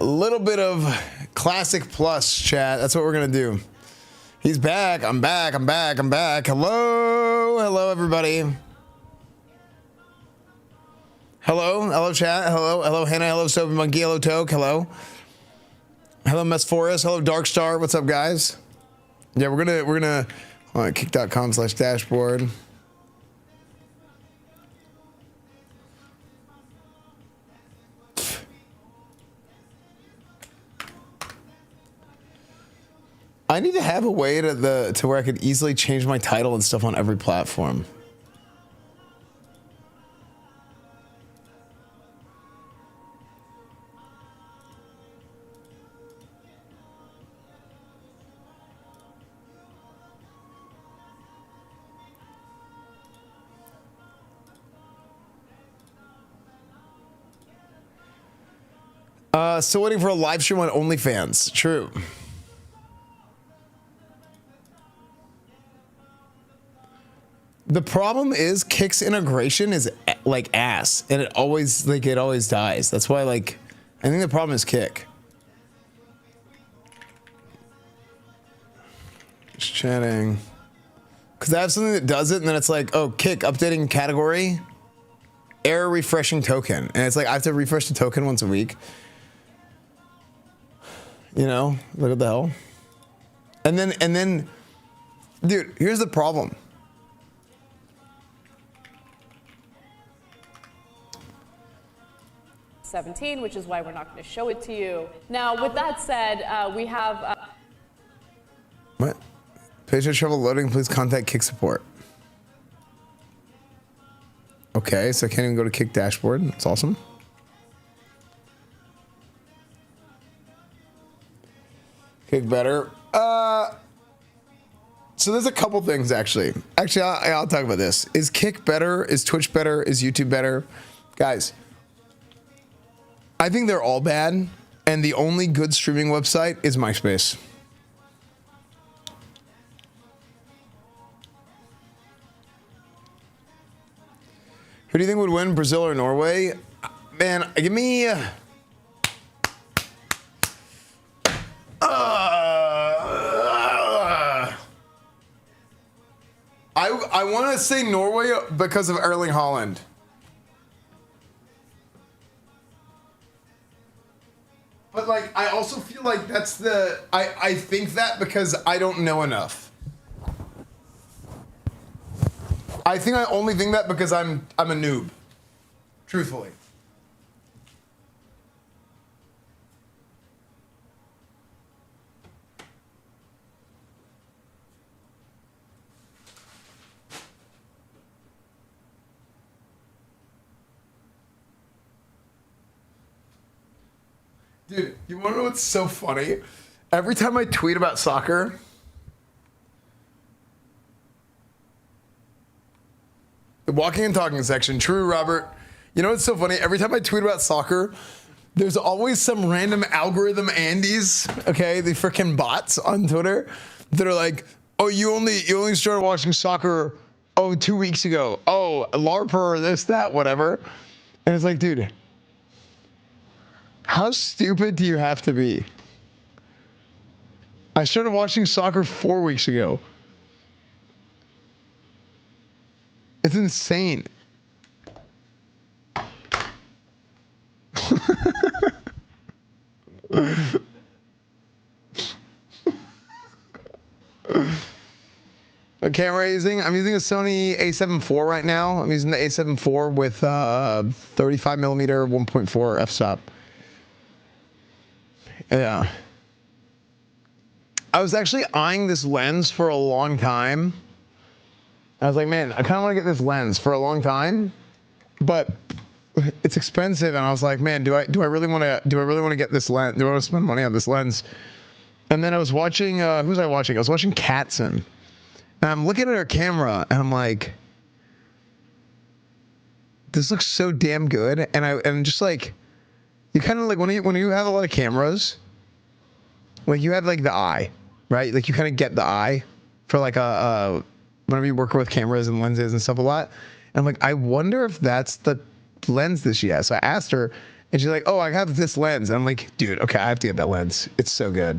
A little bit of classic plus, chat. That's what we're gonna do. He's back. I'm back. I'm back. I'm back. Hello. Hello, everybody. Hello. Hello, chat. Hello. Hello, Hannah. Hello, Soapy Monkey. Hello, Toke. Hello. Hello, Mess Forest. Hello, Darkstar. What's up, guys? Yeah, we're gonna kick.com/dashboard. I need to have a way to where I could easily change my title and stuff on every platform. Still waiting for a live stream on OnlyFans. True. The problem is Kick's integration is like ass, and it always dies. That's why, like, I think the problem is Kick. Just chatting. Because I have something that does it, and then it's like, oh, Kick updating category, error refreshing token, and it's like I have to refresh the token once a week. You know, look at the hell. And then, dude, here's the problem. '17, which is why we're not going to show it to you. Now, with that said, we have... What? Page had trouble loading, please contact Kick support. Okay, so I can't even go to Kick dashboard. That's awesome. Kick better. So there's a couple things actually. Actually, I'll talk about this. Is Kick better? Is Twitch better? Is YouTube better? Guys, I think they're all bad, and the only good streaming website is MySpace. Who do you think would win, Brazil or Norway? Man, give me... I want to say Norway because of Erling Haaland. But like, I also feel like that's the... I think that because I don't know enough. I think I only think that because I'm a noob. Truthfully. Dude, you wanna know what's so funny? Every time I tweet about soccer, the walking and talking section, true, Robert. You know what's so funny? Every time I tweet about soccer, there's always some random algorithm Andes, okay, the freaking bots on Twitter that are like, oh, you only started watching soccer, 2 weeks ago. Oh, LARPer, this, that, whatever. And it's like, dude, how stupid do you have to be? I started watching soccer 4 weeks ago. It's insane. What camera I'm using a Sony a7 IV right now. I'm using the a7 IV with 35mm 1.4 f-stop. Yeah. I was actually eyeing this lens for a long time. I was like, man, I kind of want to get this lens for a long time, but it's expensive. And I was like, man, do I really want to get this lens? Do I want to spend money on this lens? And then I was watching, who was I watching? I was watching Katzen. And I'm looking at her camera and I'm like, this looks so damn good. And I'm just like, you kind of like, when you have a lot of cameras, like you have like the eye, right? Like you kind of get the eye for like whenever you work with cameras and lenses and stuff a lot. And I'm like, I wonder if that's the lens that she has. So I asked her And she's like, oh, I have this lens. And I'm like, dude, okay, I have to get that lens. It's so good.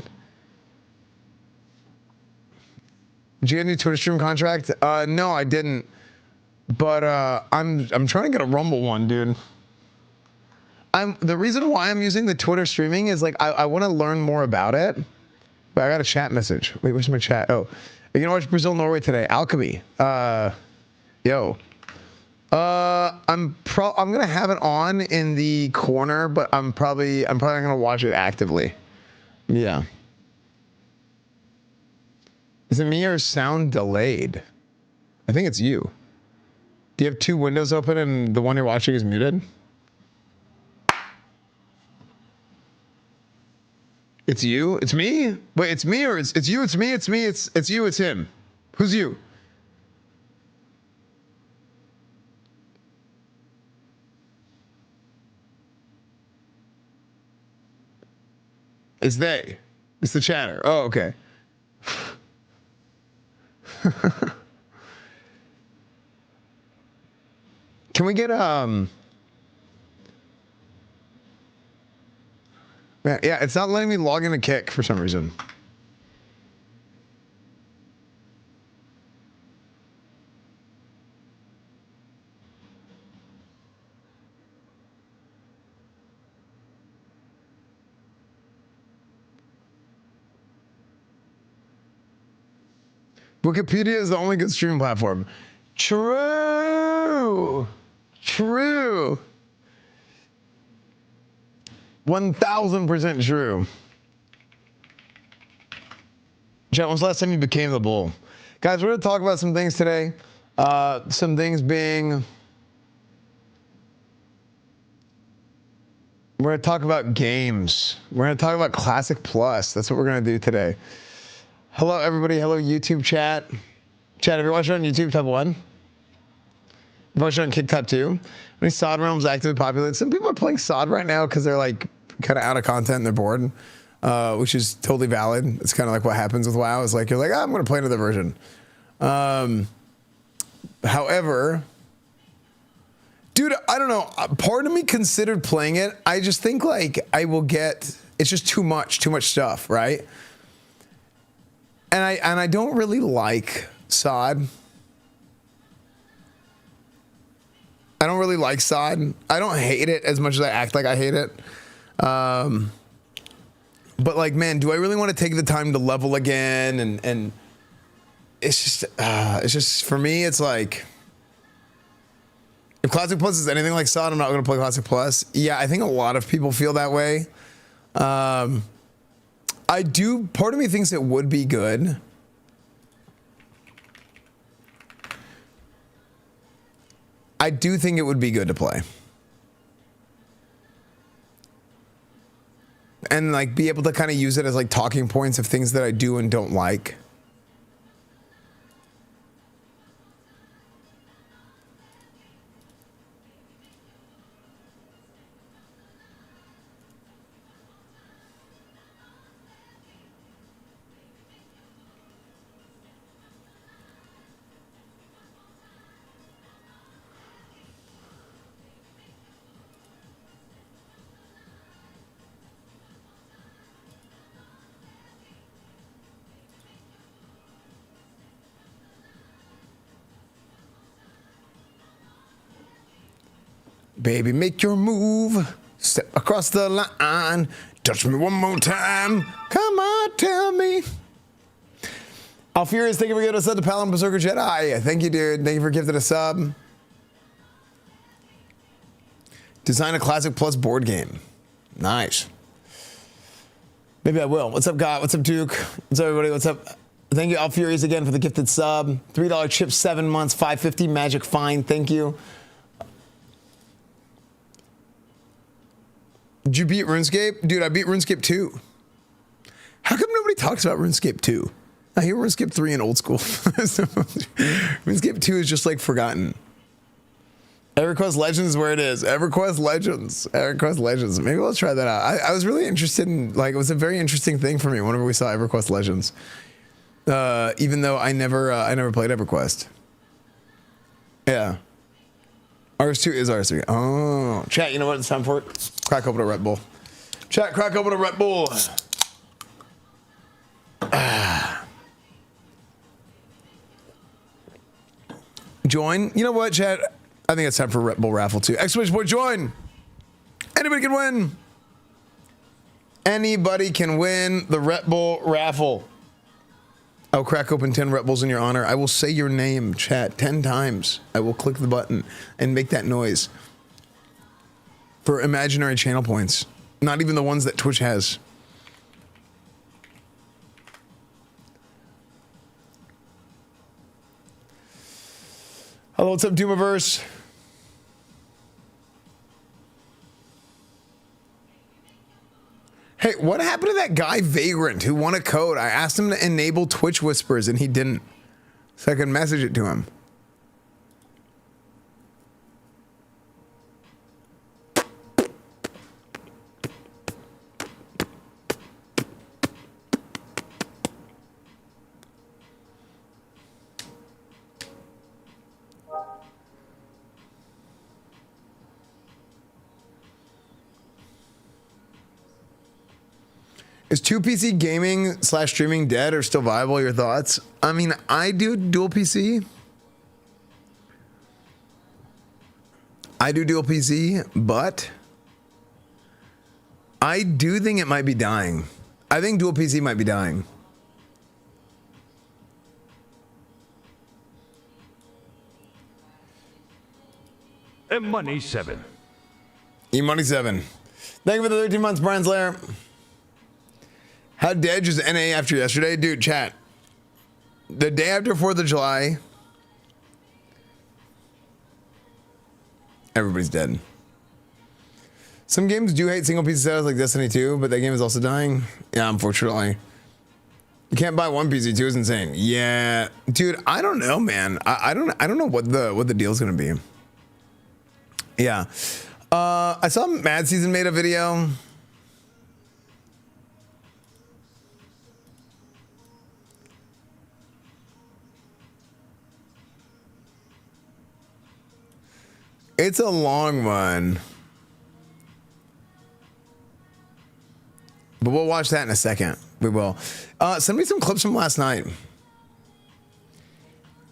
Did you get a new Twitter stream contract? No, I didn't. But I'm trying to get a Rumble one, dude. The reason why I'm using the Twitter streaming is like I want to learn more about it. But I got a chat message. Wait, where's my chat? Oh, you're gonna watch Brazil Norway today. Alchemy. Yo. I'm gonna have it on in the corner, but I'm probably not gonna watch it actively. Yeah. Is it me or sound delayed? I think it's you. Do you have two windows open and the one you're watching is muted? It's you? It's me? Wait, it's me or it's you? It's me? It's me? It's you? It's him? Who's you? It's they. It's the chatter. Oh, okay. Can we get yeah, it's not letting me log in a Kick for some reason. Wikipedia is the only good streaming platform. True. True. 1000% true. Chat, when was the last time you became the bull? Guys, we're going to talk about some things today. Some things being... We're going to talk about games. We're going to talk about Classic Plus. That's what we're going to do today. Hello, everybody. Hello, YouTube chat. Chat, have you watched it on YouTube, Top 1? Have you watched it on Kick Top 2? Any SOD realms actively populated? Some people are playing SOD right now because they're like kind of out of content and they're bored, which is totally valid. It's kind of like what happens with WoW. It's like you're like, oh, I'm going to play another version. However, dude, I don't know. Part of me considered playing it. I just think like I will get. It's just too much stuff, right? And I don't really like SOD. I don't really like SOD. I don't hate it as much as I act like I hate it. But like, man, do I really want to take the time to level again? And it's just for me, it's like, if Classic Plus is anything like SOD, I'm not going to play Classic Plus. Yeah, I think a lot of people feel that way. Part of me thinks it would be good. I do think it would be good to play. And like be able to kind of use it as like talking points of things that I do and don't like. Baby, make your move. Step across the line. Touch me one more time. Come on, tell me. Alfurious, thank you for giving us a sub to Paladin Berserker Jedi. Thank you, dude. Thank you for gifting a sub. Design a Classic Plus board game. Nice. Maybe I will. What's up, God? What's up, Duke? What's up, everybody? What's up? Thank you, Alfurious, again for the gifted sub. $3 chip, 7 months, $5.50 magic fine. Thank you. Did you beat RuneScape? Dude, I beat RuneScape 2. How come nobody talks about RuneScape 2? I hear RuneScape 3 in old school. RuneScape 2 is just like forgotten. EverQuest Legends is where it is. EverQuest Legends. EverQuest Legends. Maybe let's try that out. I was really interested in, like, it was a very interesting thing for me whenever we saw EverQuest Legends. Even though I never played EverQuest. Yeah. RS2 is RS3. Oh, chat, you know what it's time for? Crack open a Red Bull. Chat, crack open a Red Bull. Join. You know what, chat? I think it's time for a Red Bull raffle too. Exclamation point, join. Anybody can win. Anybody can win the Red Bull raffle. I'll crack open 10 Red Bulls in your honor. I will say your name, chat, 10 times. I will click the button and make that noise for imaginary channel points. Not even the ones that Twitch has. Hello, what's up, Doomaverse? Hey, what happened to that guy Vagrant who won a code? I asked him to enable Twitch Whispers and he didn't. So I could message it to him. Is 2PC gaming / streaming dead or still viable? Your thoughts? I mean, I do dual PC. But I do think it might be dying. I think dual PC might be dying. Money7. Money7. Thank you for the 13 months, Brian's Lair. How dead is NA after yesterday? Dude, chat. The day after 4th of July, everybody's dead. Some games do hate single PC sales like Destiny 2, but that game is also dying. Yeah, unfortunately. You can't buy one PC 2 is insane. Yeah, dude, I don't know, man. I don't know what the deal's gonna be. Yeah. I saw Mad Season made a video. It's a long one. But we'll watch that in a second. We will. Send me some clips from last night.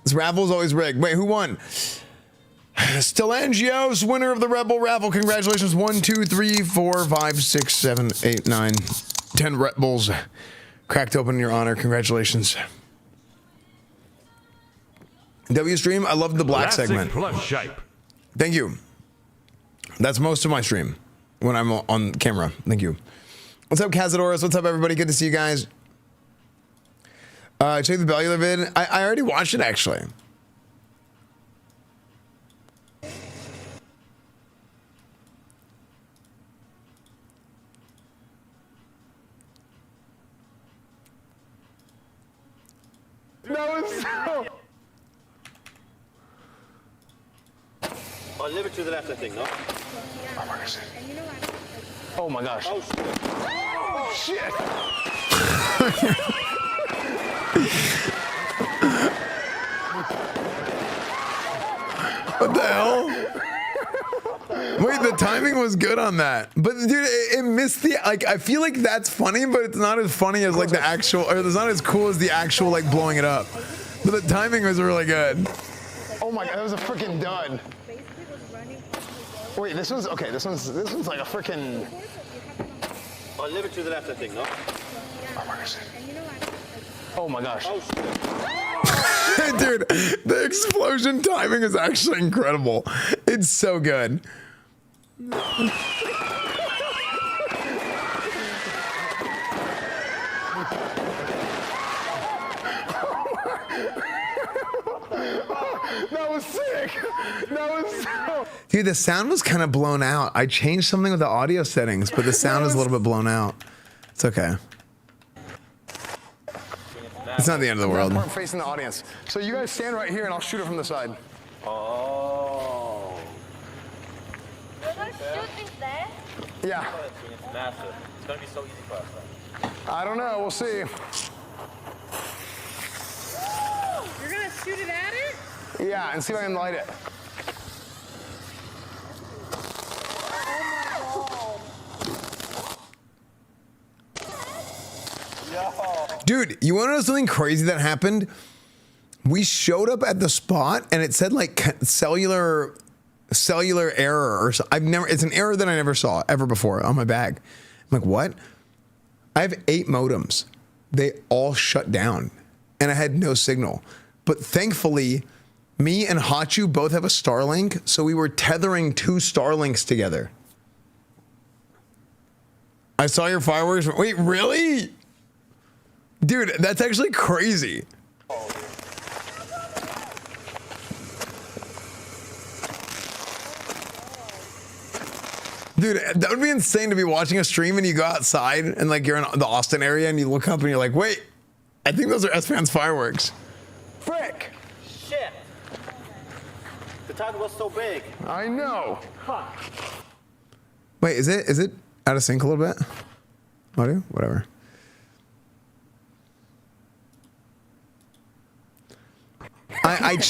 This raffle's always rigged. Wait, who won? Stellangios, winner of the Red Bull raffle. Congratulations. 1, 2, 3, 4, 5, 6, 7, 8, 9, 10 Red Bulls cracked open in your honor. Congratulations. W stream, I love the black segment. Plus shape. Thank you. That's most of my stream when I'm on camera. Thank you. What's up, Cazadores? What's up, everybody? Good to see you guys. Check the Blvd vid. I already watched it, actually. That was so... I'll leave it to the left, I think, no? Oh my gosh. Oh, Shit. What the hell? Wait, the timing was good on that. But dude, it missed the, like, I feel like that's funny, but it's not as funny as like the actual, or it's not as cool as the actual like blowing it up. But the timing was really good. Oh my god, that was a freaking dud. Wait, this one's okay. This one's like a freaking. I'll leave it to the left, I think, no? Oh my gosh. Oh, Dude, the explosion timing is actually incredible. It's so good. That was sick. That was so. Dude, the sound was kind of blown out. I changed something with the audio settings, but the sound is a little bit blown out. It's okay. It's not the end of the world. I'm facing the audience. So you guys stand right here and I'll shoot it from the side. oh. We're gonna shoot this there? Yeah. It's massive. It's gonna be so easy for us, though. I don't know. We'll see. You're gonna shoot it at it? Yeah, and see if I can light it. Dude, you want to know something crazy that happened? We showed up at the spot and it said like cellular error or so. It's an error that I never saw ever before on my bag. I'm like, what? I have 8 modems. They all shut down and I had no signal. But thankfully, me and Hachu both have a Starlink, so we were tethering 2 Starlinks together. I saw your fireworks. Wait, really? Dude, that's actually crazy. Dude, that would be insane to be watching a stream and you go outside and like you're in the Austin area and you look up and you're like, wait, I think those are Esfand's fireworks. Frick! Shit! The title was so big. I know. Wait, is it out of sync a little bit? Audio? Whatever.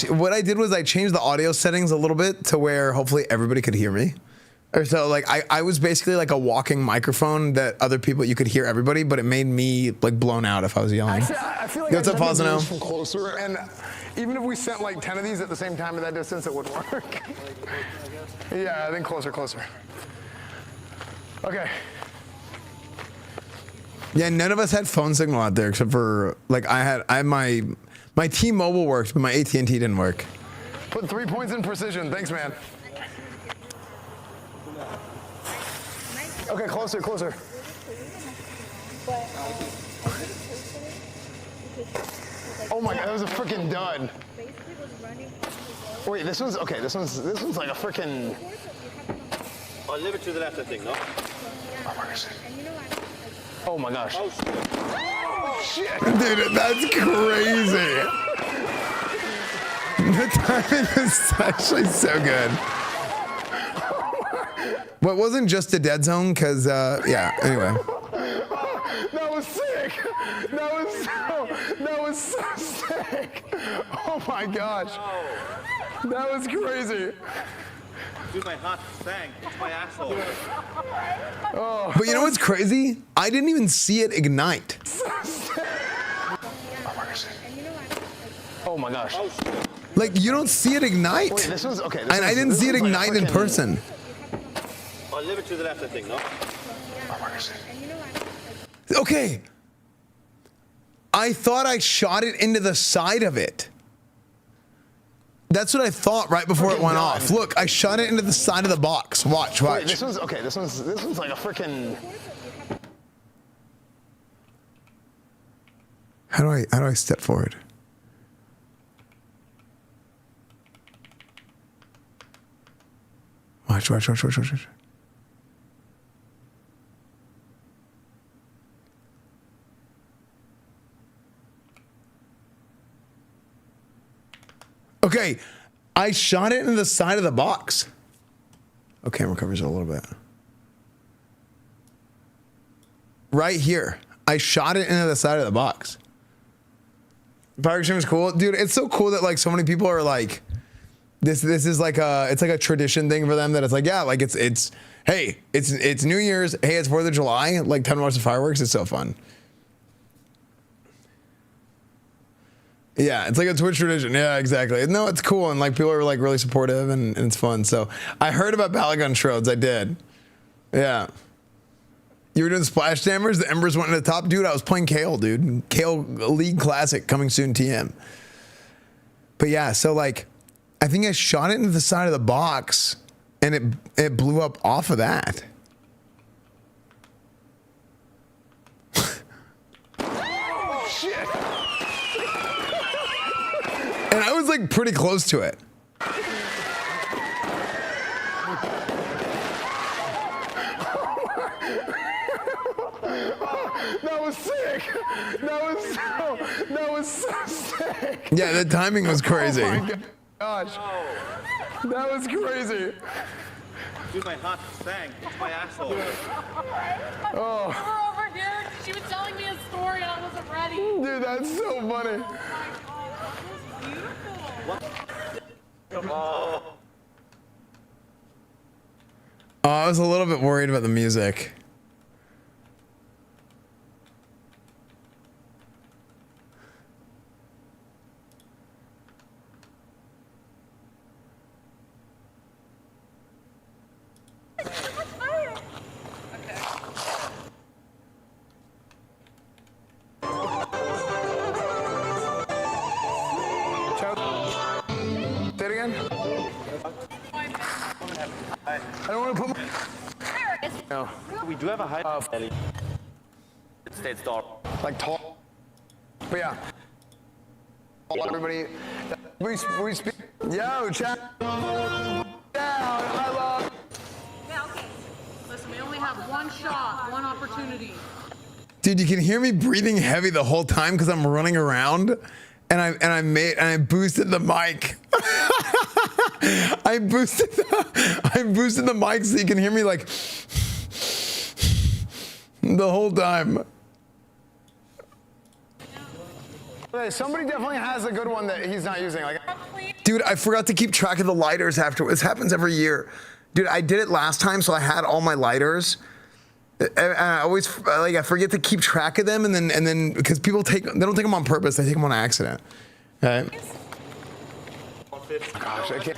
What I did was I changed the audio settings a little bit to where hopefully everybody could hear me. Or so like I was basically like a walking microphone that other people, you could hear everybody, but it made me like blown out if I was yelling. Actually, I feel like What's up, Fosano? from closer, and even if we sent like 10 of these at the same time at that distance, it would work. Yeah, I think closer. Okay. Yeah, none of us had phone signal out there except for like I had my T-Mobile worked, but my AT&T didn't work. Put 3 points in precision. Thanks, man. Okay, closer. Oh my god, that was a freaking dud. Wait, this one's like a freaking. Oh, a little bit to the left, I think, no? Oh my gosh. Oh, shit. Dude, that's crazy. The timing is actually so good. Well, it wasn't just a dead zone, because, yeah, anyway. That was sick. That was so sick. Oh my gosh. That was crazy. Dude, my heart sank. It's my asshole. Oh. But you know what's crazy? I didn't even see it ignite. Oh my gosh. Oh, shit. Like, you don't see it ignite. Wait, this one's okay. And I didn't see it ignite in person. Oh, a little bit to the left, I think, no? Okay. I thought I shot it into the side of it. That's what I thought right before it went off. Look, I shot it into the side of the box. Watch. Wait, this one's okay. This one's like a freaking. How do I step forward? Watch. Okay, I shot it into the side of the box. Oh, camera covers it a little bit. Right here. I shot it into the side of the box. Fire extinguisher is cool. Dude, it's so cool that like so many people are like, this is like it's like a tradition thing for them that it's like, yeah, like it's hey, it's New Year's, hey, it's 4th of July, like time to watch the fireworks. It's so fun. Yeah, it's like a Twitch tradition. Yeah, exactly. No, it's cool, and like people are like really supportive, and it's fun. So I heard about Balagun Shrodes. I did. Yeah. You were doing splash dammers. The embers went to the top, dude. I was playing Kale, dude. Kale League Classic coming soon, TM. But yeah, so like, I think I shot it into the side of the box, and it blew up off of that. Shit. And I was like pretty close to it. That was sick. That was so sick. Yeah, the timing was crazy. Oh my gosh. That was crazy. Dude, my heart sank. It's my asshole. Oh, We're over here. She was telling me a story and I wasn't ready. dude, that's so funny. Oh. I was a little bit worried about the music. we do have a high LED. It stays dark. Like tall. But yeah. Everybody. We speak. Yo, chat. Down. I love. Yeah, okay. Listen, we only have one shot, one opportunity. Dude, you can hear me breathing heavy the whole time because I'm running around, and I boosted the mic. I boosted the mic so you can hear me like the whole time. Okay, somebody definitely has a good one that he's not using. Like, Dude, I forgot to keep track of the lighters after. This happens every year. Dude, I did it last time, so I had all my lighters. I always I forget to keep track of them, and then because people they don't take them on purpose, they take them on accident. Okay. gosh, I can't.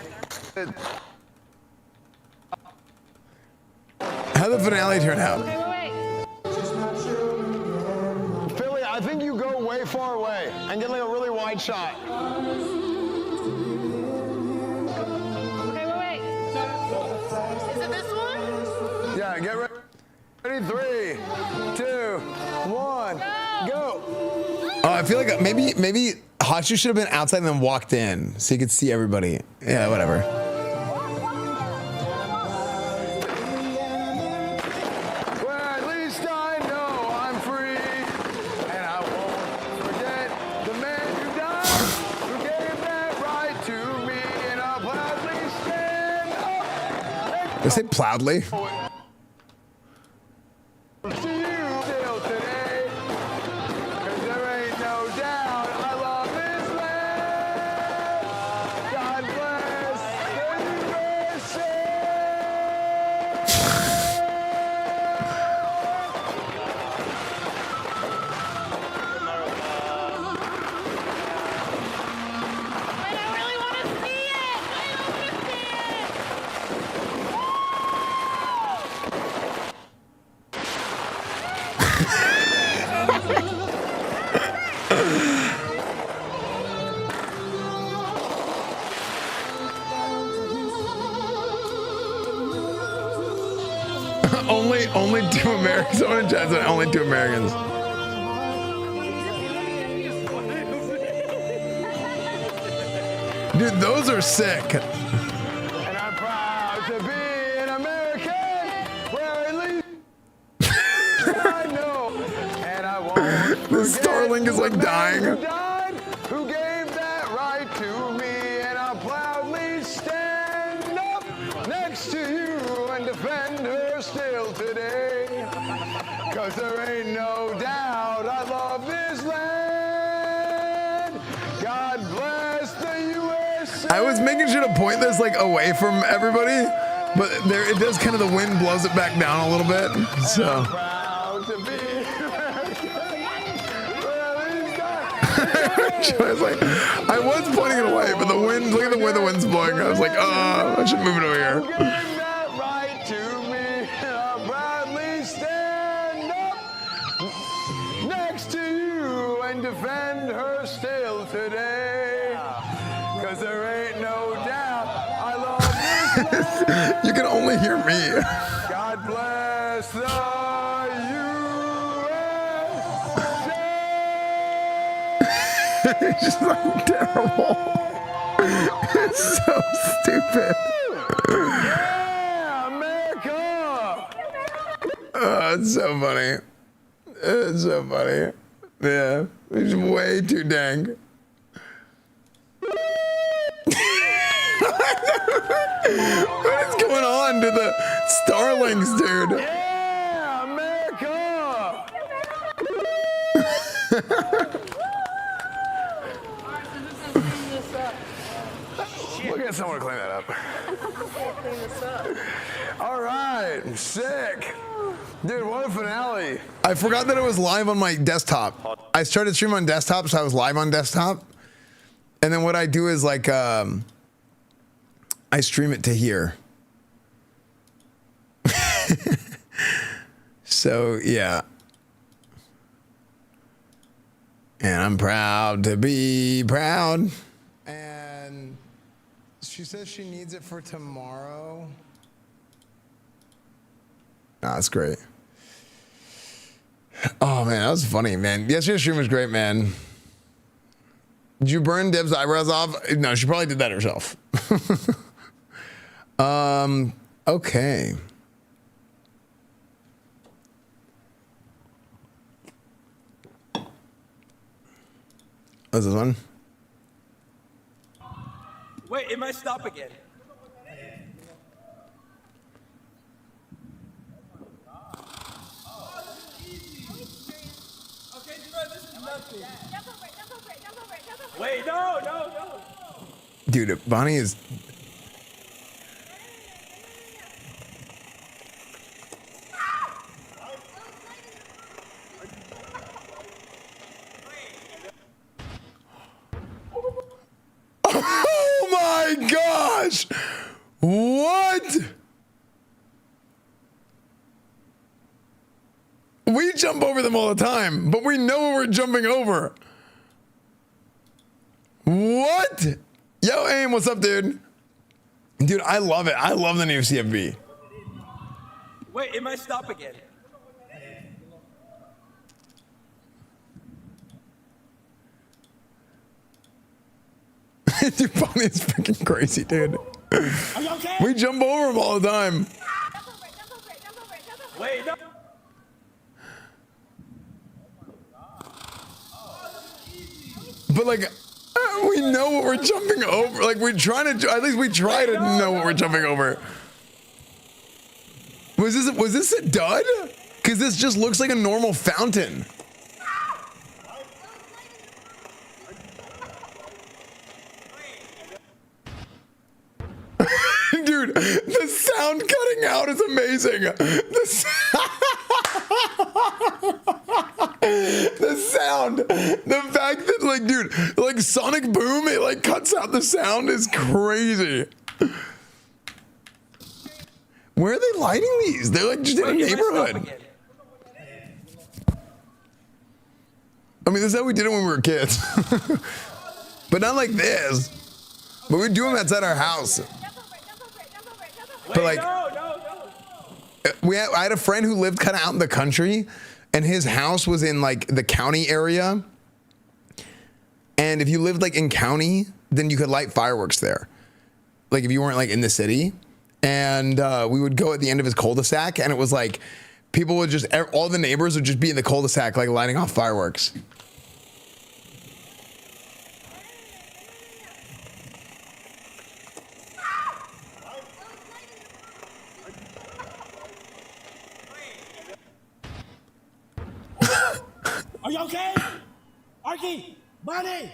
How'd the finale turn out? Philly, I think you go way far away and get like a really wide shot. Wait. Is it this one? Yeah, get ready. Ready, 3, 2, 1, go. I feel like maybe Hot Shoe should have been outside and then walked in so you could see everybody. Yeah, whatever. Well, at least I know I'm free, and I won't forget the man who died, who gave that right to me, and I'll proudly stand up. Did I say proudly? To you still today, 'cause there ain't no doubt I love this land. God bless the USA. Wait, I really want to see it. I want to see only 2 Americans. Someone in chat said only 2 Americans. Dude, those are sick. And I'm proud to be an American, where at least I know, and I won't This forget Starlink is like the man dying. Who died, who gave that right to me, and I'll proudly stand up next to you and defend her still today. 'Cause there ain't no doubt I love this land. God bless the USA. I was making sure to point this like away from everybody, but there it does kind of the wind blows it back down a little bit. So Proud to be American. I was like, I was pointing it away, but the wind, look at the way the wind's blowing. I was like, oh, I should move it over here. Gave that right to me, and I'll proudly stand up next to you and defend her still today. 'Cause there ain't no doubt I love this land. You can only hear me. God bless the USA. It's just like terrible. It's so stupid. Yeah, America. Oh, it's so funny. It's so funny. Yeah, it's way too dang. What is going on to the Starlings, dude? Yeah, America. We'll get someone to clean that up. All right, sick. Dude, what a finale. I forgot that it was live on my desktop. I started streaming on desktop, so I was live on desktop. And then what I do is like, I stream it to here. So, yeah. And I'm proud to be proud. And she says she needs it for tomorrow. Nah, that's great. Oh man, that was funny, man. Yesterday's stream was great, man. Did you burn Deb's eyebrows off? No, she probably did that herself. Okay. What's this one? Wait, it might stop again. Wait, no. Dude, Bonnie is... Oh my gosh! What? We jump over them all the time, but we know what we're jumping over. What? Yo, Aim, what's up, dude? Dude, I love it. I love the new CFB. Wait, it might stop again. Dude, Bonnie is freaking crazy, dude. Are you okay? We jump over them all the time. Wait, no. But like, we know what we're jumping over. Like we're trying to, at least we try to know what we're jumping over. Was this a dud? Because this just looks like a normal fountain. Dude, the sound cutting out is amazing. The sound, the fact that like, dude, like Sonic Boom, it like cuts out the sound is crazy. Where are they lighting these? They're like just in a neighborhood. I mean, this is how we did it when we were kids. But not like this. But we do them outside our house. But like, I had a friend who lived kind of out in the country, and his house was in like the county area. And if you lived like in county, then you could light fireworks there. Like if you weren't like in the city. And we would go at the end of his cul-de-sac, and it was like people would just, all the neighbors would just be in the cul-de-sac like lighting off fireworks. Are you okay? Arky, Bonnie.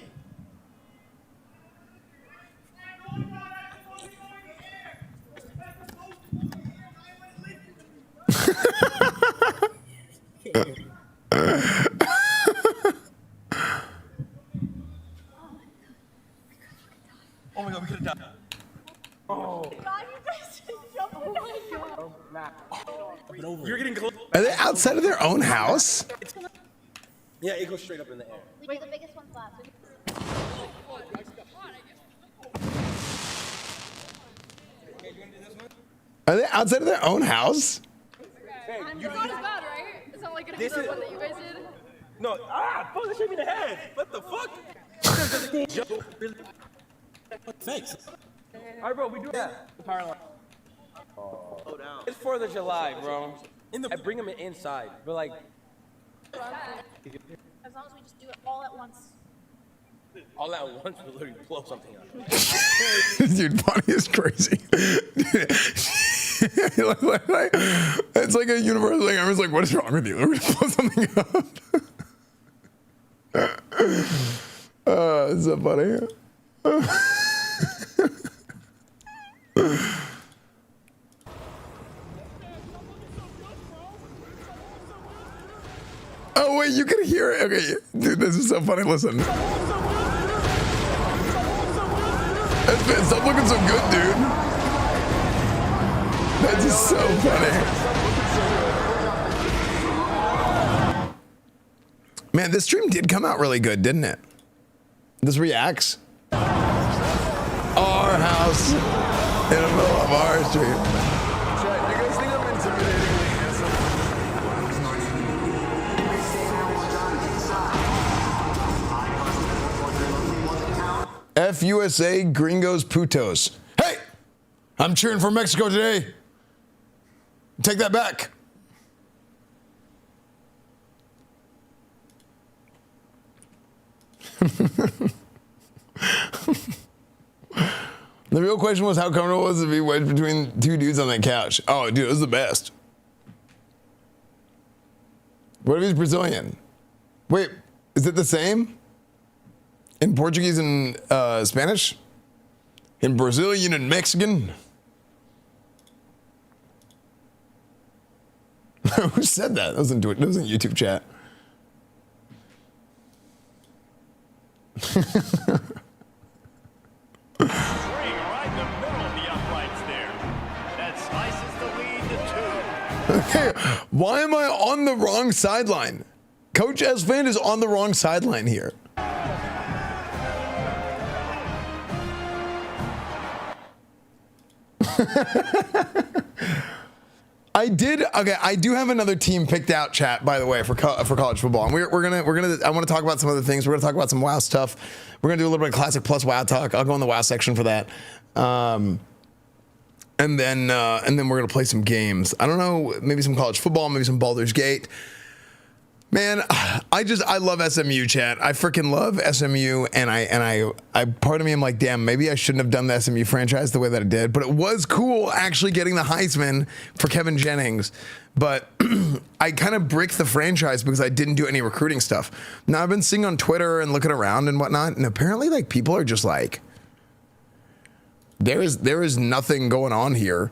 Oh my god, we could have done. Oh. You're getting close. Are they outside of their own house? Yeah, it goes straight up in the air. We do the biggest ones last. Are they outside of their own house? It's not as bad, right? It's not like gonna be the one that you guys did. No, fuck, that shit me in the head. What the fuck? Thanks. All right, bro, we do that. The power line. Oh, down. It's 4th of July, bro. I bring them inside, but like. As long as we just do it all at once. All at once, we'll literally blow something up. Dude, Bonnie is crazy. It's like a universal thing. I was like, what is wrong with you? We're gonna blow something up. It's so funny. Oh wait, you can hear it. Okay, dude, this is so funny. Listen. Esfand, stop looking so good, dude. That's just so funny. Man, this stream did come out really good, didn't it? This reacts. Our house in the middle of our stream. Chat, do you guys think I'm intimidatingly handsome? FUSA Gringos Putos. Hey, I'm cheering for Mexico today. Take that back. The real question was how comfortable was it to be wedged between two dudes on that couch? Oh, dude, it was the best. What if he's Brazilian? Wait, is it the same? In Portuguese and Spanish? In Brazilian and Mexican? Who said that? That was in YouTube chat. Right in the middle of the uprights there. That slices the lead to 2. Hey, why am I on the wrong sideline? Coach Esfand is on the wrong sideline here. I do have another team picked out, chat, by the way, for college football, and we're gonna I want to talk about some other things. We're gonna talk about some WoW stuff. We're gonna do a little bit of Classic Plus WoW talk. I'll go in the WoW section for that, and then we're gonna play some games. I don't know, maybe some college football, maybe some Baldur's Gate. Man, I love SMU, chat. I freaking love SMU, and I part of me, I'm like, damn, maybe I shouldn't have done the SMU franchise the way that I did, but it was cool actually getting the Heisman for Kevin Jennings. But I kind of bricked the franchise because I didn't do any recruiting stuff. Now I've been seeing on Twitter and looking around and whatnot, and apparently like people are just like, there is nothing going on here.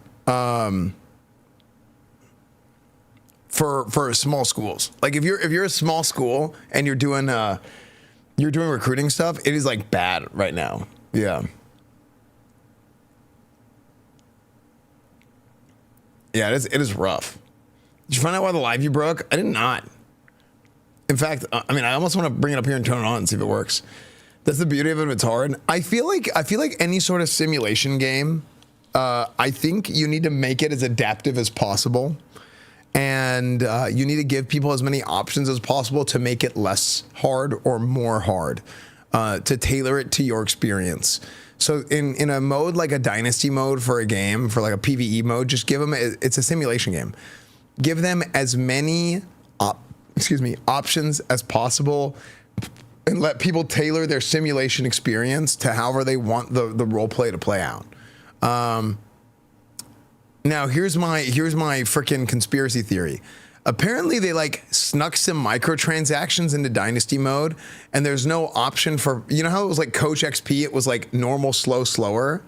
For small schools, like if you're a small school and you're doing recruiting stuff, it is like bad right now. Yeah, it is rough. Did you find out why the live view broke? I did not. In fact, I mean, I almost want to bring it up here and turn it on and see if it works. That's the beauty of it. It's hard. I feel like any sort of simulation game, I think you need to make it as adaptive as possible. And you need to give people as many options as possible to make it less hard or more hard, to tailor it to your experience. So in a mode like a dynasty mode for a game, for like a PvE mode, just give them, it's a simulation game. Give them as many options as possible and let people tailor their simulation experience to however they want the role play to play out. Now here's my freaking conspiracy theory. Apparently they like snuck some microtransactions into dynasty mode, and there's no option for, you know how it was like Coach XP, it was like normal, slow, slower.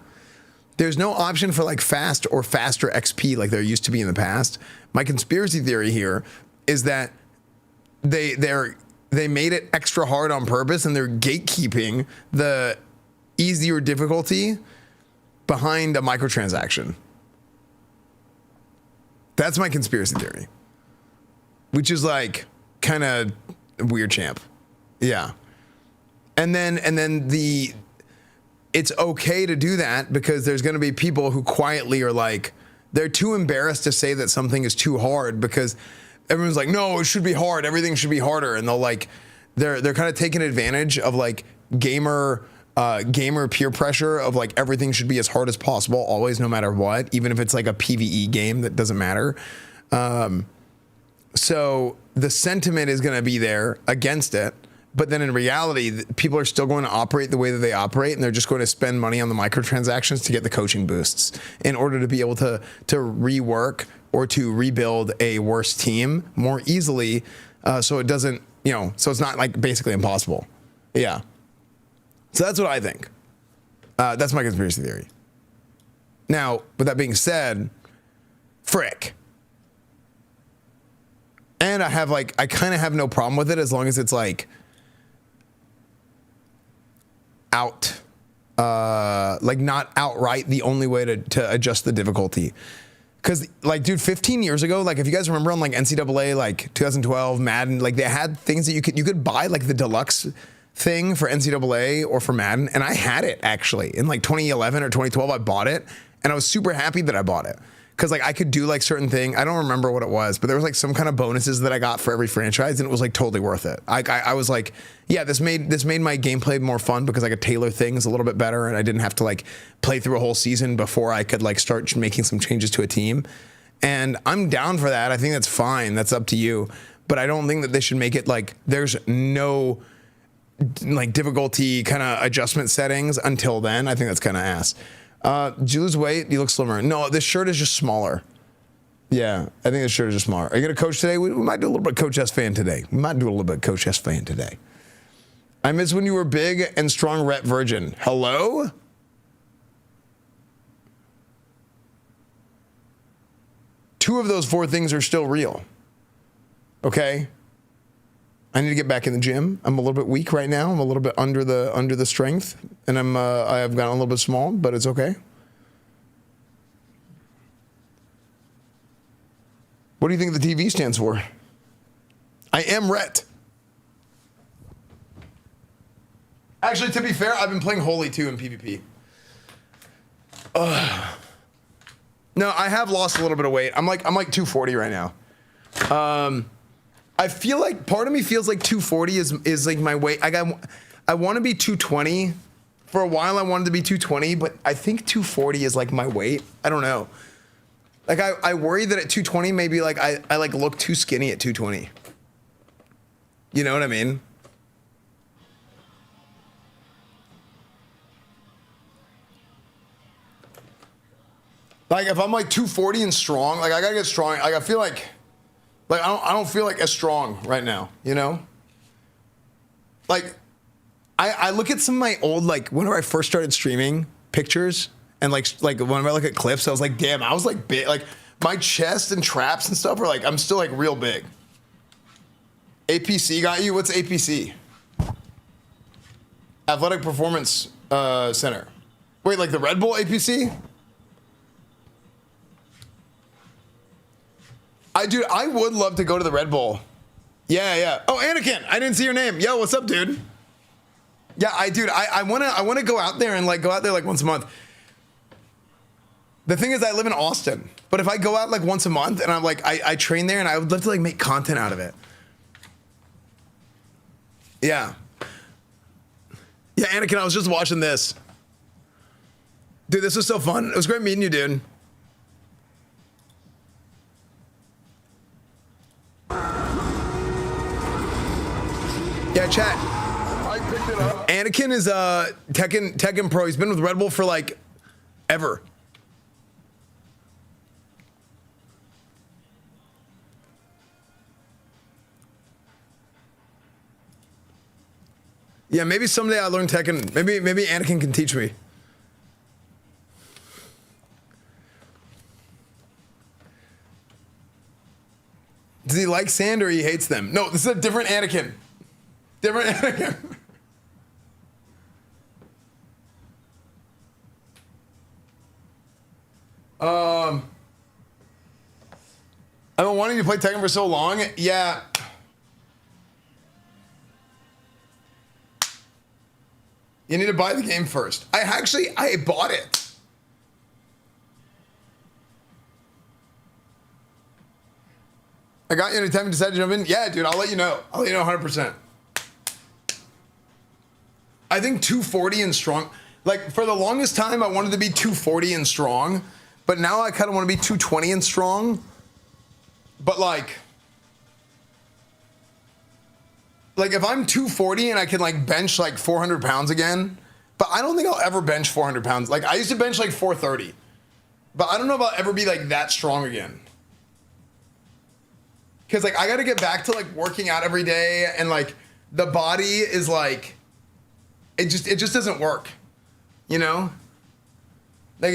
There's no option for like fast or faster XP like there used to be in the past. My conspiracy theory here is that they made it extra hard on purpose, and they're gatekeeping the easier difficulty behind a microtransaction. That's my conspiracy theory, which is like kind of weird, champ. Yeah. And then it's okay to do that because there's going to be people who quietly are like, they're too embarrassed to say that something is too hard because everyone's like, no, it should be hard. Everything should be harder. And they'll like, they're kind of taking advantage of like gamer peer pressure of like everything should be as hard as possible always, no matter what, even if it's like a PvE game, that doesn't matter. So the sentiment is going to be there against it, but then in reality, people are still going to operate the way that they operate, and they're just going to spend money on the microtransactions to get the coaching boosts in order to be able to rework or to rebuild a worse team more easily, so it doesn't, so it's not like basically impossible. Yeah. So that's what I think. That's my conspiracy theory. Now, with that being said, frick. And I kind of have no problem with it as long as it's like not outright the only way to adjust the difficulty. Because, like, dude, 15 years ago, like, if you guys remember on, like, NCAA, like, 2012, Madden, like, they had things that you could buy, like, the deluxe thing for NCAA or for Madden, and I had it actually in like 2011 or 2012. I bought it, and I was super happy that I bought it because like I could do like certain thing. I don't remember what it was, but there was like some kind of bonuses that I got for every franchise, and it was like totally worth it. I was like, yeah, this made my gameplay more fun because I could tailor things a little bit better, and I didn't have to like play through a whole season before I could like start making some changes to a team. And I'm down for that. I think that's fine. That's up to you. But I don't think that they should make it like there's no like difficulty kind of adjustment settings until then. I think that's kind of ass. Did you lose weight? You look slimmer. No, this shirt is just smaller. Yeah, I think this shirt is just smaller. Are you going to coach today? We might do a little bit of Coach Esfand today. We might do a little bit of Coach Esfand today. I miss when you were big and strong rep virgin. Hello? Two of those four things are still real. Okay? I need to get back in the gym. I'm a little bit weak right now. I'm a little bit under the strength, and I've gotten a little bit small, but it's okay. What do you think the TV stands for? I am Rhett. Actually, to be fair, I've been playing Holy too in PvP. No, I have lost a little bit of weight. I'm like 240 right now. I feel like part of me feels like 240 is like my weight. I want to be 220. For a while I wanted to be 220, but I think 240 is like my weight. I don't know. Like I worry that at 220 maybe like I like look too skinny at 220. You know what I mean? Like if I'm like 240 and strong, like I gotta get strong. Like I feel like I don't feel like as strong right now, you know? Like I look at some of my old, like whenever I first started streaming pictures and like whenever I look at clips, I was like, damn, I was like big. Like my chest and traps and stuff are like, I'm still like real big. APC got you? What's APC? Athletic Performance Center. Wait, like the Red Bull APC? Dude, I would love to go to the Red Bull. Yeah. Oh, Anakin, I didn't see your name. Yo, what's up, dude? Yeah, I wanna go out there and like go out there like once a month. The thing is, I live in Austin, but if I go out like once a month and I'm like, I train there and I would love to like make content out of it. Yeah. Yeah, Anakin, I was just watching this. Dude, this was so fun. It was great meeting you, dude. Yeah, chat. I picked it up. Anakin is Tekken Pro. He's been with Red Bull for like ever. Yeah, maybe someday I learn Tekken. Maybe Anakin can teach me. Does he like sand or he hates them? No, this is a different Anakin. Different Anakin. I've been wanting to play Tekken for so long. Yeah. You need to buy the game first. I bought it. I got you anytime you decide to jump in. Yeah, dude, I'll let you know. I'll let you know 100%. I think 240 and strong. Like, for the longest time, I wanted to be 240 and strong. But now I kind of want to be 220 and strong. But, like, if I'm 240 and I can, like, bench, like, 400 pounds again. But I don't think I'll ever bench 400 pounds. Like, I used to bench, like, 430. But I don't know if I'll ever be, like, that strong again. Because, like, I got to get back to, like, working out every day. And, like, the body is, like... It just doesn't work, you know? Like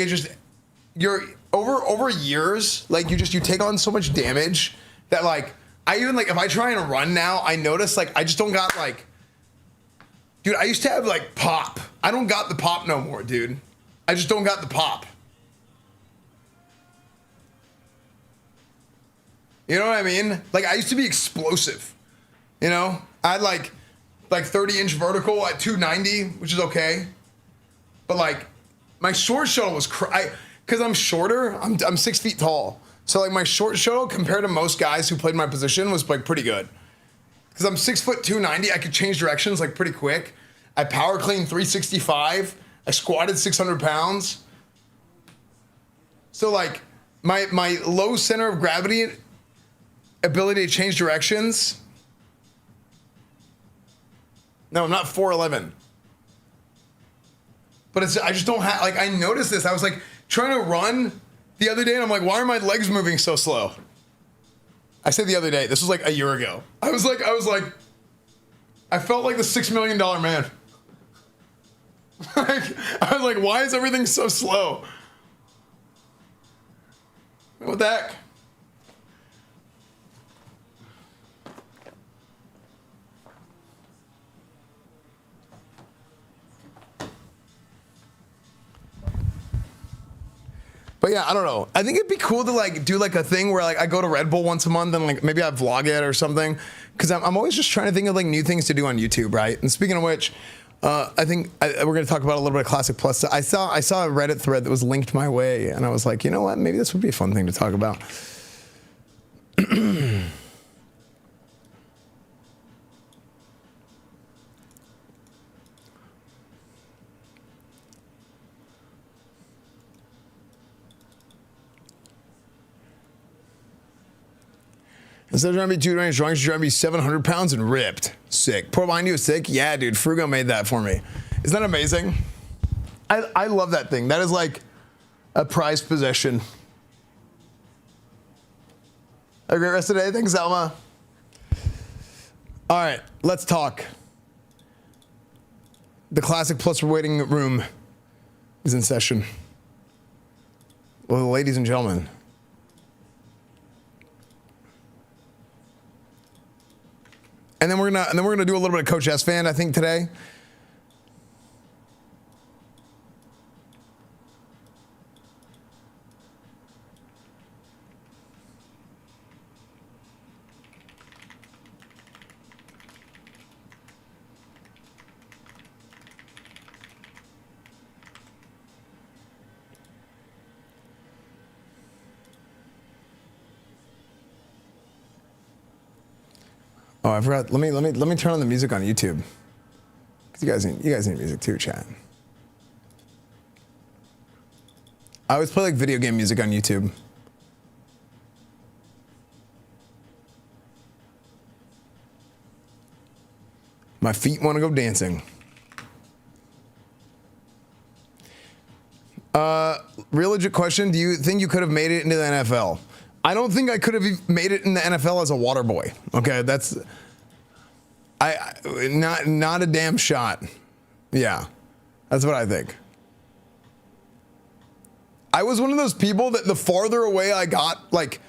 you're over years, like you take on so much damage that like, I even like, if I try and run now, I notice like, I just don't got like, dude, I used to have like pop. I don't got the pop no more, dude. I just don't got the pop. You know what I mean? Like I used to be explosive, you know? I had like 30-inch vertical at 290, which is okay. But like, my sword shuttle was because I'm shorter. I'm 6 feet tall. So like my short shuttle compared to most guys who played my position was like pretty good. Because I'm 6 foot 290, I could change directions like pretty quick. I power clean 365. I squatted 600 pounds. So like my low center of gravity ability to change directions. No, I'm not 4'11". But I just don't have, like, I noticed this. I was like trying to run the other day and I'm like, why are my legs moving so slow? I said the other day, this was like a year ago. I was like, I felt like the $6 million man. I was like, why is everything so slow? What the heck? But yeah, I don't know. I think it'd be cool to like do like a thing where like I go to Red Bull once a month and like maybe I vlog it or something. Cause I'm always just trying to think of like new things to do on YouTube, right? And speaking of which, I think we're gonna talk about a little bit of Classic Plus. I saw a Reddit thread that was linked my way, and I was like, you know what? Maybe this would be a fun thing to talk about. Instead of trying to be 220 strong, you're trying to be 700 pounds and ripped. Sick. Poor behind you is sick? Yeah, dude. Frugo made that for me. Isn't that amazing? I love that thing. That is like a prized possession. Have a great rest of the day. Thanks, Alma. All right, let's talk. The Classic Plus waiting room is in session. Well, ladies and gentlemen. And then we're gonna do a little bit of Coach Esfand, I think, today. Oh, I forgot. Let me turn on the music on YouTube. Cause you guys need music too, chat. I always play like video game music on YouTube. My feet want to go dancing. Real legit question. Do you think you could have made it into the NFL? I don't think I could have made it in the NFL as a water boy. Okay, that's not a damn shot. Yeah, that's what I think. I was one of those people that the farther away I got, like,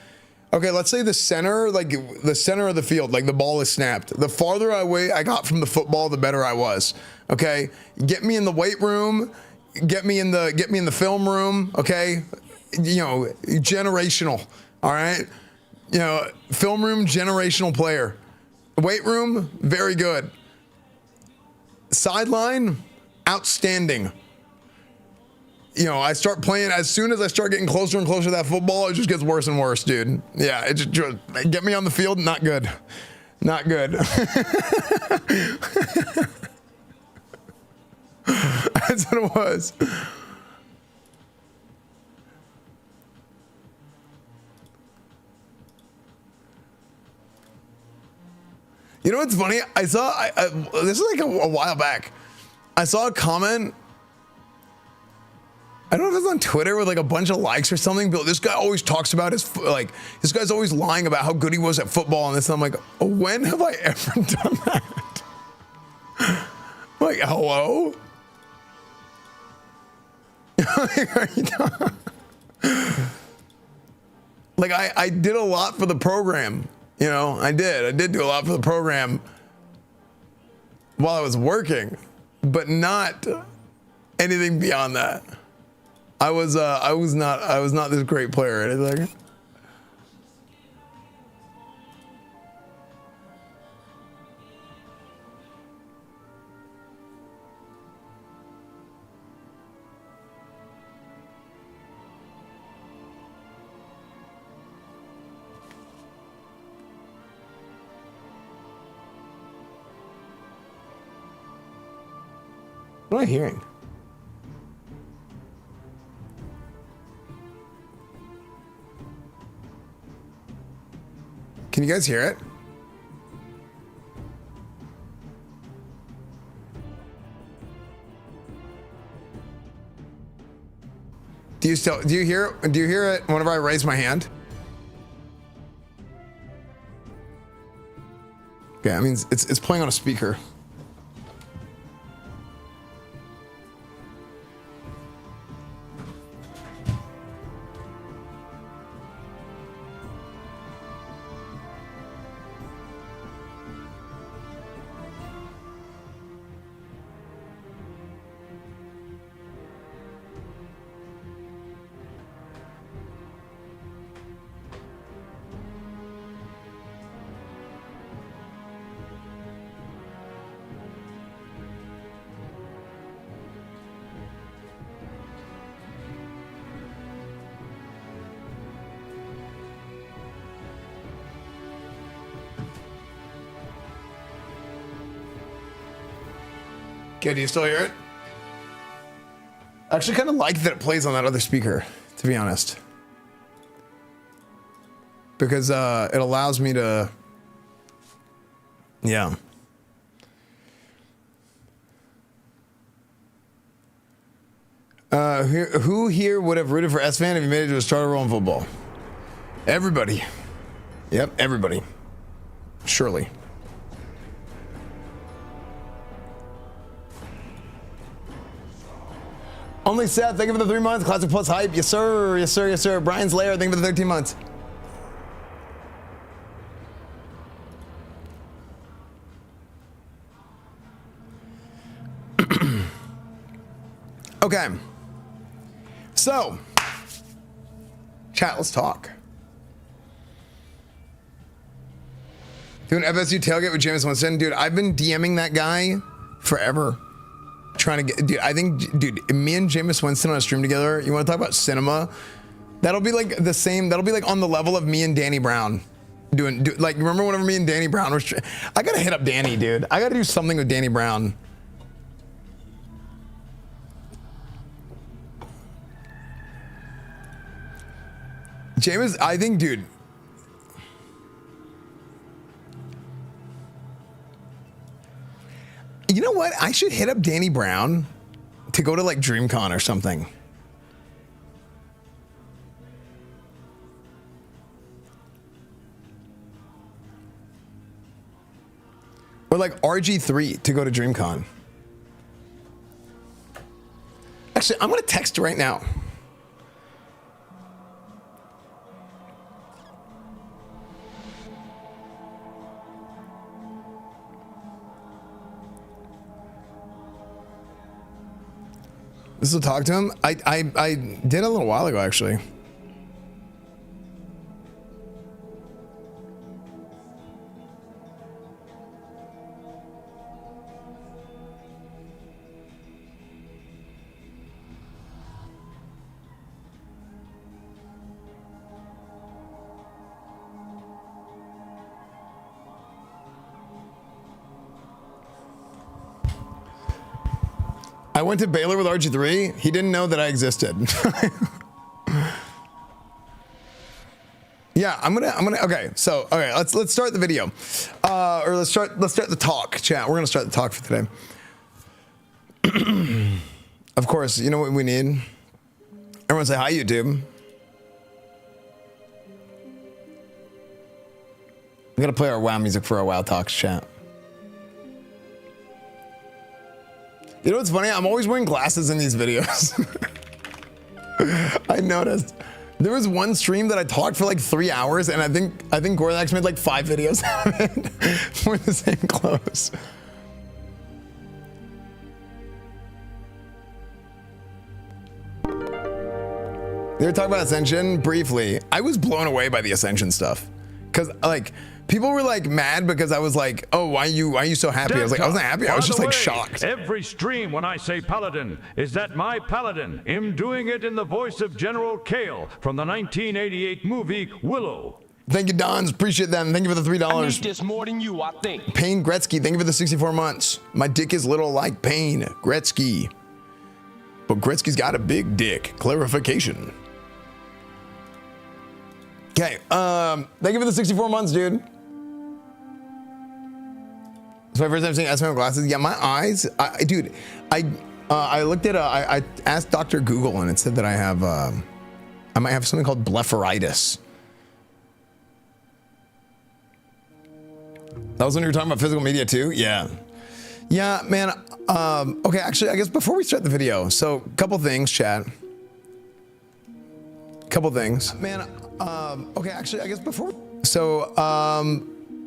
okay, let's say the center of the field, like the ball is snapped. The farther away I got from the football, the better I was. Okay, get me in the weight room, get me in the film room. Okay, you know, generational. All right, you know, film room, generational player. Weight room, very good. Sideline, outstanding. You know, I start playing, as soon as I start getting closer and closer to that football, it just gets worse and worse, dude. Yeah, it just get me on the field, not good. Not good. That's what it was. You know what's funny? I saw, this is like a while back. I saw a comment. I don't know if it's on Twitter with like a bunch of likes or something, but this guy always talks about this guy's always lying about how good he was at football and this. And I'm like, when have I ever done that? Like, hello? Like, I did a lot for the program. You know, I did do a lot for the program while I was working, but not anything beyond that. I was not this great player or anything. What am I hearing? Can you guys hear it? Do you hear it whenever I raise my hand? Yeah, I mean it's playing on a speaker. Okay, do you still hear it? I actually kind of like that it plays on that other speaker, to be honest. Because it allows me to... Yeah. Who here would have rooted for Esfand if he made it to a starter role in football? Everybody. Yep, everybody. Surely. Only Seth, thank you for the 3 months. Classic Plus hype. Yes, sir. Yes, sir. Yes, sir. Brian's Lair, thank you for the 13 months. Okay. So, chat, let's talk. Doing FSU tailgate with Jameis Winston. Dude, I've been DMing that guy forever. Trying to get, dude, I think, dude, me and Jameis Winston on a stream together, you want to talk about cinema? That'll be like the same, that'll be like on the level of me and Danny Brown like, remember whenever me and Danny Brown were, I gotta hit up Danny, dude. I gotta do something with Danny Brown. Jameis, I think, dude. You know what? I should hit up Danny Brown to go to like DreamCon or something. Or like RG3 to go to DreamCon. Actually, I'm gonna text right now. This will talk to him. I did a little while ago, actually. I went to Baylor with RG3. He didn't know that I existed. Yeah, I'm gonna. Okay, so okay, let's start the video, or let's start the talk, chat. We're gonna start the talk for today. Of course, you know what we need. Everyone say hi, YouTube. We gotta play our WoW music for our WoW talks, chat. You know what's funny? I'm always wearing glasses in these videos. I noticed. There was one stream that I talked for like 3 hours, and I think Gorlax made like 5 videos out of it for the same clothes. They were talking about Ascension briefly. I was blown away by the Ascension stuff, because like people were like mad because I was like, oh, why are you so happy? I was like, I wasn't happy. I was just like shocked. Every stream when I say Paladin is that my Paladin. I'm doing it in the voice of General Kale from the 1988 movie Willow. Thank you, Dons. Appreciate them. Thank you for the $3. I need this more than you, I think. Payne Gretzky, thank you for the 64 months. My dick is little like Payne Gretzky. But Gretzky's got a big dick. Clarification. Okay, thank you for the 64 months, dude. It's my first time seeing Esfand with glasses. Yeah, my eyes, dude, I looked at, I asked Dr. Google and it said that I might have something called blepharitis. That was when you were talking about physical media too? Yeah. Yeah, man. Okay, actually, I guess before we start the video, so couple things, chat. Couple things. Man, okay, actually, I guess before. So,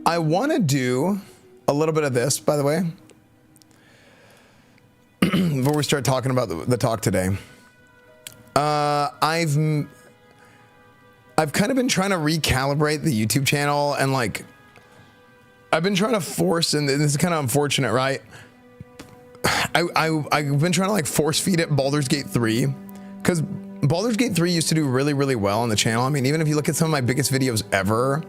I want to do a little bit of this, by the way, before we start talking about the talk today. I've kind of been trying to recalibrate the YouTube channel and like, I've been trying to force, and this is kind of unfortunate, right? I've been trying to like force feed it Baldur's Gate 3 because Baldur's Gate 3 used to do really, really well on the channel. I mean, even if you look at some of my biggest videos ever,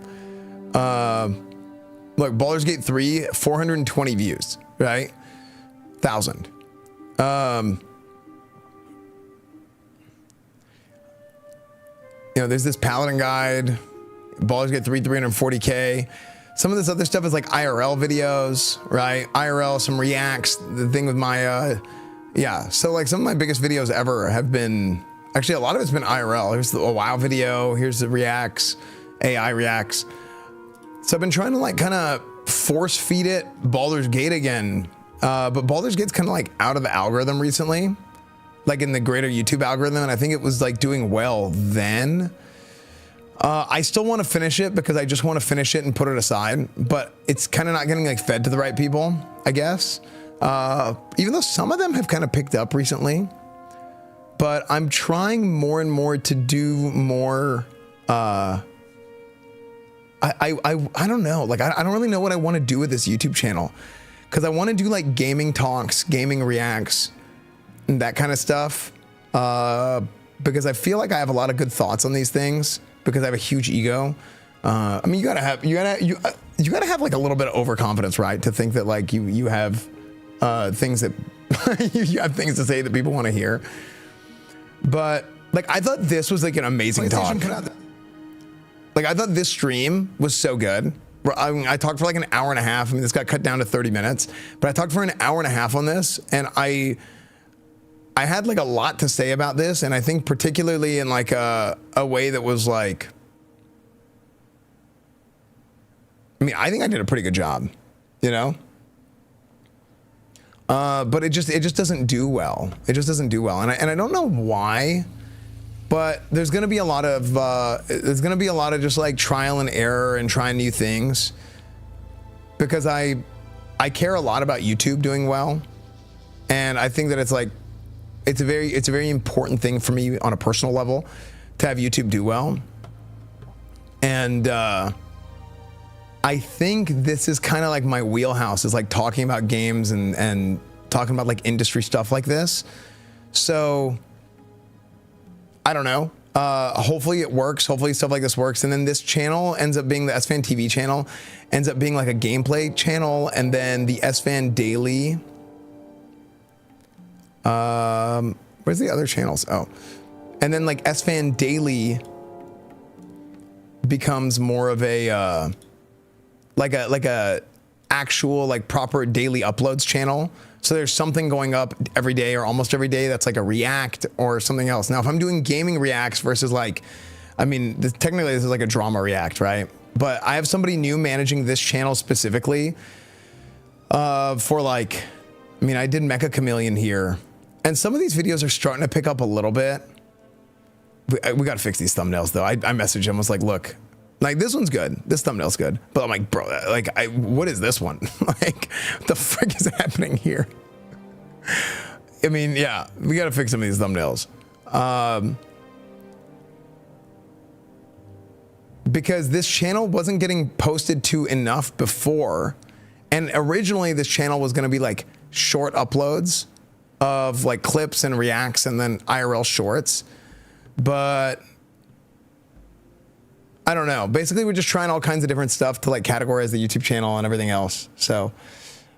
look, Baldur's Gate 3, 420 views, right? 1,000. You know, there's this Paladin guide, Baldur's Gate 3, 340K. Some of this other stuff is like IRL videos, right? IRL, some reacts, the thing with my, yeah. So like some of my biggest videos ever have been, actually a lot of it's been IRL. Here's a WoW video, here's the reacts, AI reacts. So I've been trying to like kind of force feed it Baldur's Gate again. But Baldur's Gate's kind of like out of the algorithm recently, like in the greater YouTube algorithm. And I think it was like doing well then. I still want to finish it because I just want to finish it and put it aside, but it's kind of not getting like fed to the right people, I guess. Even though some of them have kind of picked up recently, but I'm trying more and more to do more. I don't know. Like, I don't really know what I want to do with this YouTube channel because I want to do like gaming talks, gaming reacts, and that kind of stuff. Because I feel like I have a lot of good thoughts on these things. Because I have a huge ego. I mean, you gotta have like a little bit of overconfidence, right? To think that like you have things that you have things to say that people want to hear. But like, I thought this was like an amazing talk. Like, I thought this stream was so good. I talked for like an hour and a half. I mean, this got cut down to 30 minutes, but I talked for an hour and a half on this, and I had like a lot to say about this, and I think particularly in like a way that was like, I mean, I think I did a pretty good job, you know? But it just doesn't do well. It just doesn't do well. And I don't know why, but there's going to be a lot of, just like trial and error and trying new things, because I care a lot about YouTube doing well. And I think that it's like, it's a very important thing for me on a personal level to have YouTube do well. And I think this is kind of like my wheelhouse, is like talking about games and talking about like industry stuff like this. So I don't know. Hopefully it works. Hopefully stuff like this works. And then this channel ends up being the EsfandTV channel, ends up being like a gameplay channel, and then the Esfand Daily. Where's the other channels? Oh, and then like Esfand Daily becomes more of a like a actual like proper daily uploads channel. So there's something going up every day or almost every day that's like a react or something else. Now, if I'm doing gaming reacts versus like, I mean, technically this is like a drama react, right? But I have somebody new managing this channel specifically for like, I mean, I did Mecha Chameleon here. And some of these videos are starting to pick up a little bit. We got to fix these thumbnails though. I messaged him, I was like, look, like this one's good. This thumbnail's good. But I'm like, bro, like, what is this one? Like, what the frick is happening here? I mean, yeah, we got to fix some of these thumbnails. Because this channel wasn't getting posted to enough before. And originally this channel was going to be like short uploads of like clips and reacts and then IRL shorts. But I don't know. Basically, we're just trying all kinds of different stuff to like categorize the YouTube channel and everything else. So,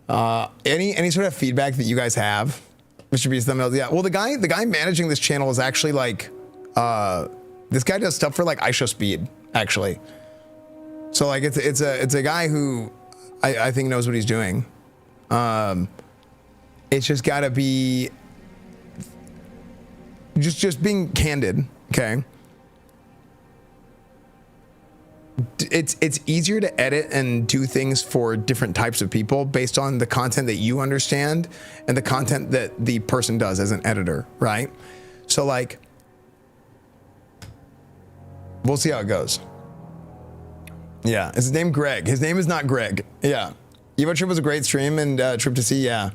any sort of feedback that you guys have, which should be thumbnails. Yeah. Well, the guy managing this channel is actually like, this guy does stuff for like IShowSpeed actually. So like it's a guy who I think knows what he's doing. It's just got to be just being candid, okay? It's easier to edit and do things for different types of people based on the content that you understand and the content that the person does as an editor, right? So like, we'll see how it goes. Yeah, is his name Greg? His name is not Greg. Yeah, Evo Trip was a great stream and trip to see. Yeah.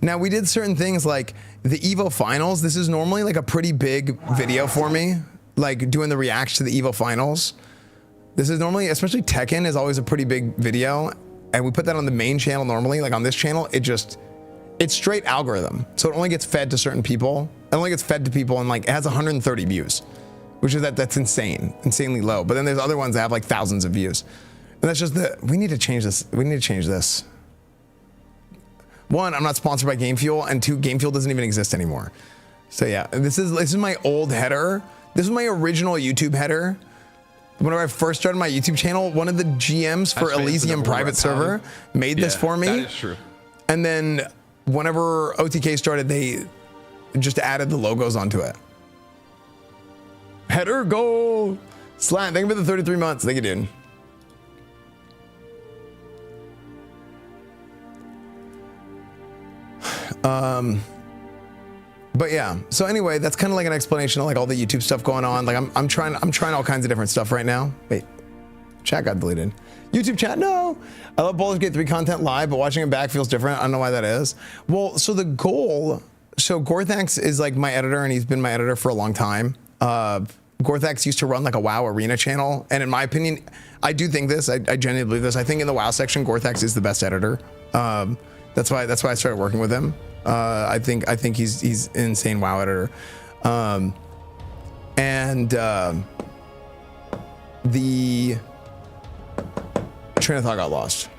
Now we did certain things like the Evo Finals. This is normally like a pretty big video for me, like doing the reacts to the Evo Finals. This is normally, especially Tekken is always a pretty big video, and we put that on the main channel normally. Like on this channel, it's straight algorithm, so it only gets fed to certain people. It only gets fed to people, and like it has 130 views, which is that's insanely low. But then there's other ones that have like thousands of views, and that's just we need to change this. We need to change this. One, I'm not sponsored by Game Fuel, and two, Game Fuel doesn't even exist anymore. So yeah, this is my old header. This is my original YouTube header. Whenever I first started my YouTube channel, one of the GMs for Elysium private server made this for me. That is true. And then whenever OTK started, they just added the logos onto it. Header goal. Slant, thank you for the 33 months. Thank you, dude. But yeah, so anyway, that's kind of like an explanation of like all the YouTube stuff going on. Like I'm trying all kinds of different stuff right now. Wait, chat got deleted. YouTube chat, no. I love Baldur's Gate 3 content live, but watching it back feels different. I don't know why that is. Well, so the goal, so Gorthax is like my editor, and he's been my editor for a long time. Gorthax used to run like a WoW arena channel, and in my opinion, I do think this. I genuinely believe this. I think in the WoW section, Gorthax is the best editor. That's why I started working with him. I think he's an insane WoW editor. The train of thought got lost.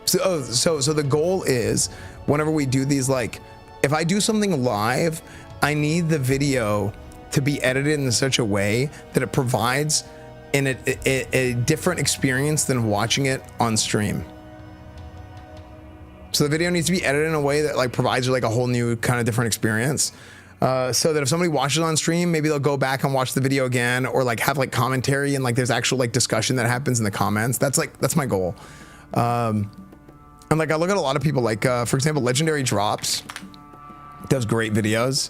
So the goal is whenever we do these, like if I do something live, I need the video to be edited in such a way that it provides a different experience than watching it on stream. So the video needs to be edited in a way that like provides like a whole new kind of different experience. So that if somebody watches on stream, maybe they'll go back and watch the video again, or like have like commentary and like there's actual like discussion that happens in the comments. That's my goal. And like I look at a lot of people like for example, Legendary Drops does great videos,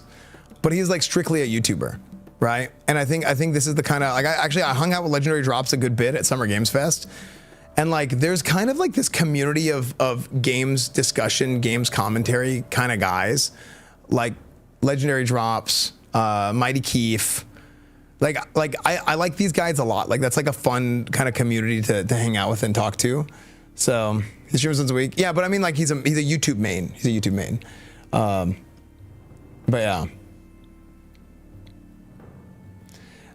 but he's like strictly a YouTuber, right? And I think this is the kind of like I hung out with Legendary Drops a good bit at Summer Games Fest. And like, there's kind of like this community of games discussion, games commentary kind of guys, like Legendary Drops, Mighty Keef. Like I like these guys a lot. Like that's like a fun kind of community to hang out with and talk to. So he streams once a week. Yeah, but I mean like he's a YouTube main. He's a YouTube main. But yeah.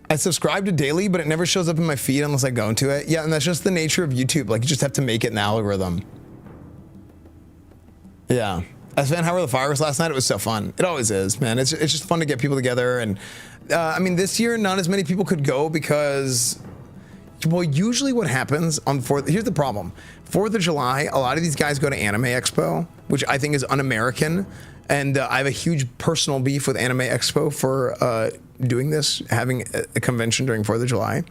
I subscribe to daily, but it never shows up in my feed unless I go into it. Yeah, and that's just the nature of YouTube. Like, you just have to make it an algorithm. Yeah. Esfand, how were the fireworks last night? It was so fun. It always is, man. It's just fun to get people together. And, I mean, this year, not as many people could go because, well, usually what happens on 4th, here's the problem. 4th of July, a lot of these guys go to Anime Expo, which I think is un-American. And I have a huge personal beef with Anime Expo for doing this, having a convention during 4th of July.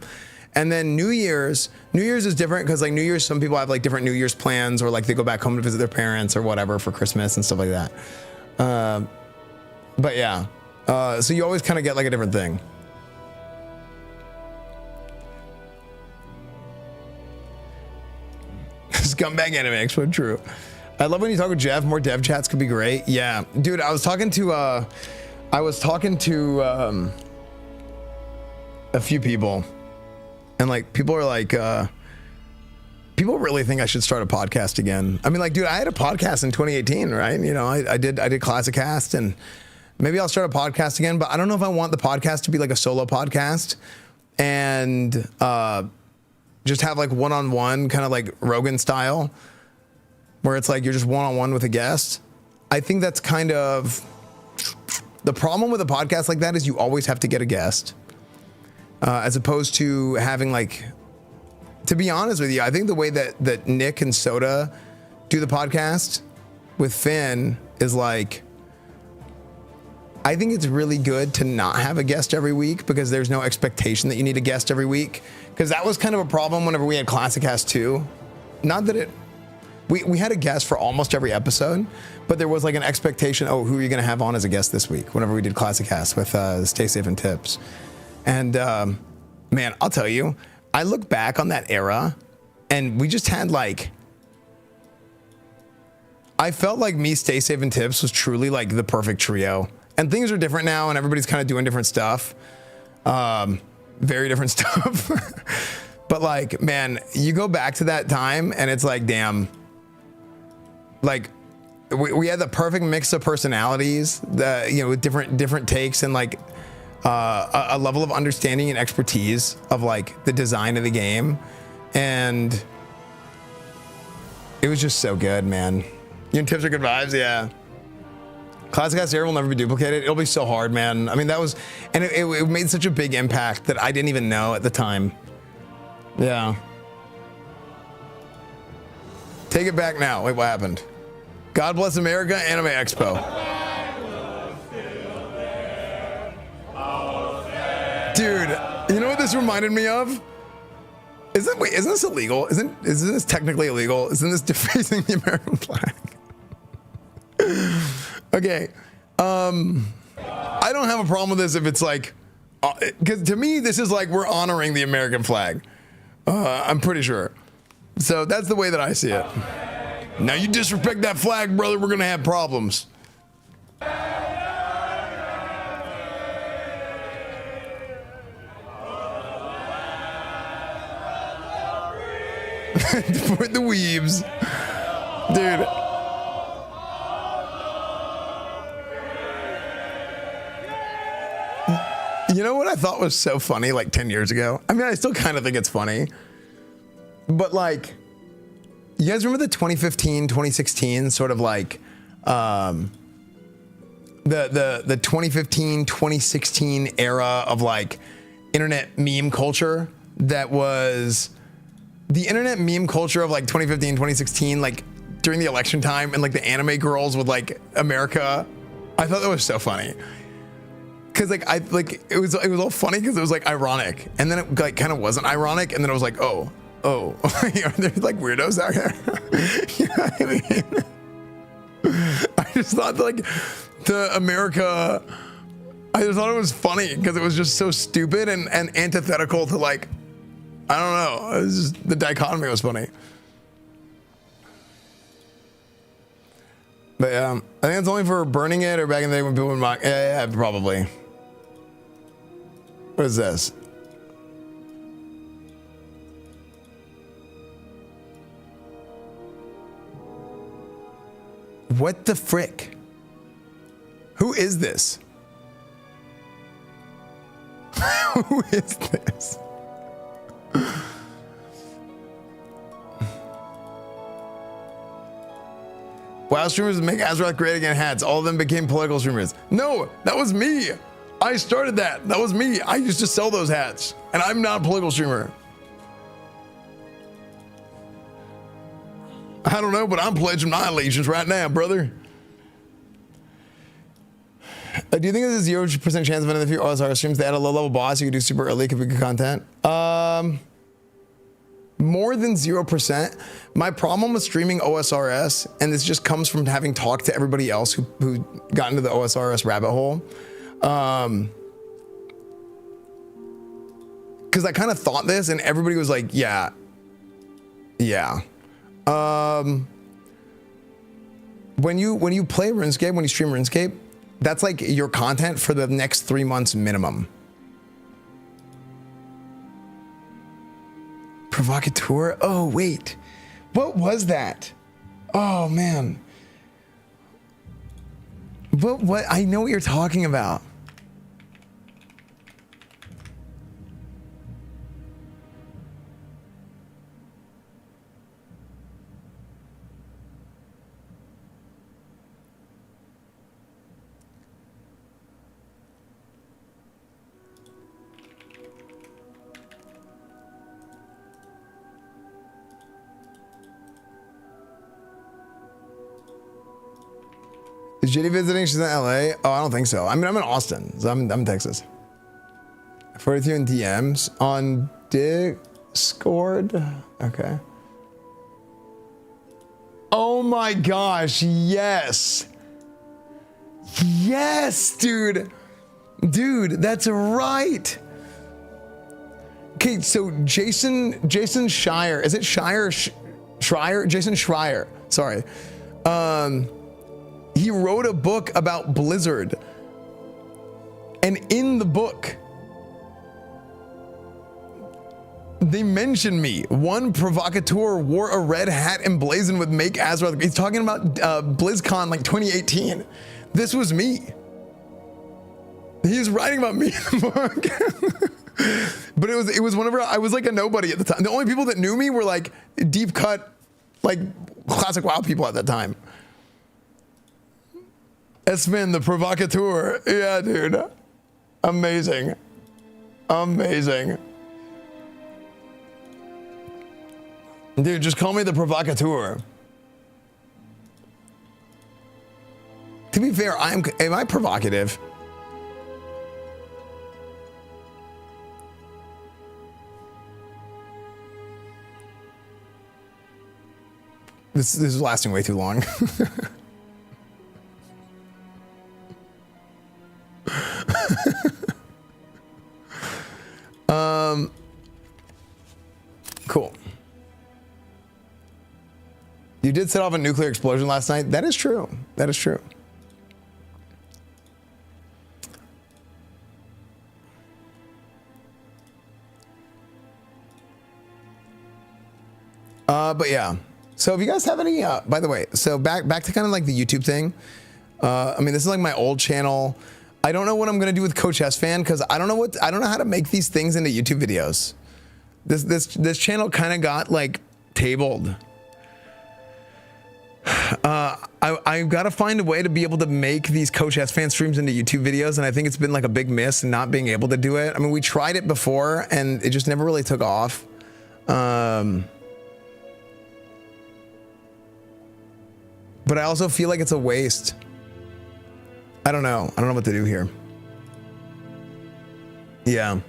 And then New Year's is different because like New Year's, some people have like different New Year's plans, or like they go back home to visit their parents or whatever for Christmas and stuff like that. But yeah, so you always kind of get like a different thing. Scumbag Anime Expo, true. I love when you talk with Jeff. More dev chats could be great. Yeah, dude, I was talking to a few people, and like people are like, people really think I should start a podcast again. I mean, like, dude, I had a podcast in 2018, right? You know, I did Classic Cast, and maybe I'll start a podcast again, but I don't know if I want the podcast to be like a solo podcast. And just have like one-on-one, kind of like Rogan style, where it's like you're just one-on-one with a guest. I think that's kind of the problem with a podcast like that is you always have to get a guest, as opposed to having like, to be honest with you, I think the way that Nick and Soda do the podcast with Finn is like, I think it's really good to not have a guest every week because there's no expectation that you need a guest every week. Because that was kind of a problem whenever we had Classic Cast 2. Not that we had a guest for almost every episode, but there was like an expectation, oh, who are you going to have on as a guest this week? Whenever we did Classic Cast with Stay Safe and Tips. And man, I'll tell you, I look back on that era and we just had like, I felt like me, Stay Safe and Tips was truly like the perfect trio. And things are different now and everybody's kind of doing different stuff. Very different stuff. But like, man, you go back to that time and it's like, damn, like we had the perfect mix of personalities that, you know, with different takes and like a level of understanding and expertise of like the design of the game. And it was just so good, man. You and Tips are good vibes. Yeah. Classic Cast Air will never be duplicated. It'll be so hard, man. I mean, that was, and it made such a big impact that I didn't even know at the time. Yeah. Take it back now. Wait, what happened? God Bless America Anime Expo. Dude, you know what this reminded me of? Isn't this illegal? Isn't this technically illegal? Isn't this defacing the American flag? Okay, I don't have a problem with this if it's like, because to me this is like we're honoring the American flag. I'm pretty sure. So that's the way that I see it. Now you disrespect that flag, brother, we're gonna have problems. For the weebs, dude. You know what I thought was so funny like 10 years ago? I mean, I still kind of think it's funny. But like, you guys remember the 2015, 2016 sort of like the 2015, 2016 era of like internet meme culture that was the internet meme culture of like 2015, 2016, like during the election time and like the anime girls with like America. I thought that was so funny. Cause like it was all funny because it was like ironic, and then it like kind of wasn't ironic, and then it was like, oh, are there like weirdos out here? You know what I mean? I just thought like the America, I just thought it was funny because it was just so stupid and antithetical to like, I don't know, it was just, the dichotomy was funny. But yeah, I think it's only for burning it or back in the day when people would mock. Yeah, probably. What is this? What the frick? Who is this? Who is this? Wow, streamers make Azeroth great again hats. All of them became political streamers. No, that was me. I started that. That was me. I used to sell those hats, and I'm not a political streamer. I don't know, but I'm pledging my allegiance right now, brother. Do you think there's a 0% chance of any of the few OSR streams they had a low-level boss you could do super early, could be good content? More than 0%. My problem with streaming OSRS, and this just comes from having talked to everybody else who got into the OSRS rabbit hole. Because I kind of thought this, and everybody was like, yeah. When you play RuneScape, when you stream RuneScape, that's like your content for the next 3 months minimum. Provocateur? Oh, wait. What was that? Oh, man. What? I know what you're talking about. Is JD visiting? She's in LA. Oh, I don't think so. I mean, I'm in Austin. So I'm in Texas. 42 in DMs on Discord. Okay. Oh my gosh, yes. Yes, dude. Dude, that's right. Okay, so Jason Schreier. Is it Schreier? Jason Schreier. Sorry. He wrote a book about Blizzard. And in the book, they mention me. One provocateur wore a red hat emblazoned with Make Azeroth. He's talking about BlizzCon like 2018. This was me. He was writing about me in the book. But it was whenever I was like a nobody at the time. The only people that knew me were like deep cut, like classic WoW people at that time. Esfand, the provocateur. Yeah, dude. Amazing. Amazing. Dude, just call me the provocateur. To be fair, am I provocative? This is lasting way too long. Cool. You did set off a nuclear explosion last night. That is true. That is true. But yeah. So if you guys have any, by the way, so back to kind of like the YouTube thing. I mean, this is like my old channel. I don't know what I'm gonna do with Coach Esfand because I don't know how to make these things into YouTube videos. This channel kind of got like tabled. I've got to find a way to be able to make these Coach Esfand streams into YouTube videos, and I think it's been like a big miss not being able to do it. I mean, we tried it before, and it just never really took off. But I also feel like it's a waste. I don't know what to do here. Yeah.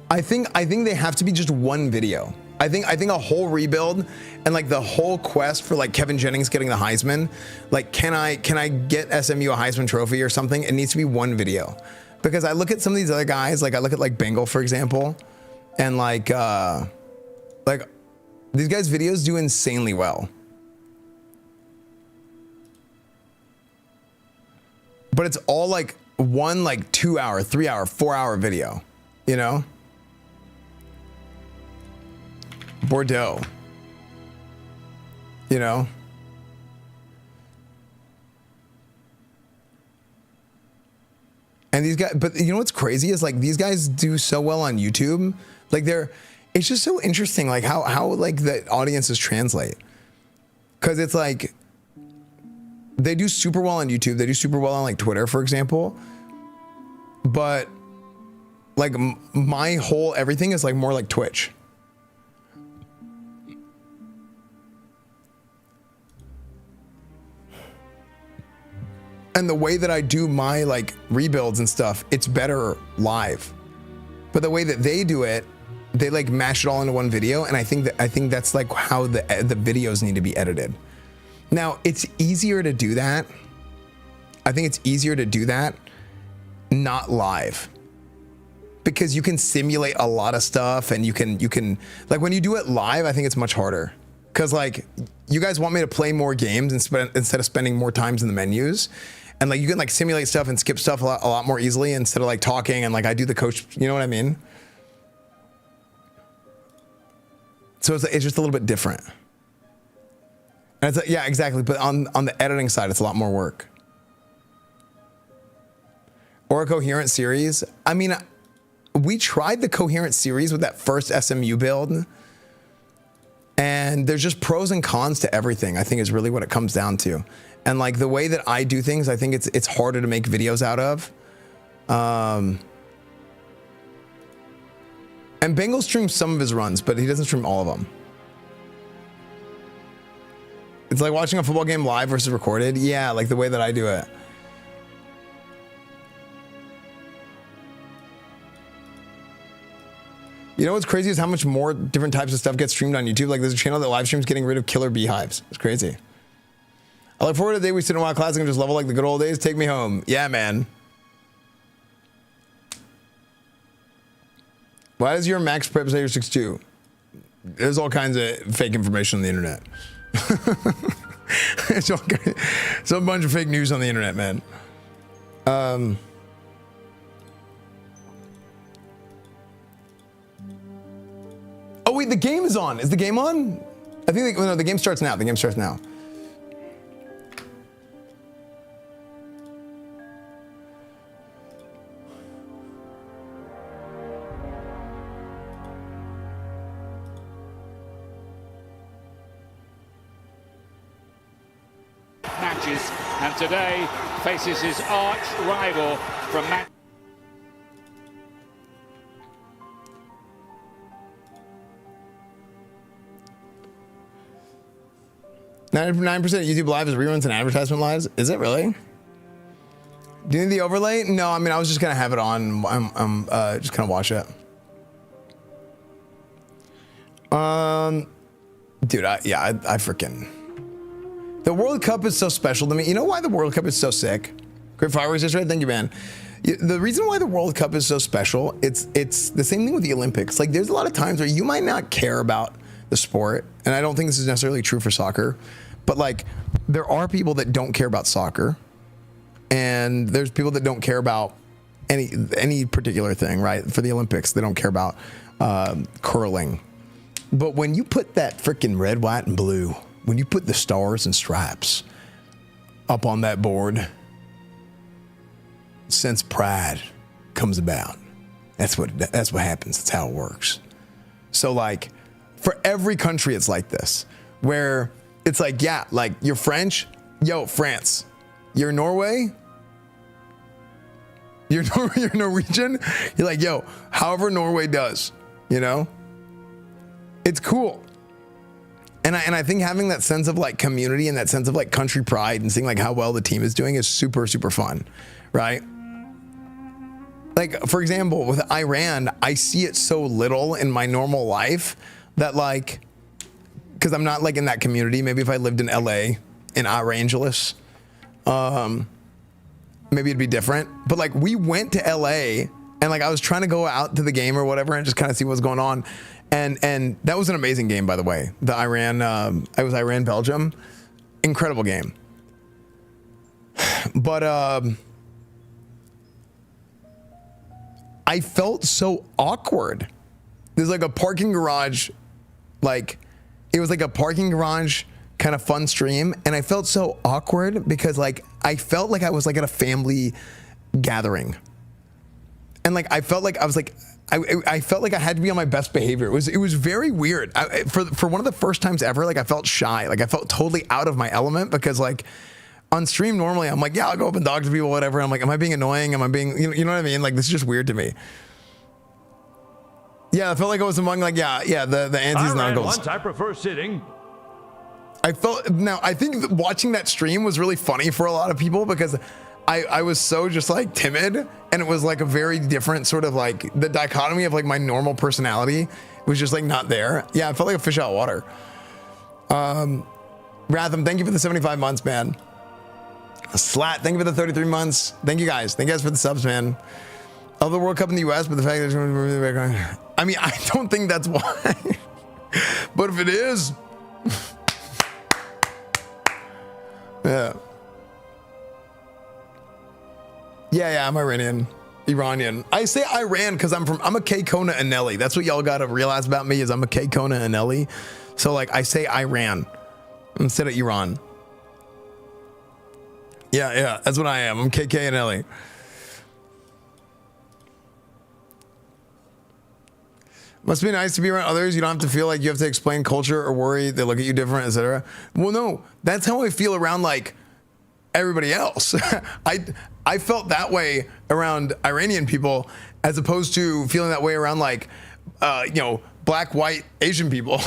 I think they have to be just one video. I think a whole rebuild and like the whole quest for like Kevin Jennings getting the Heisman. Like, can I get SMU a Heisman trophy or something? It needs to be one video. Because I look at some of these other guys, like I look at like Bengal, for example, and like these guys' videos do insanely well. But it's all like one like 2 hour, 3 hour, 4 hour video, you know? Bordeaux, you know? And these guys, but you know what's crazy is like these guys do so well on YouTube. Like it's just so interesting like how like the audiences translate. Cause it's like, they do super well on YouTube. They do super well on like Twitter, for example. But like my whole everything is like more like Twitch. And the way that I do my like rebuilds and stuff, it's better live. But the way that they do it, they like mash it all into one video. And I think that's like how the videos need to be edited. Now, it's easier to do that. I think it's easier to do that not live. Because you can simulate a lot of stuff and you can like when you do it live, I think it's much harder. Cause like you guys want me to play more games instead of spending more times in the menus. And like you can like simulate stuff and skip stuff a lot more easily instead of like talking and like I do the coach, you know what I mean? So it's just a little bit different. And it's like, yeah, exactly. But on the editing side, it's a lot more work. Or a coherent series. I mean, we tried the coherent series with that first SMU build. And there's just pros and cons to everything, I think is really what it comes down to. And like the way that I do things, I think it's harder to make videos out of. And Bengal streams some of his runs, but he doesn't stream all of them. It's like watching a football game live versus recorded. Yeah, like the way that I do it. You know what's crazy is how much more different types of stuff gets streamed on YouTube. Like there's a channel that live streams getting rid of killer beehives. It's crazy. I look forward to the day we sit in a wild classic and just level like the good old days. Take me home. Yeah, man. Why does your max prep say you're 6'2"? There's all kinds of fake information on the internet. It's a bunch of fake news on the internet, man. Oh wait, the game is on. Is the game on? I think no, the game starts now. The game starts now. Matches, and today faces his arch rival from 99% of YouTube Live is reruns and advertisement lives. Is it really? Do you need the overlay? No, I mean, I was just gonna have it on. I'm just gonna watch it. Dude, I freaking. The World Cup is so special to me. You know why the World Cup is so sick? Great fireworks yesterday. Thank you, man. The reason why the World Cup is so special, it's the same thing with the Olympics. Like, there's a lot of times where you might not care about the sport, and I don't think this is necessarily true for soccer, but like, there are people that don't care about soccer, and there's people that don't care about any particular thing, right? For the Olympics, they don't care about curling. But when you put that freaking red, white, and blue, when you put the stars and stripes up on that board, sense pride comes about. That's what happens. That's how it works. So like, for every country, it's like this, where it's like, yeah, like you're French, yo, France. You're Norway, you're Norwegian. You're like, yo, however Norway does, you know, it's cool. And I think having that sense of like community and that sense of like country pride and seeing like how well the team is doing is super, super fun, right? Like, for example, with Iran, I see it so little in my normal life that like, because I'm not like in that community. Maybe if I lived in LA, in Angeles, maybe it'd be different. But like, we went to LA and like I was trying to go out to the game or whatever and just kind of see what's going on. And that was an amazing game, by the way. The Iran, it was Iran-Belgium. Incredible game. But I felt so awkward. There's like a parking garage, like it was like a parking garage kind of fun stream. And I felt so awkward because like, I felt like I was like at a family gathering. And like, I felt like I was like, I felt like I had to be on my best behavior. It was very weird. For one of the first times ever, like I felt shy. Like I felt totally out of my element because like on stream normally I'm like, yeah, I'll go up and talk to people, whatever. I'm like, am I being annoying? Am I being, you know what I mean? Like this is just weird to me. Yeah, I felt like I was among like, yeah, the aunties and uncles. Once I prefer sitting. I think watching that stream was really funny for a lot of people because I was so just like timid, and it was like a very different sort of like the dichotomy of like my normal personality was just like not there. Yeah, I felt like a fish out of water. Ratham, thank you for the 75 months, man. Slat, thank you for the 33 months. Thank you guys. Thank you guys for the subs, man. Of the World Cup in the US, but the fact that I mean, I don't think that's why. But if it is, yeah. Yeah, I'm Iranian. I say Iran because I'm a K Kona Anelli. That's what y'all gotta realize about me is I'm a K Kona Anelli. So like I say Iran instead of Iran. Yeah, that's what I am. I'm KK Anelli. Must be nice to be around others. You don't have to feel like you have to explain culture or worry they look at you different, etc. Well, no, that's how I feel around like everybody else. I felt that way around Iranian people as opposed to feeling that way around like, black, white, Asian people.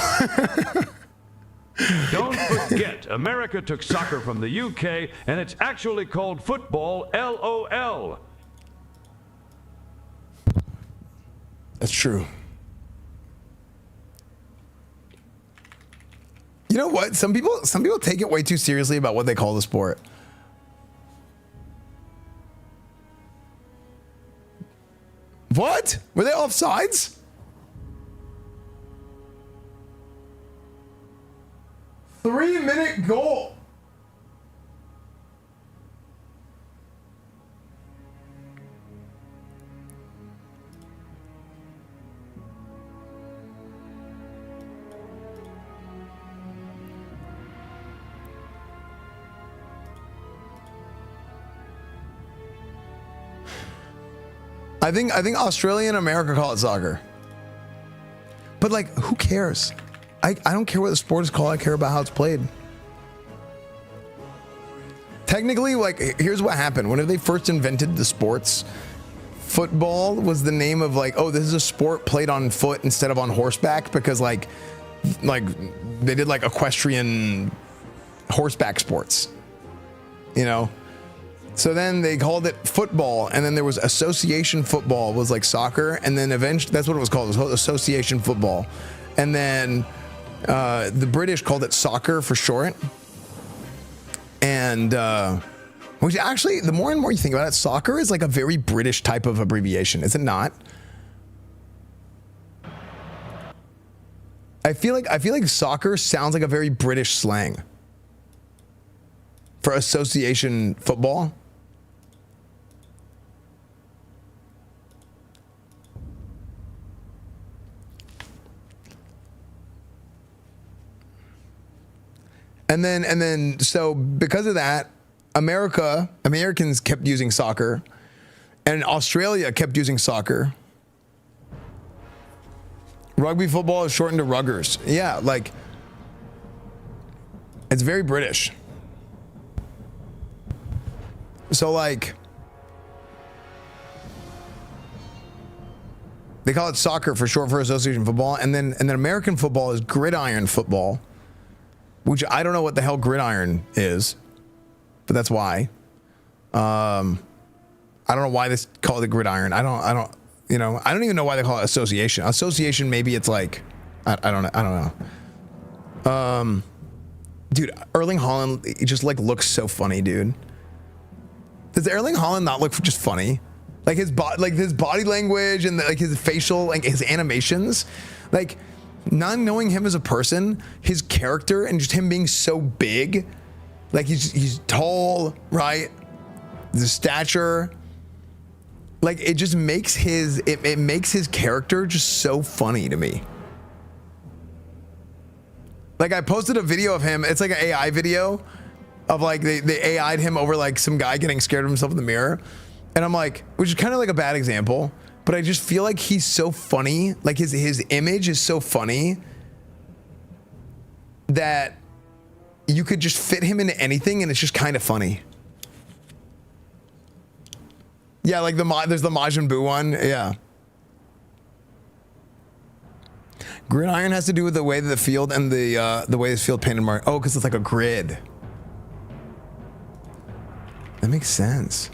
Don't forget, America took soccer from the UK, and it's actually called football, LOL. That's true. You know what? Some people take it way too seriously about what they call the sport. What? Were they offsides? Three-minute goal. I think Australia and America call it soccer. But like, who cares? I don't care what the sport is called. I care about how it's played. Technically, like, here's what happened. Whenever they first invented the sports, football was the name of like, oh, this is a sport played on foot instead of on horseback, because like they did like equestrian horseback sports, you know? So then they called it football, and then there was association football was like soccer, and then eventually that's what it was called. It was association football, and then the British called it soccer for short. And which actually, the more and more you think about it, soccer is like a very British type of abbreviation, is it not? I feel like soccer sounds like a very British slang for association football. And then, so because of that, Americans kept using soccer, and Australia kept using soccer. Rugby football is shortened to ruggers. Yeah, like, it's very British. So like, they call it soccer for short for association football, and then American football is gridiron football, which I don't know what the hell gridiron is, but that's why. I don't know why they call it gridiron. I don't even know why they call it association. Association, maybe it's like, I don't know. Dude, Erling Haaland, he just like looks so funny, dude. Does Erling Haaland not look just funny? Like his body language and like his facial, like his animations, like, not knowing him as a person, his character, and just him being so big, like he's tall, right? The stature, like it just makes it makes his character just so funny to me. Like I posted a video of him. It's like an AI video of like they AI'd him over like some guy getting scared of himself in the mirror, and I'm like, which is kind of like a bad example. But I just feel like he's so funny, like his image is so funny that you could just fit him into anything and it's just kind of funny. Yeah, like there's the Majin Buu one, yeah. Gridiron has to do with the way that the field and the way this field painted mark. Oh, because it's like a grid. That makes sense.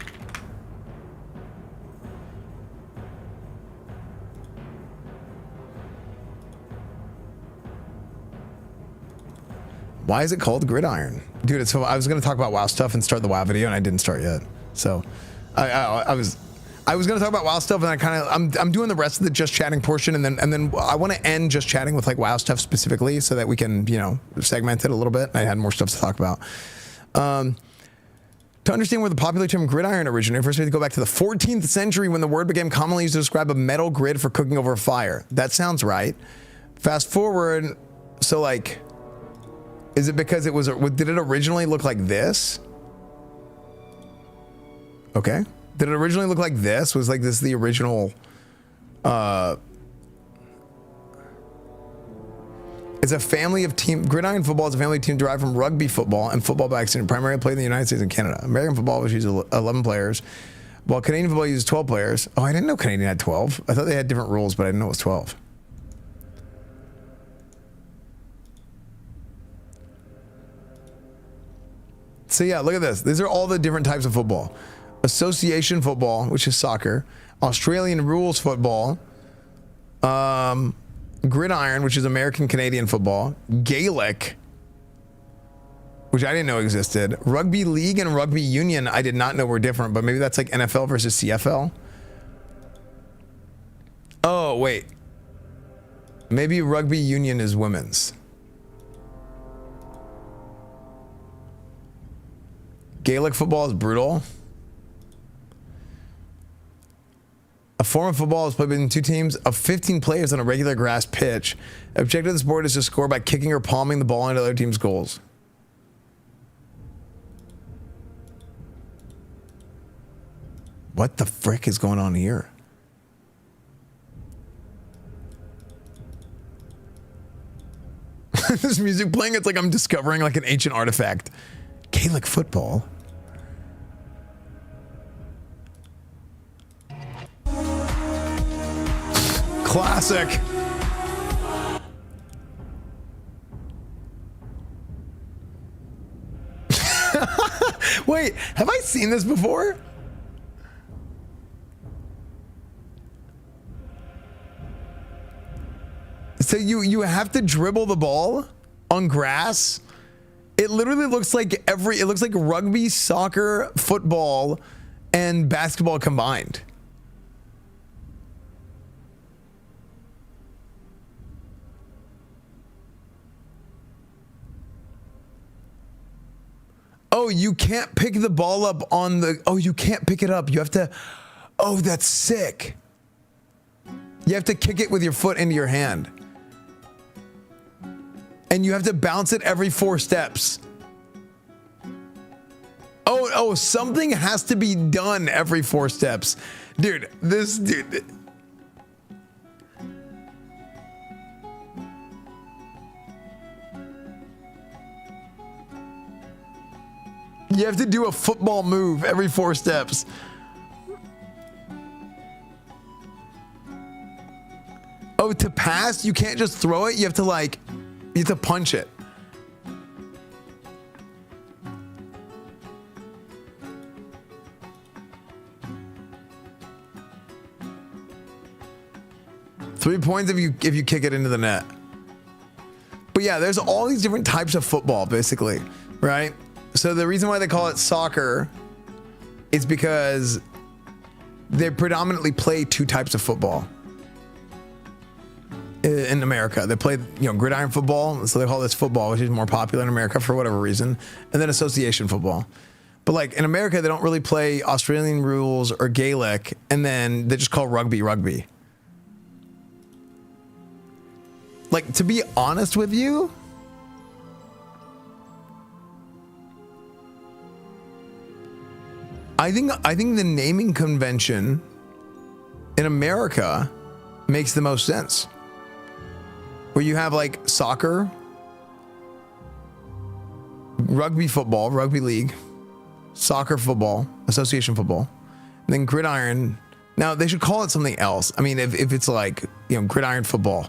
Why is it called gridiron? Dude, it's so I was gonna talk about WoW stuff and start the WoW video, and I didn't start yet. So I was gonna talk about WoW stuff, and I'm doing the rest of the just chatting portion, and then I want to end just chatting with like WoW stuff specifically, so that we can, you know, segment it a little bit. I had more stuff to talk about. To understand where the popular term gridiron originated, first we have to go back to the 14th century when the word became commonly used to describe a metal grid for cooking over a fire. That sounds right. Fast forward, so like, is it because did it originally look like this? Okay. Did it originally look like this? Was like this the original, it's a family of gridiron football is a family team derived from rugby football and football by accident, primarily played in the United States and Canada. American football, which uses 11 players, while Canadian football uses 12 players. Oh, I didn't know Canadian had 12. I thought they had different rules, but I didn't know it was 12. So yeah, look at this. These are all the different types of football. Association football, which is soccer. Australian rules football. Gridiron, which is American Canadian football. Gaelic, which I didn't know existed. Rugby league and rugby union, I did not know were different, but maybe that's like NFL versus CFL. Oh, wait. Maybe rugby union is women's. Gaelic football is brutal. A form of football is played between two teams of 15 players on a regular grass pitch. The objective of the sport is to score by kicking or palming the ball into other team's goals. What the frick is going on here? This music playing, it's like I'm discovering like an ancient artifact. Gaelic football. Classic. Wait, have I seen this before? So you have to dribble the ball on grass. It literally looks like it looks like rugby, soccer, football, and basketball combined. Oh, you can't pick the ball up on the, oh, you can't pick it up. You have to, oh, that's sick. You have to kick it with your foot into your hand. And you have to bounce it every 4 steps. Oh, something has to be done every 4 steps. Dude, this dude. You have to do a football move every 4 steps. Oh, to pass, you can't just throw it. You have to like, you have to punch it. Three points if you kick it into the net. But yeah, there's all these different types of football, basically, right? So the reason why they call it soccer is because they predominantly play 2 types of football in America. They play, gridiron football, so they call this football, which is more popular in America for whatever reason, and then association football. But like in America, they don't really play Australian rules or Gaelic, and then they just call rugby. Like, to be honest with you, I think the naming convention in America makes the most sense. Where you have like soccer, rugby football, rugby league, soccer football, association football, and then gridiron. Now they should call it something else. I mean, if it's like, gridiron football,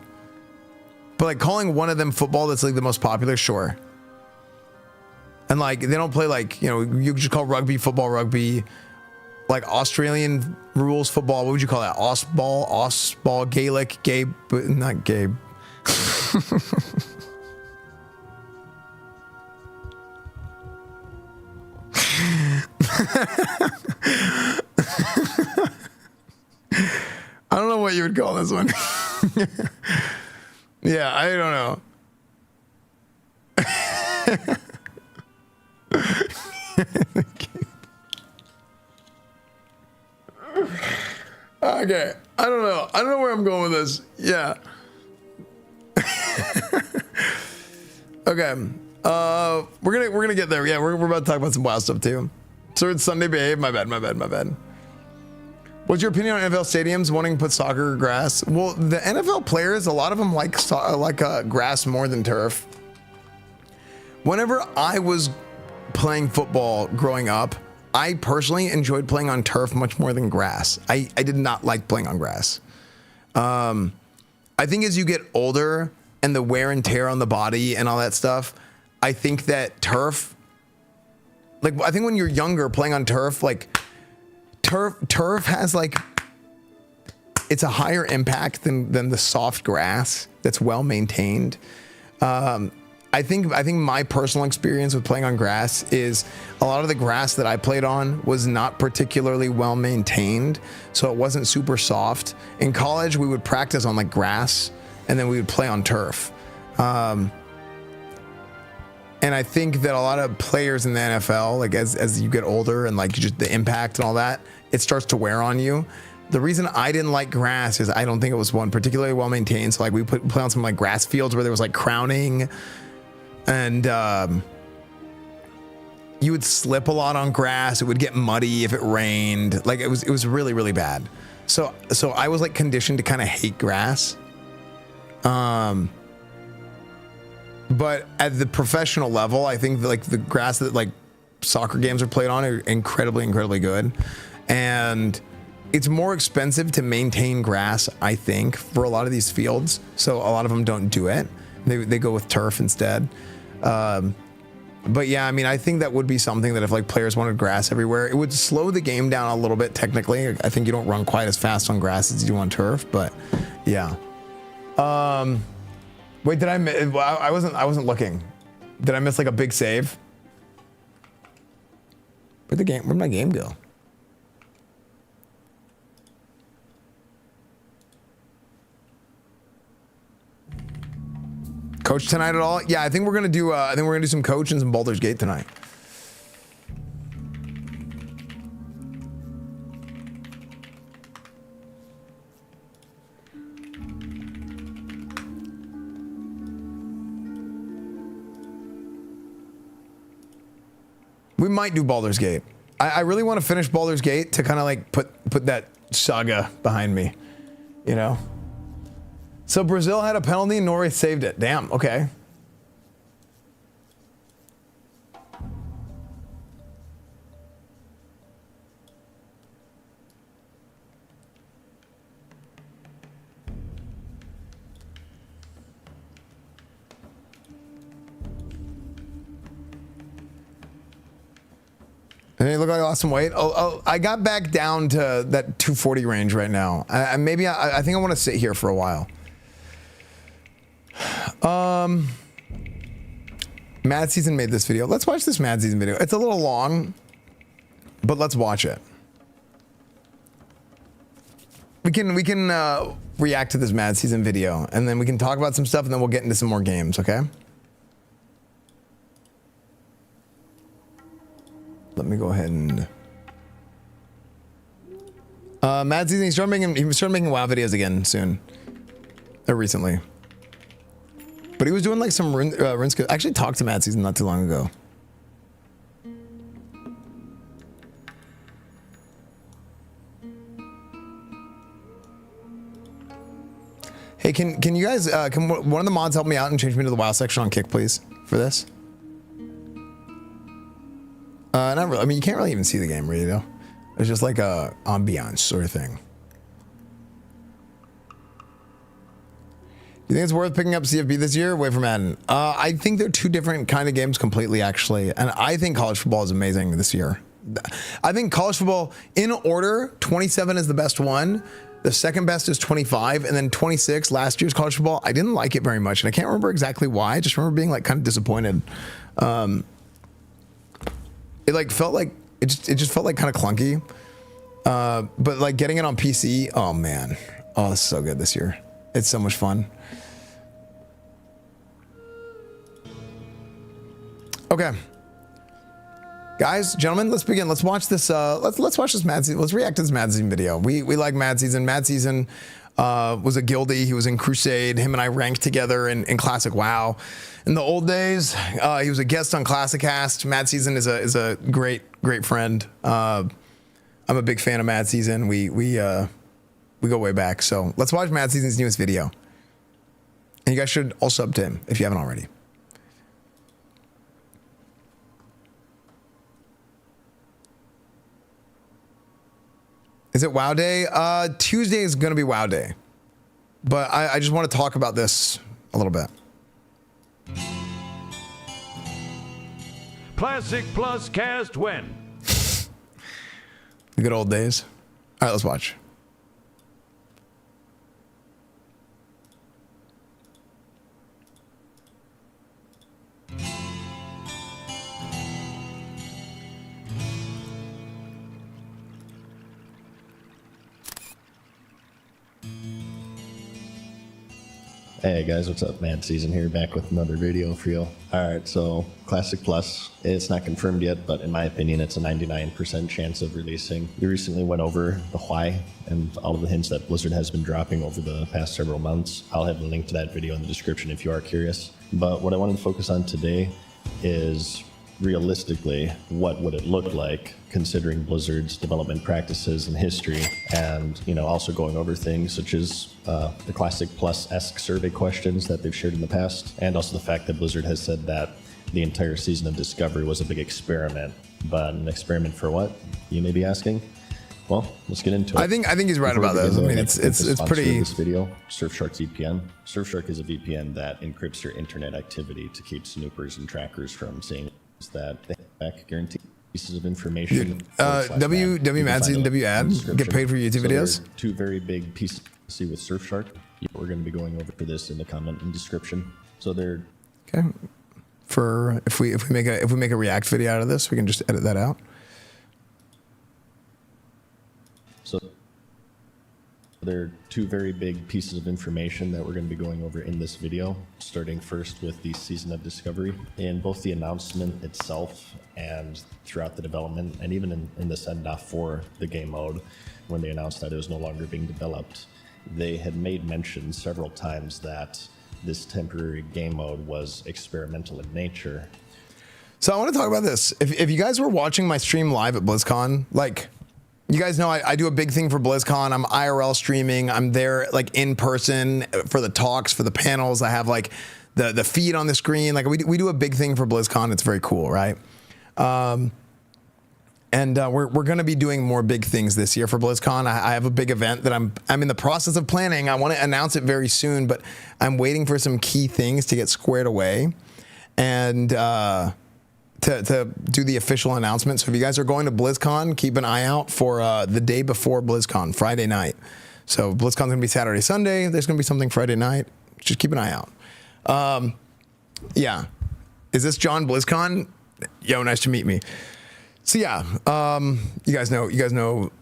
but like calling one of them football that's like the most popular, sure. And like, they don't play like, you just call rugby, football, rugby, like Australian rules football. What would you call that? Osball, Gaelic, Gabe, but not Gabe. I don't know what you would call this one. Yeah, I don't know. Okay, I don't know where I'm going with this. Yeah. Okay, we're gonna get there. Yeah, we're about to talk about some wild stuff too. So it's Sunday Behave. My bad. What's your opinion on NFL stadiums wanting to put soccer grass? Well, the NFL players, a lot of them like grass more than turf. Whenever I was playing football growing up, I personally enjoyed playing on turf much more than grass. I did not like playing on grass. I think as you get older and the wear and tear on the body and all that stuff, I think that turf, Like, I think when you're younger playing on turf, like turf has like, it's a higher impact than the soft grass that's well maintained. I think my personal experience with playing on grass is a lot of the grass that I played on was not particularly well maintained, so it wasn't super soft. In college, we would practice on like grass, and then we would play on turf. And I think that a lot of players in the NFL, like as you get older and like just the impact and all that, it starts to wear on you. The reason I didn't like grass is I don't think it was one particularly well maintained. So like we play on some like grass fields where there was like crowning, and you would slip a lot on grass. It would get muddy if it rained. Like it was really, really bad. So I was like conditioned to kind of hate grass. But at the professional level, I think like the grass that like soccer games are played on are incredibly, incredibly good. And it's more expensive to maintain grass, I think, for a lot of these fields. So a lot of them don't do it. They go with turf instead. But yeah, I mean, I think that would be something that if like players wanted grass everywhere, it would slow the game down a little bit technically. I think you don't run quite as fast on grass as you do on turf, but yeah. Wait, did I miss? I wasn't looking. Did I miss like a big save? Where'd my game go? Coach tonight at all? Yeah, I think we're gonna do. I think we're gonna do some coach and some Baldur's Gate tonight. We might do Baldur's Gate. I really want to finish Baldur's Gate to kind of like put that saga behind me, you know? So Brazil had a penalty and Norway saved it. Damn, okay. And it looked like I lost some weight. Oh, I got back down to that 240 range right now. I think I want to sit here for a while. Mad Season made this video. Let's watch this Mad Season video. It's a little long, but let's watch it. We can react to this Mad Season video, and then we can talk about some stuff, and then we'll get into some more games, okay? Let me go ahead and Mad Season, he started making WoW videos again soon. Or recently. But he was doing like some RuneScape. I actually talked to Mad Season not too long ago. Hey, can you guys can one of the mods help me out and change me to the WoW section on Kick, please, for this? Not really. I mean, you can't really even see the game, really, though. It's just like a ambiance sort of thing. You think it's worth picking up CFB this year away from Madden? I think they're two different kind of games completely, actually. And I think college football is amazing this year. I think college football, in order, 27 is the best one. The second best is 25, and then 26, last year's college football. I didn't like it very much, and I can't remember exactly why. I just remember being like kind of disappointed. It like felt like it just felt like kind of clunky. But like getting it on PC, oh man, oh, it's so good this year. It's so much fun. Okay, guys, gentlemen, let's begin. Let's watch this. Let's watch this Mad Season. Let's react to this Mad Season video. We like Mad Season. Mad Season was a guildie. He was in Crusade. Him and I ranked together in Classic WoW. In the old days, he was a guest on Classic Cast. Mad Season is a great friend. I'm a big fan of Mad Season. We go way back. So let's watch Mad Season's newest video. And you guys should all sub to him if you haven't already. Is it WoW Day? Tuesday is going to be WoW Day. But I just want to talk about this a little bit. Classic Plus cast when? The good old days. All right, let's watch. Hey guys, what's up? Mad Season here, back with another video for you. Alright, so Classic Plus, it's not confirmed yet, but in my opinion, it's a 99% chance of releasing. We recently went over the why and all of the hints that Blizzard has been dropping over the past several months. I'll have a link to that video in the description if you are curious. But what I wanted to focus on today is realistically, what would it look like considering Blizzard's development practices and history, and also going over things such as the Classic Plus-esque survey questions that they've shared in the past, and also the fact that Blizzard has said that the entire season of Discovery was a big experiment. But an experiment for what, you may be asking? Well, let's get into it. I think he's right about that. I mean, it's pretty. This video, Surfshark's VPN. Surfshark is a VPN that encrypts your internet activity to keep snoopers and trackers from seeing that they back guarantee pieces of information. W Madsy and W Ad get paid for YouTube videos. Two very big pieces to see with Surfshark. We're going to be going over for this in the comment and description. So they're okay. For if we make a React video out of this, we can just edit that out. So there are two very big pieces of information that we're going to be going over in this video, starting first with the Season of Discovery. In both the announcement itself and throughout the development, and even in the send-off for the game mode, when they announced that it was no longer being developed, they had made mention several times that this temporary game mode was experimental in nature. So I want to talk about this. If you guys were watching my stream live at BlizzCon, like, you guys know I do a big thing for BlizzCon. I'm IRL streaming. I'm there like in person for the talks, for the panels. I have like the feed on the screen. Like we do a big thing for BlizzCon. It's very cool, right? And we're going to be doing more big things this year for BlizzCon. I have a big event that I'm in the process of planning. I want to announce it very soon, but I'm waiting for some key things to get squared away and to do the official announcement. So if you guys are going to BlizzCon, keep an eye out for the day before BlizzCon, Friday night. So BlizzCon's going to be Saturday, Sunday. There's going to be something Friday night. Just keep an eye out. Yeah. Is this John BlizzCon? Yo, nice to meet me. So yeah, you guys know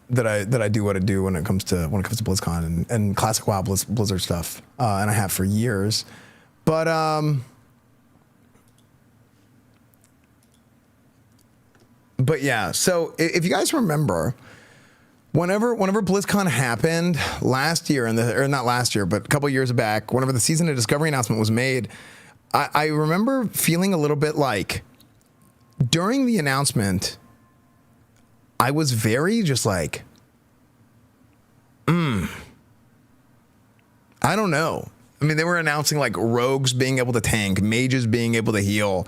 that I do what I do when it comes to BlizzCon and classic WoW Blizzard stuff, and I have for years. But yeah, so if you guys remember, whenever BlizzCon happened last year, or not last year, but a couple years back, whenever the Season of Discovery announcement was made, I remember feeling a little bit like during the announcement, I was very just like, I don't know. I mean, they were announcing like rogues being able to tank, mages being able to heal.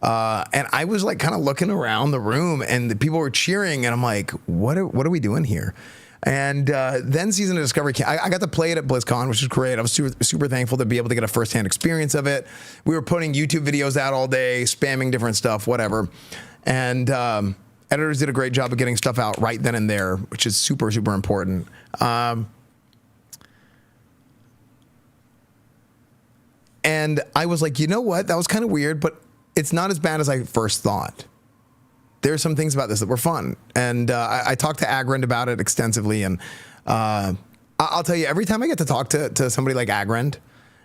And I was like kind of looking around the room and the people were cheering and I'm like, what are we doing here? And then Season of Discovery came. I got to play it at BlizzCon, which was great. I was super thankful to be able to get a firsthand experience of it. We were putting YouTube videos out all day, spamming different stuff, whatever. And editors did a great job of getting stuff out right then and there, which is super important. And I was like, you know what? That was kind of weird, but it's not as bad as I first thought. There's some things about this that were fun. And I talked to Agrand about it extensively. And I'll tell you, every time I get to talk to somebody like Agrand,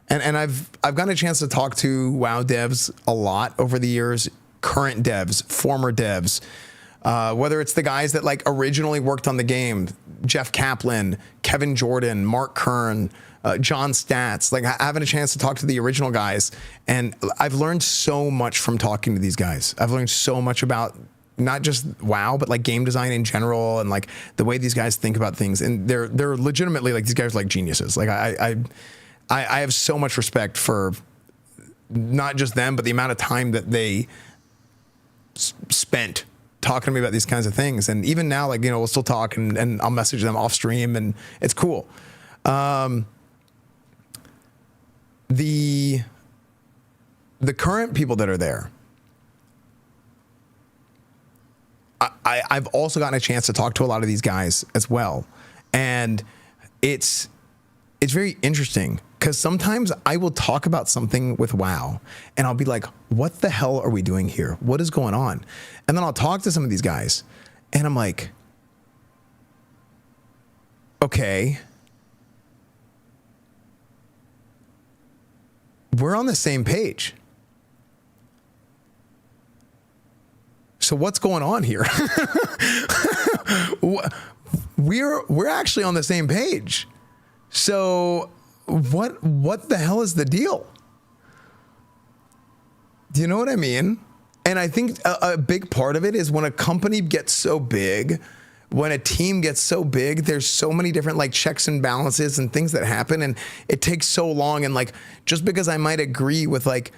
and I've gotten a chance to talk to WoW devs a lot over the years, current devs, former devs, whether it's the guys that like originally worked on the game, Jeff Kaplan, Kevin Jordan, Mark Kern, John Stats, like having a chance to talk to the original guys. And I've learned so much from talking to these guys. I've learned so much about not just WoW, but like game design in general and like the way these guys think about things. And they're legitimately like, these guys are like geniuses. Like I have so much respect for not just them, but the amount of time that they spent talking to me about these kinds of things. And even now, like, we'll still talk and I'll message them off stream and it's cool. The current people that are there, I've also gotten a chance to talk to a lot of these guys as well, and it's very interesting because sometimes I will talk about something with WoW and I'll be like, what the hell are we doing here? What is going on? And then I'll talk to some of these guys and I'm like, okay, we're on the same page. So what's going on here? We're actually on the same page. So what the hell is the deal? Do you know what I mean? And I think a big part of it is when a company gets so big, when a team gets so big, there's so many different like checks and balances and things that happen, and it takes so long. And like, just because I might agree with like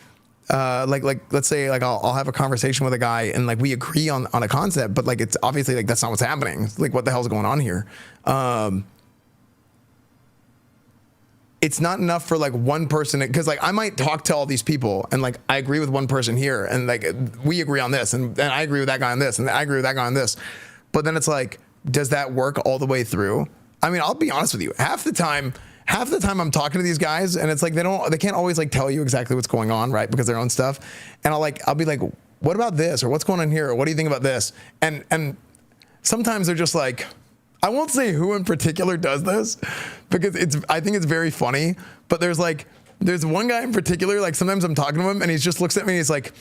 let's say like I'll have a conversation with a guy and like we agree on a concept, but like it's obviously like that's not what's happening. It's like, what the hell's going on here? It's not enough for like one person, because like I might talk to all these people and like I agree with one person here and like we agree on this and I agree with that guy on this and I agree with that guy on this, but then it's like, does that work all the way through? I mean, I'll be honest with you, half the time I'm talking to these guys and it's like they can't always like tell you exactly what's going on, right, because of their own stuff, and I'll be like, what about this, or what's going on here, or what do you think about this? And sometimes they're just like, I won't say who in particular does this because I think it's very funny, but there's one guy in particular, like sometimes I'm talking to him and he just looks at me and he's like,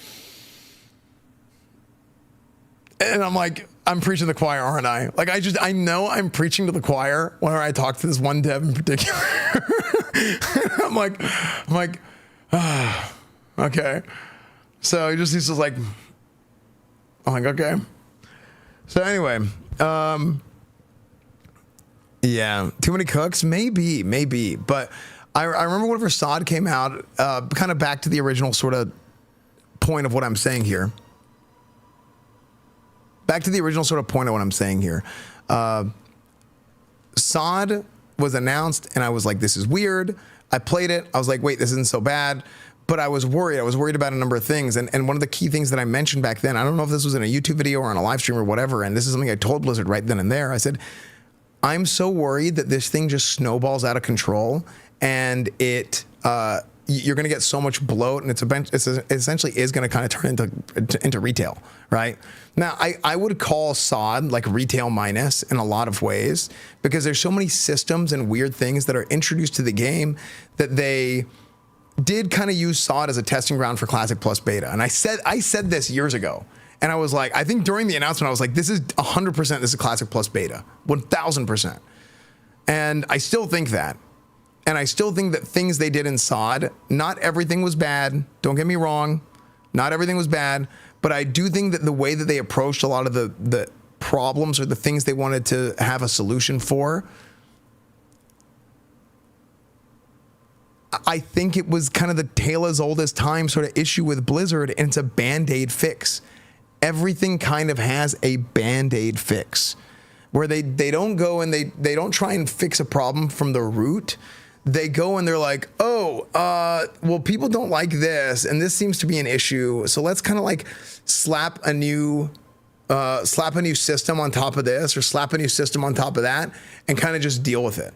and I'm like, I'm preaching to the choir, aren't I? Like I know I'm preaching to the choir whenever I talk to this one dev in particular. I'm like, okay. So he's just like, I'm like, okay. So anyway, yeah, too many cooks, maybe, but I remember whenever Sod came out, kind of back to the original sort of point of what I'm saying here. Sod was announced and I was like, this is weird. I played it. I was like, wait, this isn't so bad. But I was worried. I was worried about a number of things. And one of the key things that I mentioned back then, I don't know if this was in a YouTube video or on a live stream or whatever, and this is something I told Blizzard right then and there. I said, I'm so worried that this thing just snowballs out of control and you're going to get so much bloat, and it essentially is going to kind of turn into retail, right? Now, I would call SOD like retail minus in a lot of ways because there's so many systems and weird things that are introduced to the game that they did kind of use SOD as a testing ground for Classic Plus Beta. And I said this years ago. And I was like, I think during the announcement, I was like, this is 100%, this is Classic Plus Beta, 1000%. And I still think that. And I still think that things they did in SOD, not everything was bad. Don't get me wrong. Not everything was bad. But I do think that the way that they approached a lot of the problems or the things they wanted to have a solution for, I think it was kind of the tale as old as time sort of issue with Blizzard, and it's a Band-Aid fix. Everything kind of has a Band-Aid fix where they don't go and they don't try and fix a problem from the root. They go and they're like, oh, well, people don't like this, and this seems to be an issue. So let's kind of like slap a new system on top of this, or slap a new system on top of that, and kind of just deal with it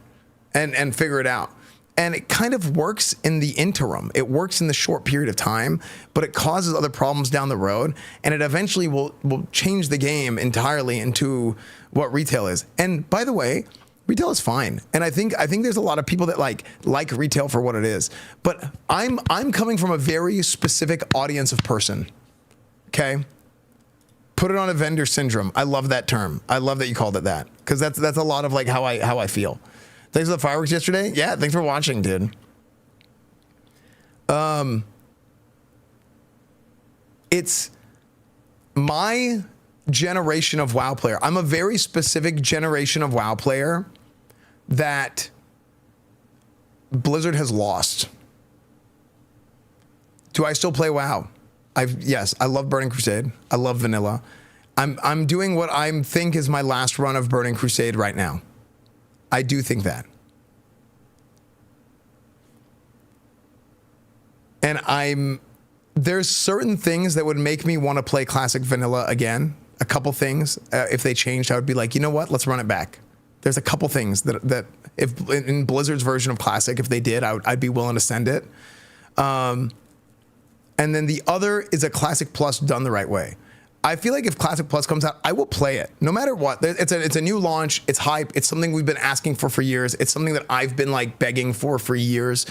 and figure it out. And it kind of works in the interim. It works in the short period of time, but it causes other problems down the road, and it eventually will change the game entirely into what retail is. And by the way, retail is fine. And I think there's a lot of people that like retail for what it is. But I'm coming from a very specific audience of person. Okay? Put it on a vendor syndrome. I love that term. I love that you called it that, because that's a lot of like how I feel. Thanks for the fireworks yesterday. Yeah, thanks for watching, dude. It's my generation of WoW player. I'm a very specific generation of WoW player that Blizzard has lost. Do I still play WoW? Yes, I love Burning Crusade. I love vanilla. I'm doing what I think is my last run of Burning Crusade right now. I do think that. And there's certain things that would make me want to play classic vanilla again. a couple things, if they changed, I would be like, you know what? Let's run it back. There's a couple things that if in Blizzard's version of Classic, if they did, I'd be willing to send it. And then the other is a Classic Plus done the right way. I feel like if Classic Plus comes out, I will play it no matter what. It's a new launch. It's hype. It's something we've been asking for years. It's something that I've been like begging for years.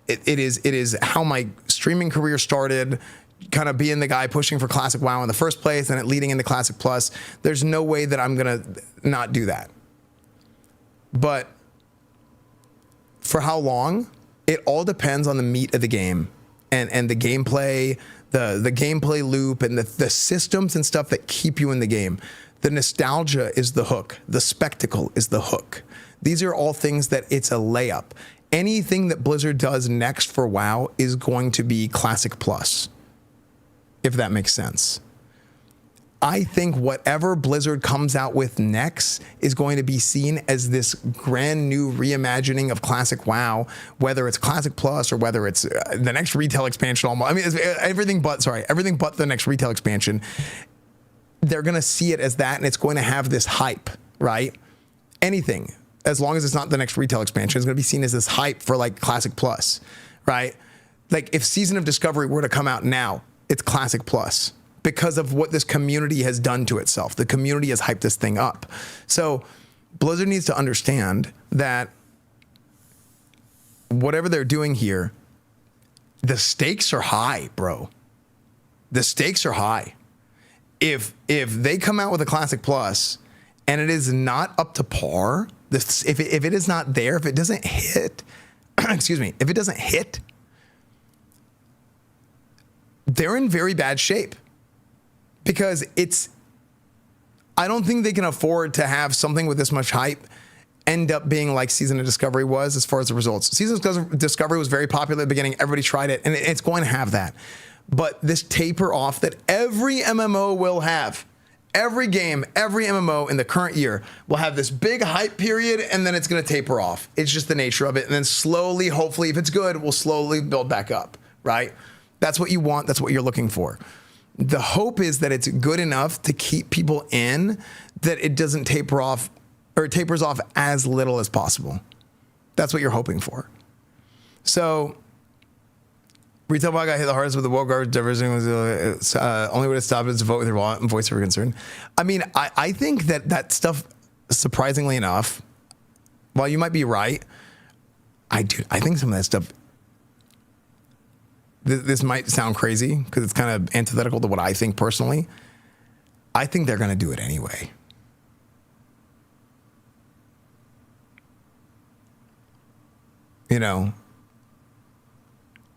It is how my streaming career started, kind of being the guy pushing for Classic WoW in the first place and it leading into Classic Plus. There's no way that I'm going to not do that. But for how long? It all depends on the meat of the game and the gameplay, the gameplay loop and the systems and stuff that keep you in the game. The nostalgia is the hook. The spectacle is the hook. These are all things that it's a layup. Anything that Blizzard does next for WoW is going to be Classic Plus, if that makes sense. I think whatever Blizzard comes out with next is going to be seen as this brand new reimagining of Classic WoW, whether it's Classic Plus or whether it's the next retail expansion. I mean, everything but the next retail expansion. They're going to see it as that, and it's going to have this hype, right? Anything, as long as it's not the next retail expansion, is going to be seen as this hype for like Classic Plus, right? Like if Season of Discovery were to come out now, it's Classic Plus, because of what this community has done to itself. The community has hyped this thing up. So Blizzard needs to understand that whatever they're doing here, the stakes are high, bro. The stakes are high. If they come out with a Classic Plus and it is not up to par, if it is not there, if it doesn't hit, excuse me, if it doesn't hit, they're in very bad shape. Because I don't think they can afford to have something with this much hype end up being like Season of Discovery was as far as the results. Season of Discovery was very popular at the beginning. Everybody tried it, and it's going to have that. But this taper off that every MMO will have, every game, every MMO in the current year will have this big hype period, and then it's going to taper off. It's just the nature of it. And then slowly, hopefully, if it's good, we'll slowly build back up, right? That's what you want. That's what you're looking for. The hope is that it's good enough to keep people in, that it doesn't taper off, or it tapers off as little as possible. That's what you're hoping for. So, retail bot got hit the hardest with the wall guard. Diversity was only way to stop it is to vote with your wallet and voice of your concern. I mean, I think that stuff, surprisingly enough, while you might be right, I think some of that stuff, this might sound crazy because it's kind of antithetical to what I think personally. I think they're going to do it anyway. You know,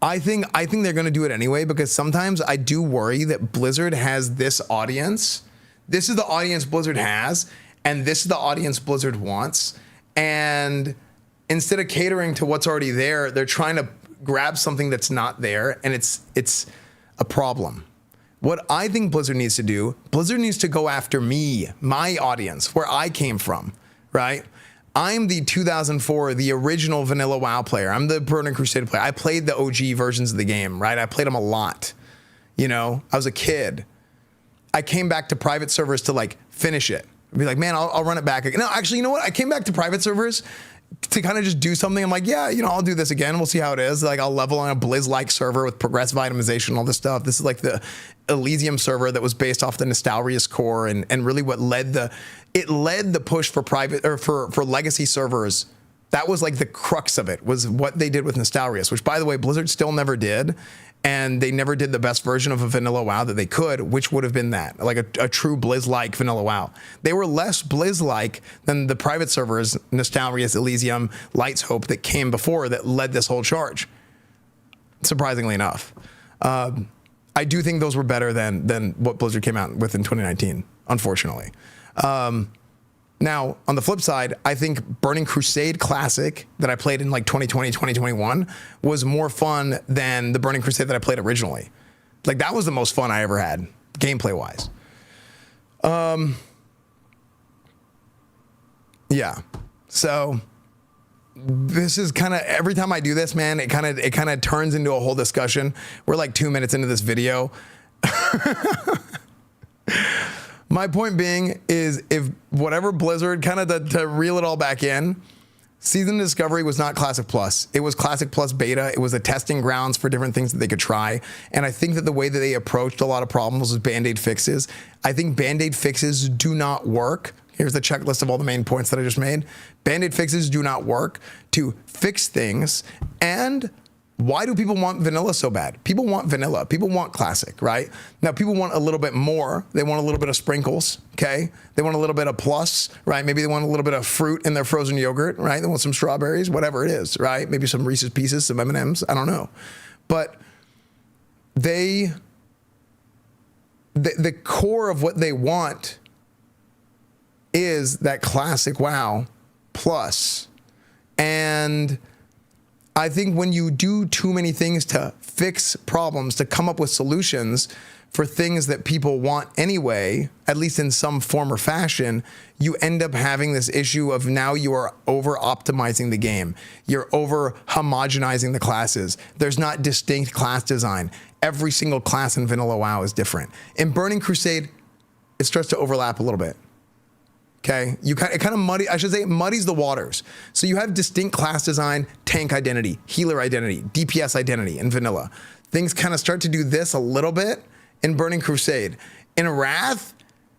I think they're going to do it anyway, because sometimes I do worry that Blizzard has this audience. This is the audience Blizzard has, and this is the audience Blizzard wants. And instead of catering to what's already there, they're trying to grab something that's not there, and it's a problem. What I think Blizzard needs to do, Blizzard needs to go after me, my audience, where I came from, right? I'm the 2004, the original vanilla WoW player. I'm the Burning Crusade player. I played the OG versions of the game, right? I played them a lot. You know, I was a kid. I came back to private servers to like finish it. I'd be like, man, I'll run it back again. No, actually, you know what? I came back to private servers to kind of just do something. I'm like, yeah, you know, I'll do this again. We'll see how it is. Like, I'll level on a Blizz-like server with progressive itemization and all this stuff. This is like the Elysium server that was based off the Nostalrius core, and really what led the push for private, or for legacy servers. That was like the crux of it, was what they did with Nostalrius, which, by the way, Blizzard still never did. And they never did the best version of a vanilla WoW that they could, which would have been that, like a true Blizz-like vanilla WoW. They were less Blizz-like than the private servers, Nostalrius, Elysium, Light's Hope, that came before, that led this whole charge, surprisingly enough. I do think those were better than what Blizzard came out with in 2019, unfortunately. Now, on the flip side, I think Burning Crusade Classic that I played in like 2020, 2021 was more fun than the Burning Crusade that I played originally. Like, that was the most fun I ever had, gameplay-wise. Yeah. So this is kind of, every time I do this, man, it kind of turns into a whole discussion. We're like 2 minutes into this video. My point being is if whatever Blizzard, kind of to reel it all back in, Season Discovery was not Classic Plus. It was Classic Plus Beta. It was a testing grounds for different things that they could try. And I think that the way that they approached a lot of problems was Band-Aid fixes. I think Band-Aid fixes do not work. Here's the checklist of all the main points that I just made. Band-Aid fixes do not work to fix things. And why do people want vanilla so bad? People want vanilla. People want classic, right? Now, people want a little bit more. They want a little bit of sprinkles, okay? They want a little bit of plus, right? Maybe they want a little bit of fruit in their frozen yogurt, right? They want some strawberries, whatever it is, right? Maybe some Reese's Pieces, some M&Ms, I don't know. But the core of what they want is that classic wow plus. And I think when you do too many things to fix problems, to come up with solutions for things that people want anyway, at least in some form or fashion, you end up having this issue of now you are over optimizing the game. You're over homogenizing the classes. There's not distinct class design. Every single class in Vanilla WoW is different. In Burning Crusade, it starts to overlap a little bit. Okay, it kind of muddies the waters. So you have distinct class design, tank identity, healer identity, DPS identity in vanilla. Things kind of start to do this a little bit in Burning Crusade. In Wrath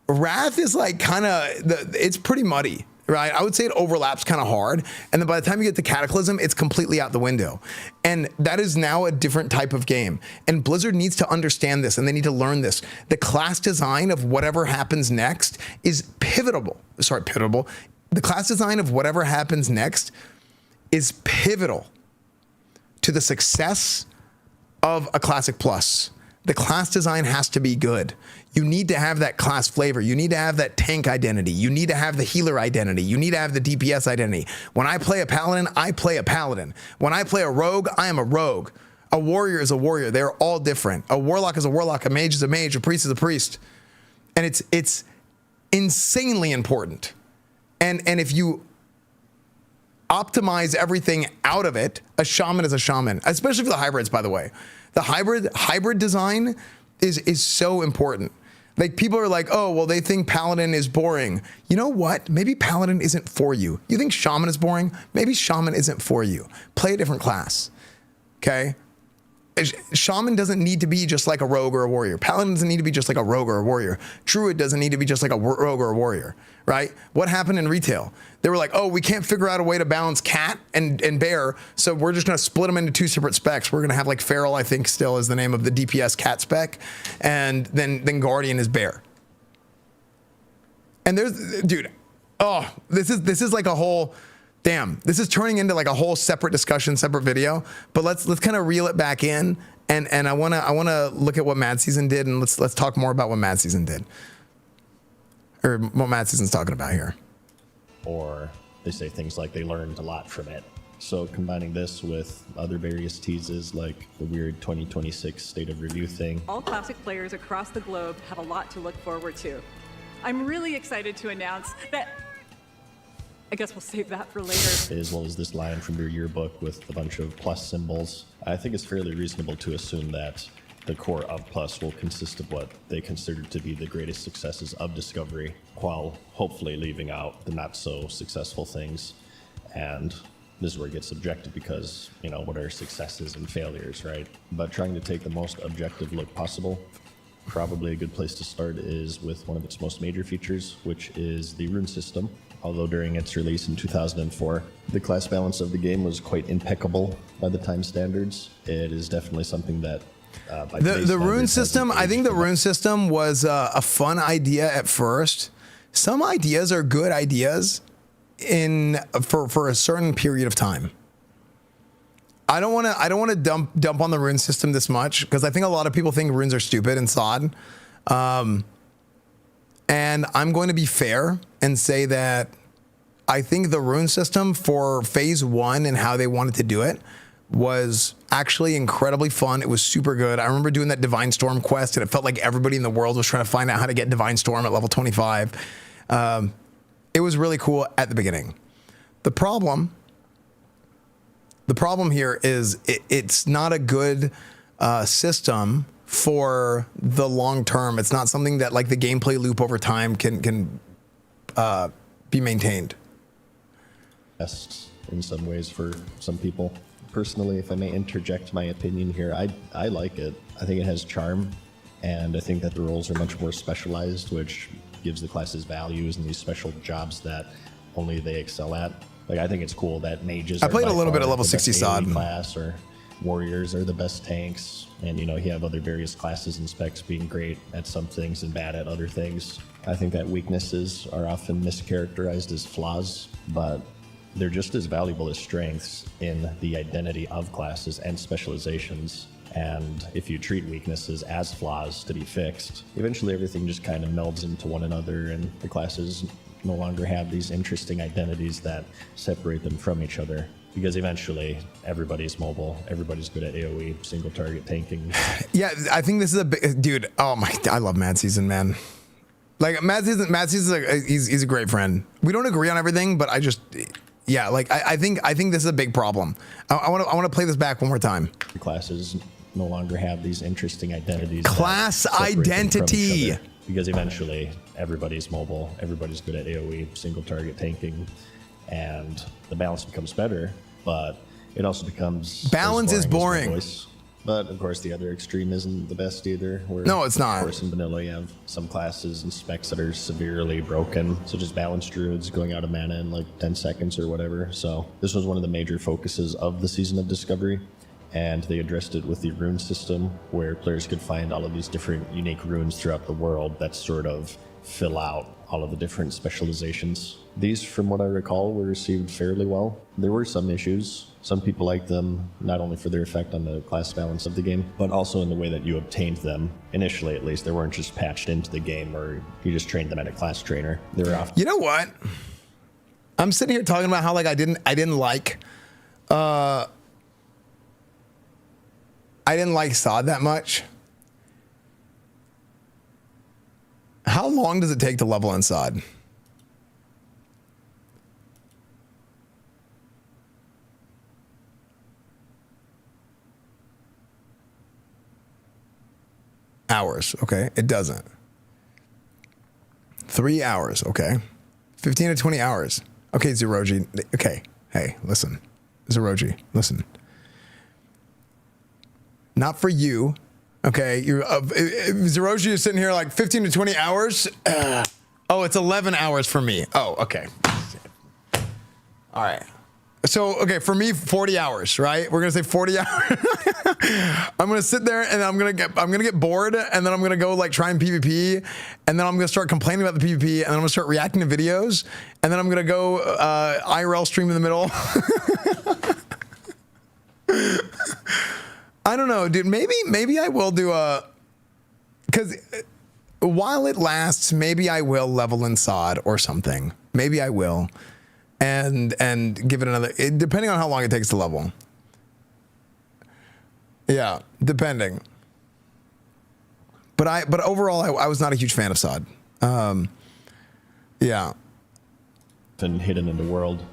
is like it's pretty muddy, right? I would say it overlaps kind of hard. And then by the time you get to Cataclysm, it's completely out the window. And that is now a different type of game. And Blizzard needs to understand this and they need to learn this. The class design of whatever happens next is pivotal. The class design of whatever happens next is pivotal to the success of a Classic Plus. The class design has to be good. You need to have that class flavor. You need to have that tank identity. You need to have the healer identity. You need to have the DPS identity. When I play a paladin, I play a paladin. When I play a rogue, I am a rogue. A warrior is a warrior. They're all different. A warlock is a warlock. A mage is a mage. A priest is a priest. And it's insanely important. And if you optimize everything out of it, a shaman is a shaman, especially for the hybrids, by the way. The hybrid design is so important. Like people are like, oh, well, they think paladin is boring. You know what? Maybe paladin isn't for you. You think shaman is boring? Maybe shaman isn't for you. Play a different class, okay? Shaman doesn't need to be just like a rogue or a warrior. Paladin doesn't need to be just like a rogue or a warrior. Druid doesn't need to be just like a rogue or a warrior, right? What happened in retail? They were like, oh, we can't figure out a way to balance cat and bear, so we're just gonna split them into two separate specs. We're gonna have like Feral, I think still is the name of the DPS cat spec, and then Guardian is bear. And there's, dude, oh, this is like a whole, damn, this is turning into like a whole separate discussion, separate video. But let's kind of reel it back in, and I wanna look at what Mad Season did, and let's talk more about what Mad Season did, or what Mad Season's talking about here. Or they say things like they learned a lot from it. So combining this with other various teases like the weird 2026 State of Review thing. All Classic players across the globe have a lot to look forward to. I'm really excited to announce that, I guess we'll save that for later. As well as this line from your yearbook with a bunch of plus symbols. I think it's fairly reasonable to assume that the core of Plus will consist of what they consider to be the greatest successes of Discovery, while hopefully leaving out the not so successful things. And this is where it gets subjective because, you know, what are successes and failures, right? But trying to take the most objective look possible, probably a good place to start is with one of its most major features, which is the rune system. Although during its release in 2004, the class balance of the game was quite impeccable by the time standards. It is definitely something that the rune system, I think the rune system was a fun idea at first. Some ideas are good ideas for a certain period of time. I don't want to dump on the rune system this much because I think a lot of people think runes are stupid and sod. And I'm going to be fair and say that I think the rune system for phase 1 and how they wanted to do it was actually incredibly fun. It was super good. I remember doing that Divine Storm quest and it felt like everybody in the world was trying to find out how to get Divine Storm at level 25. It was really cool at the beginning. The problem here is it's not a good system for the long term. It's not something that like the gameplay loop over time can be maintained. Best in some ways for some people. Personally, if I may interject my opinion here, I like it. I think it has charm, and I think that the roles are much more specialized, which gives the classes values and these special jobs that only they excel at. Like, I think it's cool that mages. I played a little bit of level 60 sod. Class, or warriors are the best tanks, and you know, you have other various classes and specs being great at some things and bad at other things. I think that weaknesses are often mischaracterized as flaws, but they're just as valuable as strengths in the identity of classes and specializations. And if you treat weaknesses as flaws to be fixed, eventually everything just kind of melds into one another, and the classes no longer have these interesting identities that separate them from each other. Because eventually everybody's mobile, everybody's good at AoE, single target tanking. Yeah, I think this is a big dude. Oh my, I love Mad Season, man. Like Mad Season, like, he's a great friend. We don't agree on everything, but I just, yeah, like I think this is a big problem. I want to play this back one more time. Classes no longer have these interesting identities. Class identity. Because eventually everybody's mobile, everybody's good at AoE, single target tanking, and the balance becomes better, but it also becomes balance is boring. But of course the other extreme isn't the best either. Where, no, it's not. Of course in vanilla you have some classes and specs that are severely broken, such as balance druids going out of mana in like 10 seconds or whatever. So this was one of the major focuses of the Season of Discovery, and they addressed it with the rune system, where players could find all of these different unique runes throughout the world that sort of fill out all of the different specializations. These, from what I recall, were received fairly well. There were some issues. Some people liked them, not only for their effect on the class balance of the game, but also in the way that you obtained them. Initially, at least, they weren't just patched into the game, or you just trained them at a class trainer. They were often. You know what? I'm sitting here talking about how like I didn't like SOD that much. How long does it take to level in SOD? Hours, okay. It doesn't. 3 hours, okay. 15 to 20 hours. Okay, Zeroji. Okay, hey, listen. Zeroji, listen. Not for you, okay? You're Zeroji is sitting here like 15 to 20 hours. Oh, it's 11 hours for me. Oh, okay. All right. So, okay, for me, 40 hours, right? We're gonna say 40 hours. I'm gonna sit there and I'm gonna get bored, and then I'm gonna go like try and PvP, and then I'm gonna start complaining about the PvP, and then I'm gonna start reacting to videos, and then I'm gonna go IRL stream in the middle. I don't know, dude. Maybe I will do because while it lasts, maybe I will level in SOD or something. Maybe I will. And give it another, depending on how long it takes to level. Yeah, depending. But overall, I was not a huge fan of SOD. Yeah. Been hidden in the world,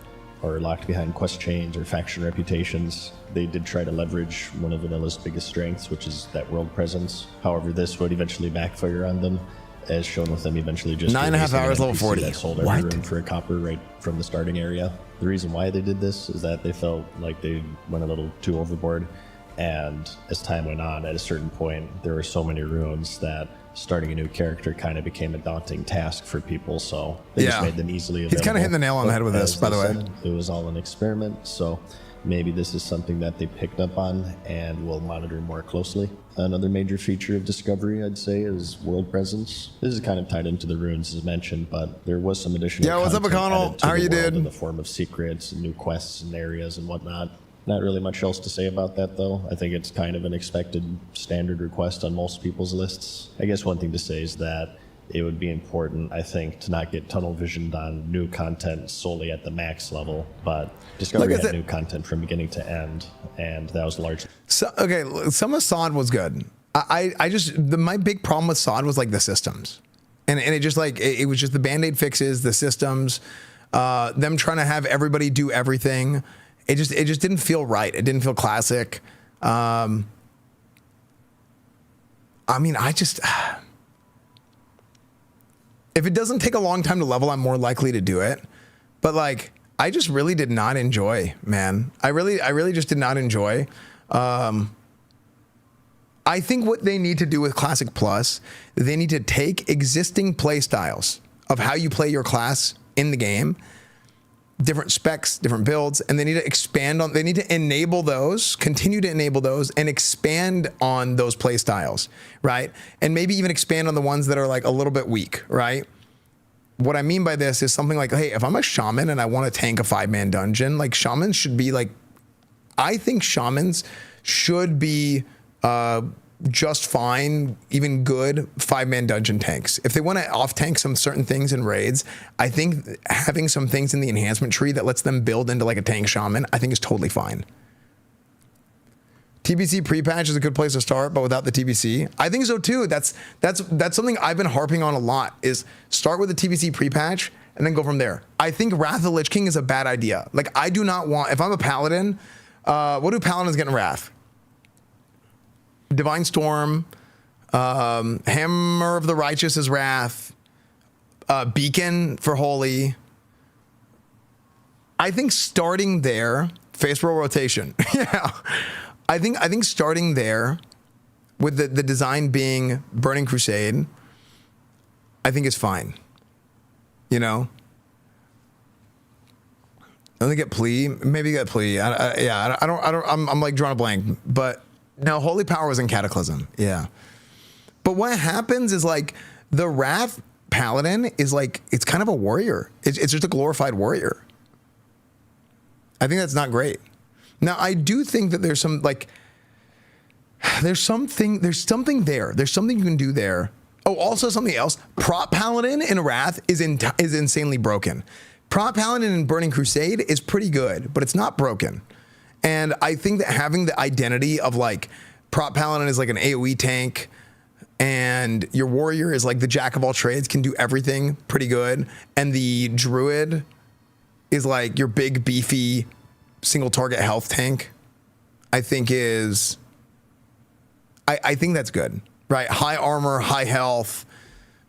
or locked behind quest chains or faction reputations. They did try to leverage one of Vanilla's biggest strengths, which is that world presence. However, this would eventually backfire on them, as shown with them eventually just 9.5 hours, level 40. That sold every room for a copper right from the starting area. The reason why they did this is that they felt like they went a little too overboard, and as time went on, at a certain point, there were so many runes that starting a new character kind of became a daunting task for people, so they just made them easily available. He's kind of hitting the nail on the head with this, by the way. It was all an experiment, so maybe this is something that they picked up on and will monitor more closely. Another major feature of Discovery, I'd say, is world presence. This is kind of tied into the runes as mentioned, but there was some additional Yeah, what's up, McConnell? How are you, dude? In the form of secrets and new quests and areas and whatnot. Not really much else to say about that, though. I think it's kind of an expected standard request on most people's lists. I guess one thing to say is that it would be important, I think, to not get tunnel visioned on new content solely at the max level, but Discovery had new content from beginning to end, and that was largely. So, okay, some of SOD was good. My big problem with SOD was like the systems, and it just like it was just the Band-Aid fixes, the systems, them trying to have everybody do everything. It just didn't feel right. It didn't feel classic. I mean, if it doesn't take a long time to level, I'm more likely to do it. But like, I just really did not enjoy, man. I really just did not enjoy. I think what they need to do with Classic Plus, they need to take existing play styles of how you play your class in the game, different specs, different builds, and they need to expand on, they need to enable those, continue to enable those, and expand on those play styles, right? And maybe even expand on the ones that are like a little bit weak, right? What I mean by this is something like, hey, if I'm a shaman and I want to tank a 5-man dungeon, like shamans should be like, I think shamans should be just fine, even good 5-man dungeon tanks. If they want to off-tank some certain things in raids, I think having some things in the enhancement tree that lets them build into like a tank shaman, I think is totally fine. TBC pre-patch is a good place to start, but without the TBC, I think so too. That's something I've been harping on a lot, is start with the TBC pre-patch and then go from there. I think Wrath of the Lich King is a bad idea. Like, I do not want, if I'm a paladin, what do paladins get in Wrath? Divine Storm, Hammer of the Righteous is Wrath, Beacon for Holy. I think starting there, face roll rotation. Yeah. I think starting there with the design being Burning Crusade, I think is fine. You know? Let me get Plea. Maybe get Plea. I'm like drawing a blank, but no, Holy Power was in Cataclysm. Yeah. But what happens is like the Wrath Paladin is like, it's kind of a warrior. It's just a glorified warrior. I think that's not great. Now, I do think that there's some like, there's something there. There's something you can do there. Oh, also something else. Prop Paladin in Wrath is insanely broken. Prop Paladin in Burning Crusade is pretty good, but it's not broken. And I think that having the identity of like Prop Paladin is like an AoE tank, and your warrior is like the jack of all trades, can do everything pretty good, and the druid is like your big beefy single target health tank, I think is, I think that's good, right? High armor, high health,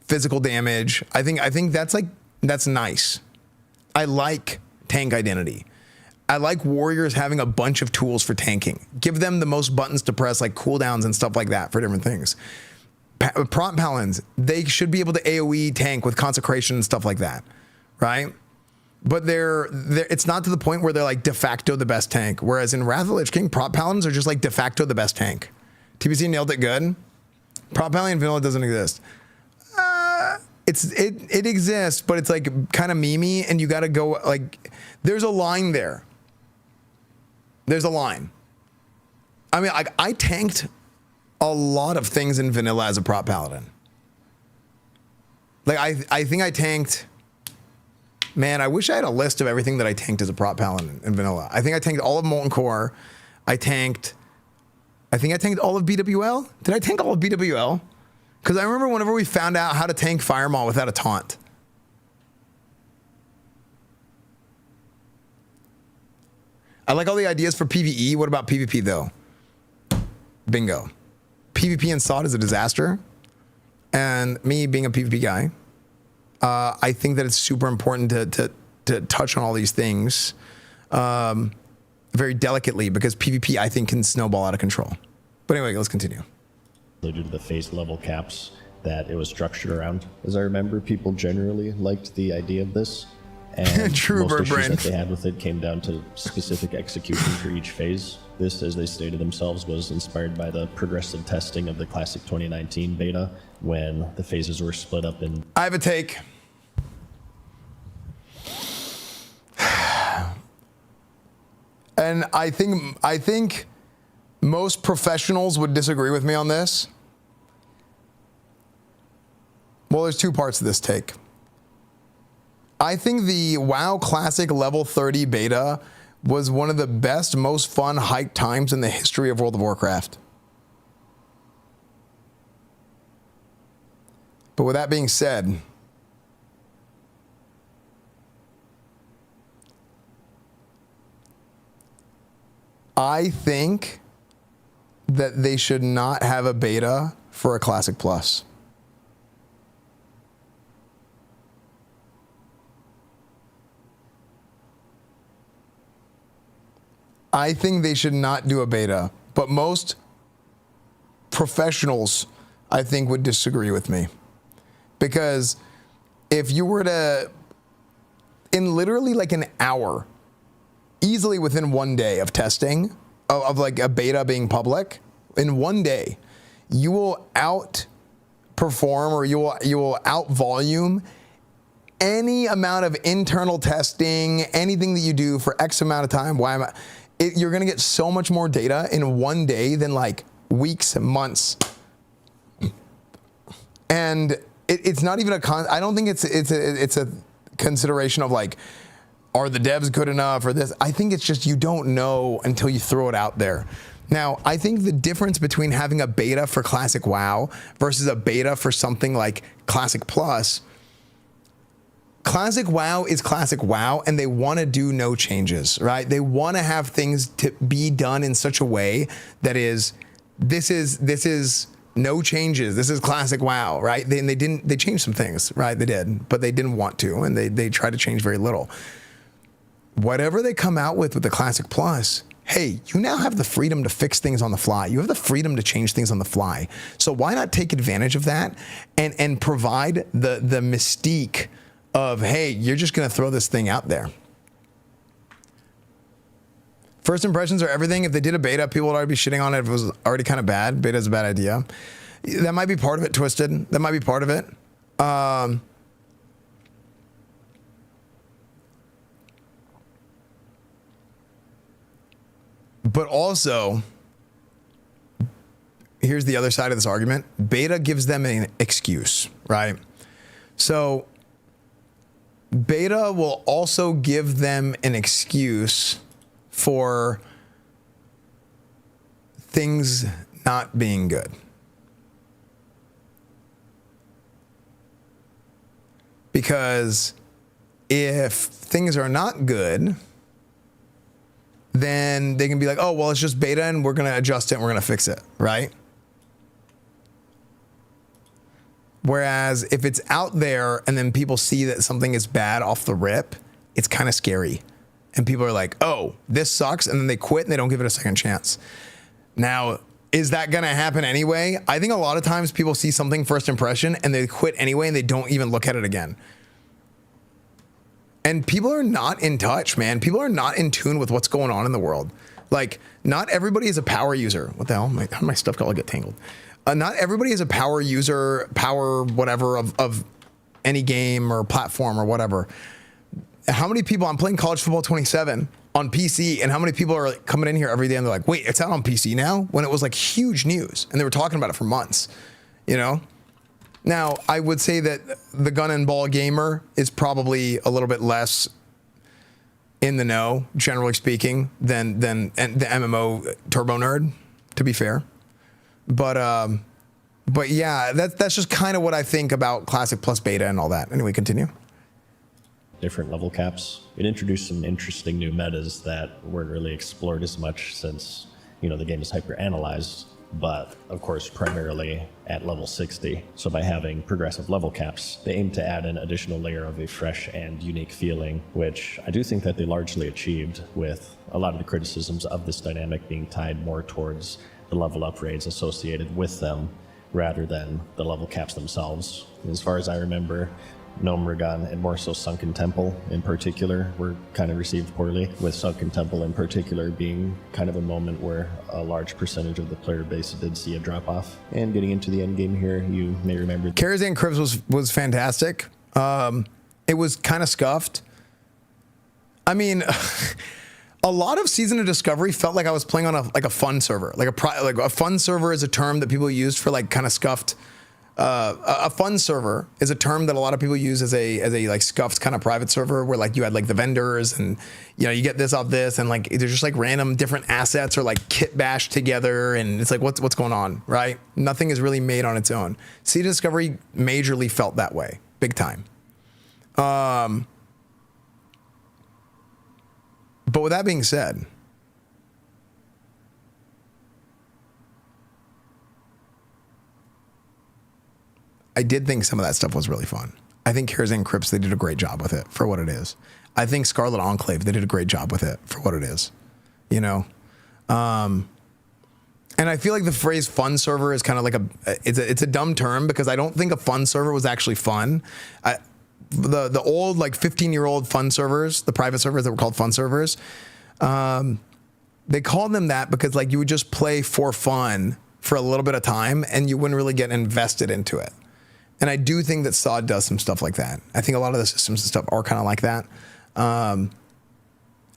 physical damage. I think that's like, that's nice. I like tank identity. I like warriors having a bunch of tools for tanking. Give them the most buttons to press, like cooldowns and stuff like that for different things. Prompt paladins, they should be able to AoE tank with consecration and stuff like that, right? But it's not to the point where they're like de facto the best tank. Whereas in Wrath of the Lich King, prop paladins are just like de facto the best tank. TBC nailed it good. Prop paladin in vanilla doesn't exist. It exists, but it's like kind of memey, and you got to go like, there's a line there. There's a line. I mean, I tanked a lot of things in vanilla as a prop paladin. Like I think I tanked. Man, I wish I had a list of everything that I tanked as a prop paladin in vanilla. I think I tanked all of Molten Core. I think I tanked all of BWL. Did I tank all of BWL? Because I remember whenever we found out how to tank Firemaw without a taunt. I like all the ideas for PvE. What about PvP though? Bingo. PvP and SOD is a disaster. And me being a PvP guy, I think that it's super important to touch on all these things very delicately, because PvP, I think, can snowball out of control. But anyway, let's continue. Due to the phase level caps that it was structured around, as I remember, people generally liked the idea of this. And True, most issues brain. that they had with it came down to specific execution for each phase. This, as they stated themselves, was inspired by the progressive testing of the Classic 2019 beta, when the phases were split up in... I have a take. And I think most professionals would disagree with me on this. Well, there's two parts to this take. I think the WoW Classic level 30 beta was one of the best, most fun hype times in the history of World of Warcraft. But with that being said, I think that they should not have a beta for a Classic Plus. I think they should not do a beta, but most professionals, I think, would disagree with me. Because if you were to, in literally like an hour, easily within 1 day of testing, of like a beta being public, in 1 day, you will outperform or you will out volume any amount of internal testing, anything that you do for X amount of time. You're going to get so much more data in 1 day than like weeks and months. And it's not even I don't think it's a consideration of like, are the devs good enough or this? I think it's just you don't know until you throw it out there. Now, I think the difference between having a beta for Classic WoW versus a beta for something like Classic Plus, Classic WoW is Classic WoW, and they want to do no changes, right? They want to have things to be done in such a way that is, this is no changes. This is Classic WoW, right? They changed some things, right? They did, but they didn't want to, and they tried to change very little. Whatever they come out with the Classic Plus, hey, you now have the freedom to fix things on the fly. You have the freedom to change things on the fly. So why not take advantage of that and provide the mystique of, hey, you're just going to throw this thing out there. First impressions are everything. If they did a beta, people would already be shitting on it if it was already kind of bad. Beta is a bad idea. That might be part of it, Twisted. That might be part of it. But also, here's the other side of this argument. Beta gives them an excuse, right? So beta will also give them an excuse for things not being good. Because if things are not good, then they can be like, oh, well, it's just beta and we're going to adjust it and we're going to fix it, right? Whereas if it's out there and then people see that something is bad off the rip, it's kind of scary. And people are like, oh, this sucks. And then they quit and they don't give it a second chance. Now, is that going to happen anyway? I think a lot of times people see something first impression and they quit anyway and they don't even look at it again. And people are not in touch, man. People are not in tune with what's going on in the world. Like, not everybody is a power user. What the hell? How my stuff all get tangled? Not everybody is a power user, power whatever of any game or platform or whatever. How many people, I'm playing College Football 27 on PC, and how many people are like coming in here every day and they're like, wait, it's out on PC now? When it was like huge news and they were talking about it for months, you know? Now, I would say that the gun and ball gamer is probably a little bit less in the know, generally speaking, than the MMO turbo nerd, to be fair. But yeah, that's just kind of what I think about Classic Plus beta and all that. Anyway, continue. Different level caps. It introduced some interesting new metas that weren't really explored as much since, the game is hyper-analyzed, but of course primarily at level 60. So by having progressive level caps, they aim to add an additional layer of a fresh and unique feeling, which I do think that they largely achieved, with a lot of the criticisms of this dynamic being tied more towards the level upgrades associated with them rather than the level caps themselves. As far as I remember, Gnome Rigon and more so Sunken Temple in particular were kind of received poorly, with Sunken Temple in particular being kind of a moment where a large percentage of the player base did see a drop off. And getting into the end game here, you may remember Karazhan Cribs was fantastic. It was kind of scuffed. I mean, a lot of Season of Discovery felt like I was playing on a fun server. Like a fun server is a term that people used for like kind of scuffed. A fun server is a term that a lot of people use as a like scuffed kind of private server where like you had like the vendors and you get this off this and like there's just like random different assets or like kit bashed together and it's like what's going on, right? Nothing is really made on its own. Season of Discovery majorly felt that way, big time. But with that being said, I did think some of that stuff was really fun. I think Karazhan Crips, they did a great job with it for what it is. I think Scarlet Enclave, they did a great job with it for what it is. You know? And I feel like the phrase fun server is kind of like it's a dumb term because I don't think a fun server was actually fun. The old like 15-year-old fun servers, the private servers that were called fun servers, they called them that because like you would just play for fun for a little bit of time and you wouldn't really get invested into it. And I do think that SOD does some stuff like that. I think a lot of the systems and stuff are kind of like that. And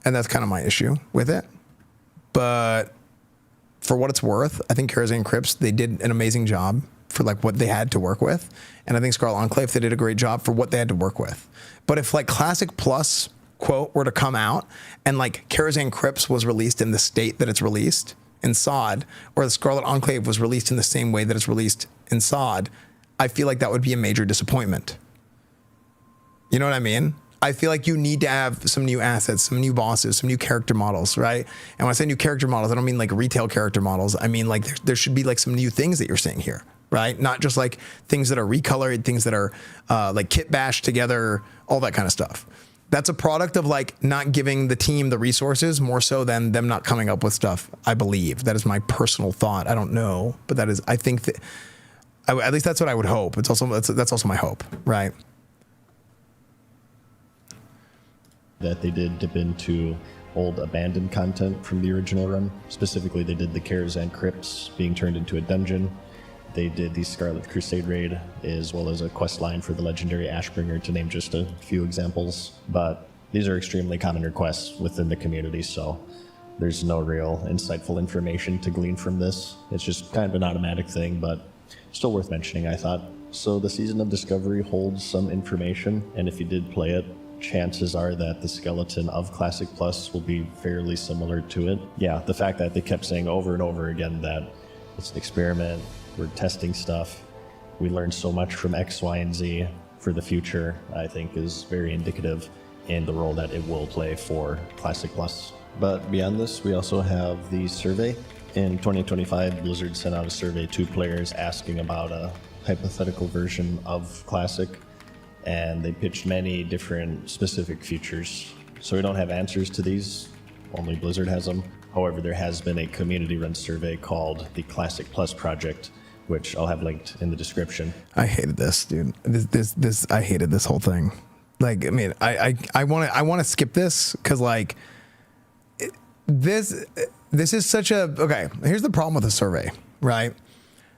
that's kind of my issue with it. But for what it's worth, I think Karazhan Crips, they did an amazing job for like what they had to work with. And I think Scarlet Enclave, they did a great job for what they had to work with. But if like Classic Plus, quote, were to come out and like Karazhan Crips was released in the state that it's released in SOD, or the Scarlet Enclave was released in the same way that it's released in SOD, I feel like that would be a major disappointment. You know what I mean? I feel like you need to have some new assets, some new bosses, some new character models, right? And when I say new character models, I don't mean like retail character models. I mean like there should be like some new things that you're seeing here, right? Not just like things that are recolored, things that are like kit bashed together, all that kind of stuff. That's a product of like not giving the team the resources more so than them not coming up with stuff, I believe. That is my personal thought. I don't know, but that is, I think that, at least that's what I would hope. It's also, that's also my hope, right? That they did dip into old abandoned content from the original run. Specifically, they did the Karazhan Crypts being turned into a dungeon. They did the Scarlet Crusade raid, as well as a quest line for the legendary Ashbringer, to name just a few examples. But these are extremely common requests within the community, so there's no real insightful information to glean from this. It's just kind of an automatic thing, but still worth mentioning, I thought. So the Season of Discovery holds some information, and if you did play it, chances are that the skeleton of Classic Plus will be fairly similar to it. Yeah, the fact that they kept saying over and over again that it's an experiment, we're testing stuff, we learned so much from X, Y, and Z for the future, I think is very indicative in the role that it will play for Classic Plus. But beyond this, we also have the survey. In 2025, Blizzard sent out a survey to players asking about a hypothetical version of Classic, and they pitched many different specific features. So we don't have answers to these, only Blizzard has them. However, there has been a community-run survey called the Classic Plus Project, which I'll have linked in the description. I hated this, dude. I hated this whole thing. Like, I mean, I want to skip this because like this is such a, okay, here's the problem with the survey, right?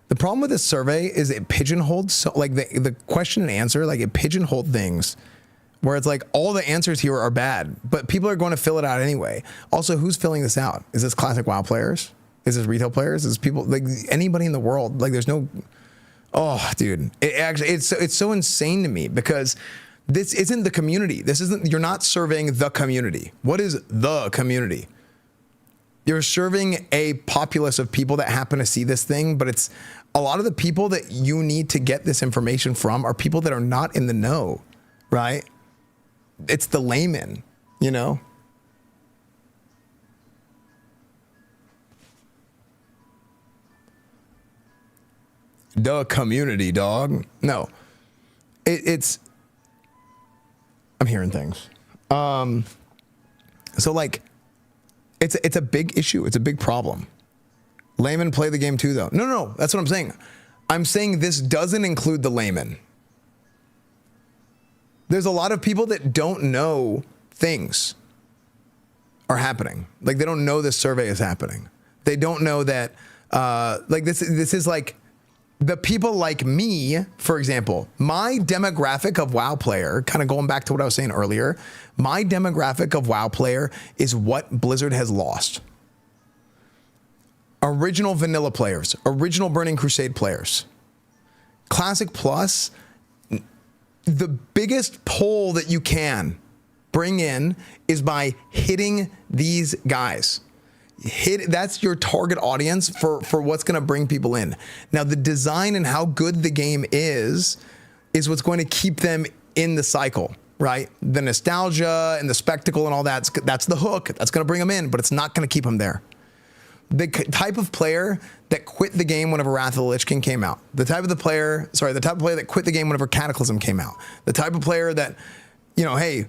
The problem with this survey is it pigeonholed, so like the question and answer, like it pigeonholed things where it's like all the answers here are bad, but people are going to fill it out anyway. Also, who's filling this out? Is this Classic WoW players? Is this retail players? Is this people, like anybody in the world? Like there's no, oh dude, it's so insane to me because this isn't the community. This isn't, you're not serving the community. What is the community? You're serving a populace of people that happen to see this thing, but it's a lot of the people that you need to get this information from are people that are not in the know, right? It's the layman, you know? The community, dog. No, it's, I'm hearing things. So like, it's a big issue. It's a big problem. Laymen play the game too, though. No, that's what I'm saying. I'm saying this doesn't include the layman. There's a lot of people that don't know things are happening. Like they don't know this survey is happening. They don't know that, like this is like the people like me, for example, my demographic of WoW player, kind of going back to what I was saying earlier, my demographic of WoW player is what Blizzard has lost. Original vanilla players, original Burning Crusade players. Classic Plus, the biggest pull that you can bring in is by hitting these guys. That's your target audience for what's going to bring people in. Now, the design and how good the game is what's going to keep them in the cycle, right? The nostalgia and the spectacle and all that's the hook. That's going to bring them in, but it's not going to keep them there. the type of player that quit the game whenever Wrath of the Lich King came out. The type of player that quit the game whenever Cataclysm came out. The type of player that, you know, hey,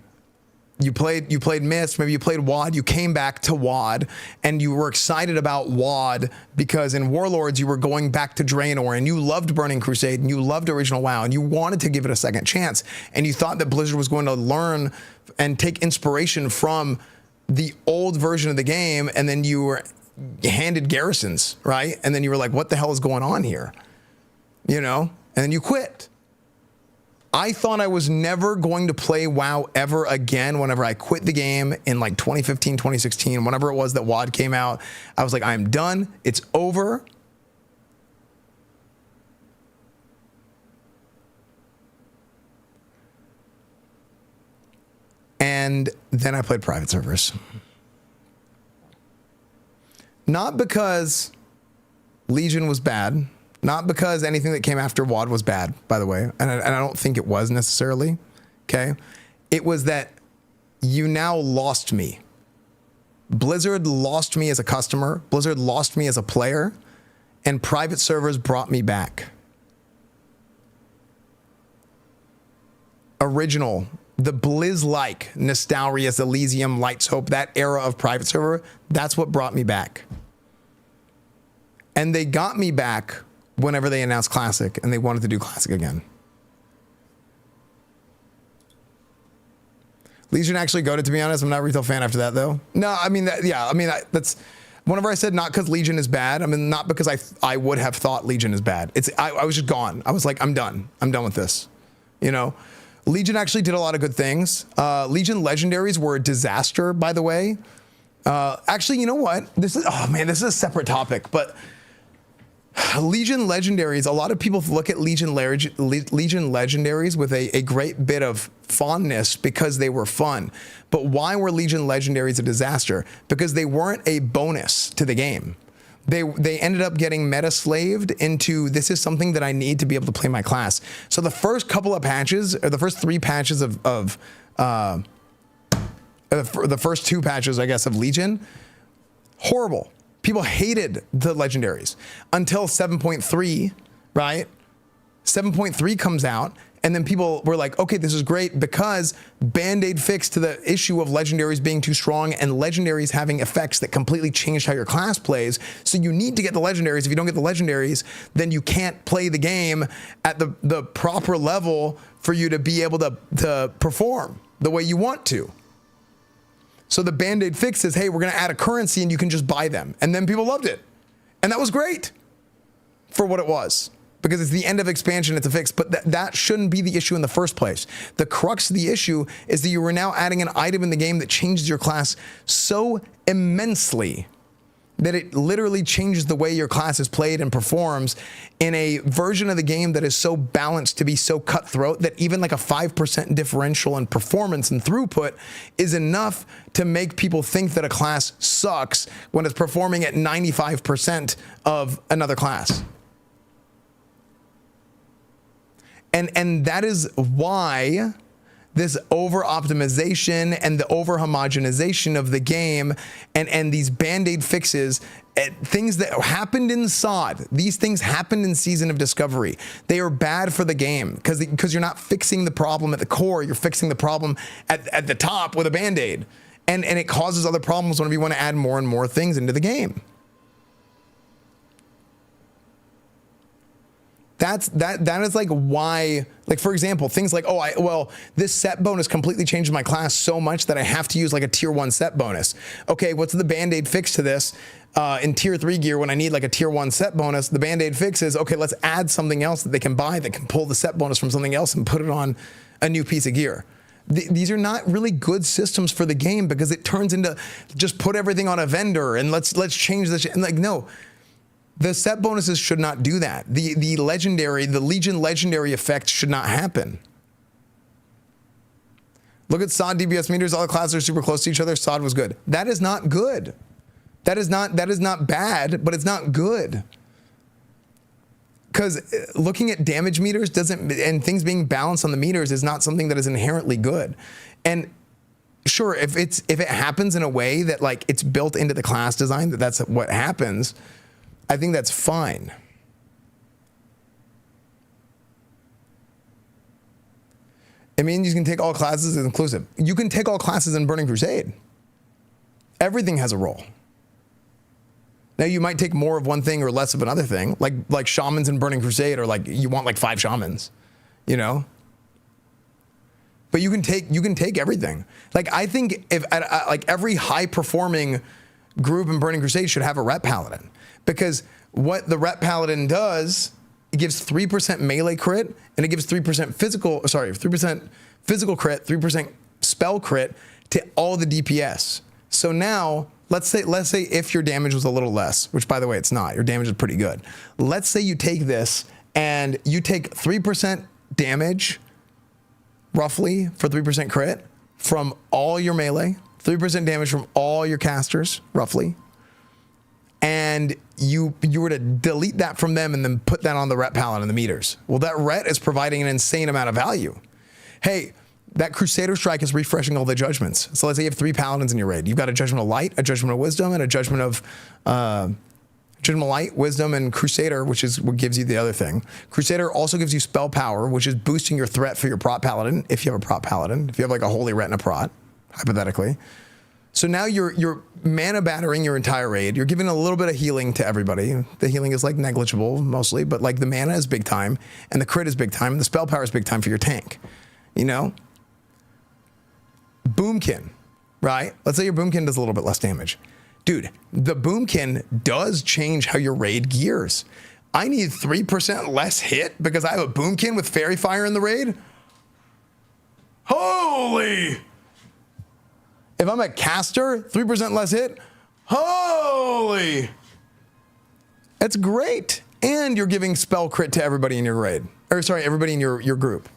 you played Mist, maybe you played WoD, you came back to WoD, and you were excited about WoD because in Warlords you were going back to Draenor, and you loved Burning Crusade, and you loved Original WoW, and you wanted to give it a second chance, and you thought that Blizzard was going to learn and take inspiration from the old version of the game, and then you were handed garrisons, right? And then you were like, what the hell is going on here? You know? And then you quit. I thought I was never going to play WoW ever again whenever I quit the game in like 2015, 2016, whenever it was that WoD came out. I was like, I'm done. It's over. And then I played private servers. Not because Legion was bad, not because anything that came after WoD was bad, by the way, and I don't think it was necessarily, okay? It was that you now lost me. Blizzard lost me as a customer, Blizzard lost me as a player, and private servers brought me back. Original, the Blizz-like Nostalrius, Elysium, Light's Hope, that era of private server, that's what brought me back. And they got me back whenever they announced Classic, and they wanted to do Classic again. Legion actually goated, to be honest. I'm not a retail fan after that, though. No, I mean, that's... Whenever I said not because Legion is bad, I mean, not because I would have thought Legion is bad. I was just gone. I was like, I'm done. I'm done with this. You know? Legion actually did a lot of good things. Legion Legendaries were a disaster, by the way. Actually, you know what? This is a separate topic, but Legion Legendaries, a lot of people look at Legion Legendaries with a great bit of fondness because they were fun. But why were Legion Legendaries a disaster? Because they weren't a bonus to the game. They ended up getting meta-slaved into, this is something that I need to be able to play my class. So the first couple of patches, or the first 3 patches the first 2 patches, I guess, of Legion, horrible. People hated the legendaries until 7.3, right? 7.3 comes out, and then people were like, okay, this is great because Band-Aid fixed to the issue of legendaries being too strong and legendaries having effects that completely changed how your class plays. So you need to get the legendaries. If you don't get the legendaries, then you can't play the game at the proper level for you to be able to perform the way you want to. So the Band-Aid fix is, hey, we're going to add a currency and you can just buy them. And then people loved it. And that was great for what it was. Because it's the end of expansion, it's a fix. But that shouldn't be the issue in the first place. The crux of the issue is that you are now adding an item in the game that changes your class so immensely that it literally changes the way your class is played and performs in a version of the game that is so balanced to be so cutthroat that even like a 5% differential in performance and throughput is enough to make people think that a class sucks when it's performing at 95% of another class. And that is why this over-optimization and the over-homogenization of the game and these Band-Aid fixes, things that happened in SOD, these things happened in Season of Discovery. They are bad for the game because you're not fixing the problem at the core, you're fixing the problem at the top with a Band-Aid. And it causes other problems whenever you want to add more and more things into the game. That is like why, like for example, things like, this set bonus completely changed my class so much that I have to use like a tier 1 set bonus. Okay, what's the Band-Aid fix to this? In tier 3 gear, when I need like a tier 1 set bonus, the Band-Aid fix is, okay, let's add something else that they can buy that can pull the set bonus from something else and put it on a new piece of gear. These are not really good systems for the game because it turns into just put everything on a vendor and let's change this. And like, no. The set bonuses should not do that. The Legion legendary effect should not happen. Look at SOD DPS meters. All the classes are super close to each other. SOD was good. That is not good. That is not bad, but it's not good. Because looking at damage meters and things being balanced on the meters is not something that is inherently good. And sure, if it happens in a way that like it's built into the class design, that's what happens, I think that's fine. It means you can take all classes as inclusive. You can take all classes in Burning Crusade. Everything has a role. Now you might take more of one thing or less of another thing, like shamans in Burning Crusade, or like you want like 5 shamans, you know. But you can take everything. Like I think if like every high performing group in Burning Crusade should have a rep paladin, because what the rep paladin does, it gives 3% melee crit, and it gives 3% physical crit, 3% spell crit to all the DPS. So now, let's say if your damage was a little less, which by the way, it's not, your damage is pretty good. Let's say you take this and you take 3% damage, roughly, for 3% crit from all your melee, 3% damage from all your casters, roughly. And you were to delete that from them and then put that on the ret paladin in the meters. Well, that ret is providing an insane amount of value. Hey, that Crusader strike is refreshing all the judgments. So let's say you have 3 paladins in your raid. You've got a Judgment of Light, a Judgment of Wisdom, and a Judgment of Light, Wisdom, and Crusader, which is what gives you the other thing. Crusader also gives you spell power, which is boosting your threat for your prot paladin, if you have a prot paladin, if you have like a holy ret and a prot, hypothetically. So now you're mana battering your entire raid. You're giving a little bit of healing to everybody. The healing is like negligible mostly, but like the mana is big time, and the crit is big time, and the spell power is big time for your tank. You know? Boomkin, right? Let's say your Boomkin does a little bit less damage. Dude, the Boomkin does change how your raid gears. I need 3% less hit because I have a Boomkin with Fairy Fire in the raid? Holy! If I'm a caster, 3% less hit? Holy! That's great. And you're giving spell crit to everybody in your raid. Or sorry, everybody in your group.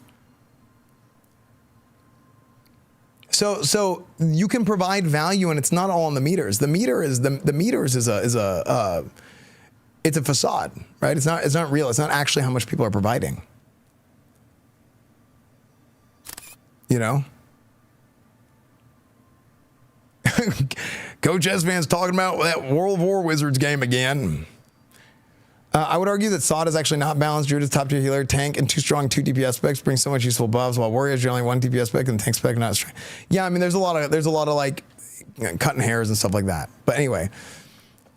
So you can provide value, and it's not all on the meters. The meters is a it's a facade, right? It's not real. It's not actually how much people are providing. You know? Coach Esfand's talking about that World War Wizards game again. I would argue that Sod is actually not balanced. Druid is top tier healer, tank, and 2 strong 2 DPS specs bring so much useful buffs, while Warrior is generally 1 DPS spec and tank spec not strong. Yeah, I mean there's a lot of like cutting hairs and stuff like that. But anyway,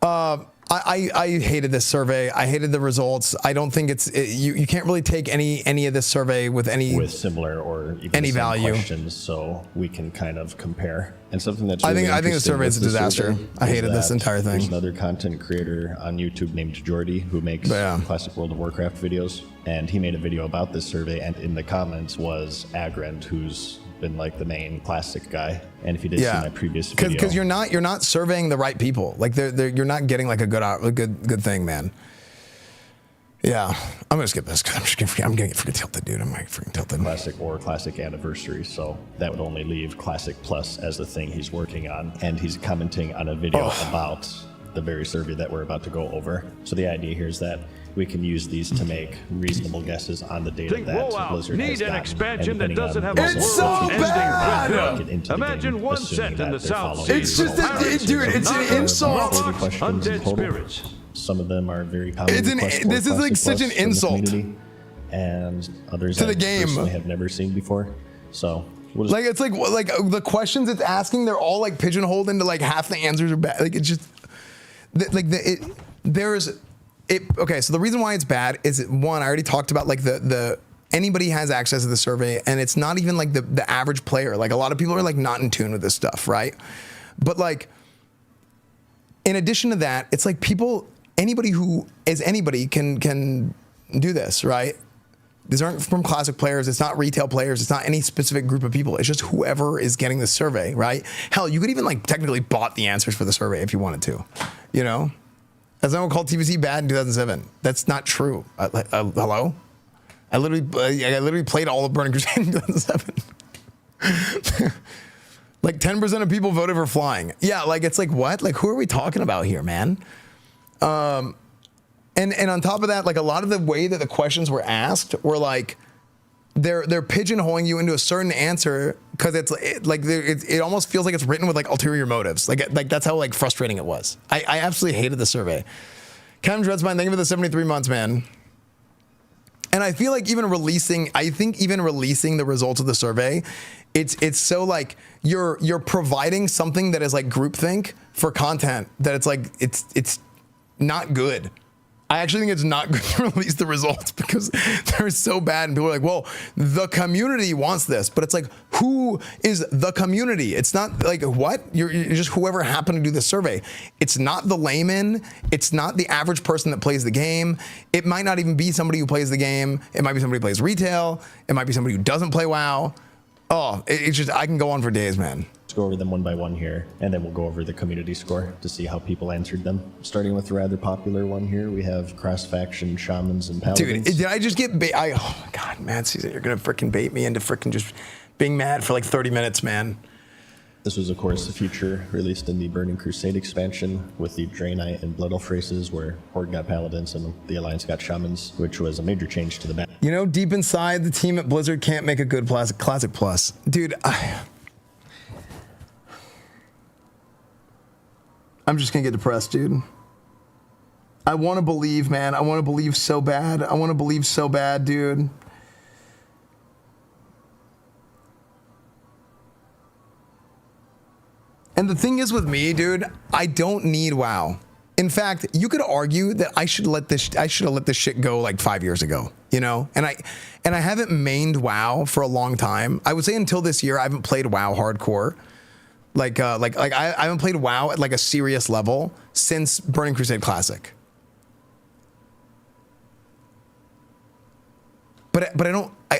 I hated this survey. I hated the results. I don't think you can't really take any of this survey with similar or even any value questions, so we can kind of compare. And something that's really I think the survey is a disaster. I hated this entire thing. There's another content creator on YouTube named Jordy who makes classic World of Warcraft videos, and he made a video about this survey, and in the comments was Agrand, who's been like the main classic guy. And if you did see my previous video, because you're not surveying the right people. Like you're not getting like a good thing, man. Yeah, I'm gonna skip this because I'm gonna get freaking tilted, dude. I'm like freaking tilted. Classic or Classic Anniversary, so that would only leave Classic Plus as the thing he's working on, and he's commenting on a video about the very survey that we're about to go over. So the idea here is that we can use these to make reasonable guesses on the data that Blizzard has gotten. Need an expansion that doesn't have a world-ending. Imagine one set in the South Sea. It's just dude, it's an insult. Undead spirits. Some of them are very common. This is like such an insult, and others to the game I have never seen before. So like it's like the questions it's asking, they're all like pigeonholed into like half the answers are bad. Like it's just like okay, so the reason why it's bad is one, I already talked about like the anybody has access to the survey, and it's not even like the average player. Like a lot of people are like not in tune with this stuff, right? But like in addition to that, it's like anybody who is anybody can do this, right? These aren't from classic players. It's not retail players. It's not any specific group of people. It's just whoever is getting the survey, right? Hell, you could even like technically bought the answers for the survey if you wanted to, you know? As someone called TVC bad in 2007. That's not true. Hello? I literally played all of Burning Crusade in 2007. Like 10% of people voted for flying. Yeah, like it's like what? Like who are we talking about here, man? And on top of that, like a lot of the way that the questions were asked were like they're pigeonholing you into a certain answer because it almost feels like it's written with like ulterior motives. Like that's how like frustrating it was. I absolutely hated the survey. Cam Dreadsmine, thank you for the 73 months, man. And I feel like even releasing the results of the survey, it's so like you're providing something that is like groupthink for content that it's like it's not good. I actually think it's not good to release the results because they're so bad and people are like, well, the community wants this, but it's like, who is the community? It's not like, what? You're just whoever happened to do the survey. It's not the layman. It's not the average person that plays the game. It might not even be somebody who plays the game. It might be somebody who plays retail. It might be somebody who doesn't play WoW. Oh, it's just, I can go on for days, man. Let's go over them one by one here, and then we'll go over the community score to see how people answered them. Starting with the rather popular one here, we have cross-faction shamans and paladins. Dude, did I just get bait? Oh my God, Mad Season, you're gonna freaking bait me into freaking just being mad for like 30 minutes, man. This was, of course, a feature released in the Burning Crusade expansion with the Draenei and Blood Elf races, where Horde got paladins and the Alliance got shamans, which was a major change to the map. You know, deep inside, the team at Blizzard can't make a good Classic Plus. Dude, I'm just gonna get depressed, dude. I want to believe, man. I want to believe so bad. I want to believe so bad, dude. And the thing is with me, dude, I don't need WoW. In fact, you could argue that I should have let this shit go like 5 years ago, you know? And I haven't mained WoW for a long time. I would say until this year, I haven't played WoW hardcore. Like I haven't played WoW at like a serious level since Burning Crusade Classic. But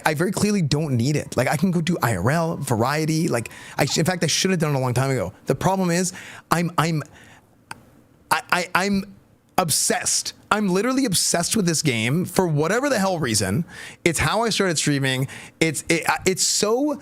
I very clearly don't need it. Like I can go do IRL, variety. Like in fact, I should have done it a long time ago. The problem is I'm obsessed. I'm literally obsessed with this game for whatever the hell reason. It's how I started streaming. It's so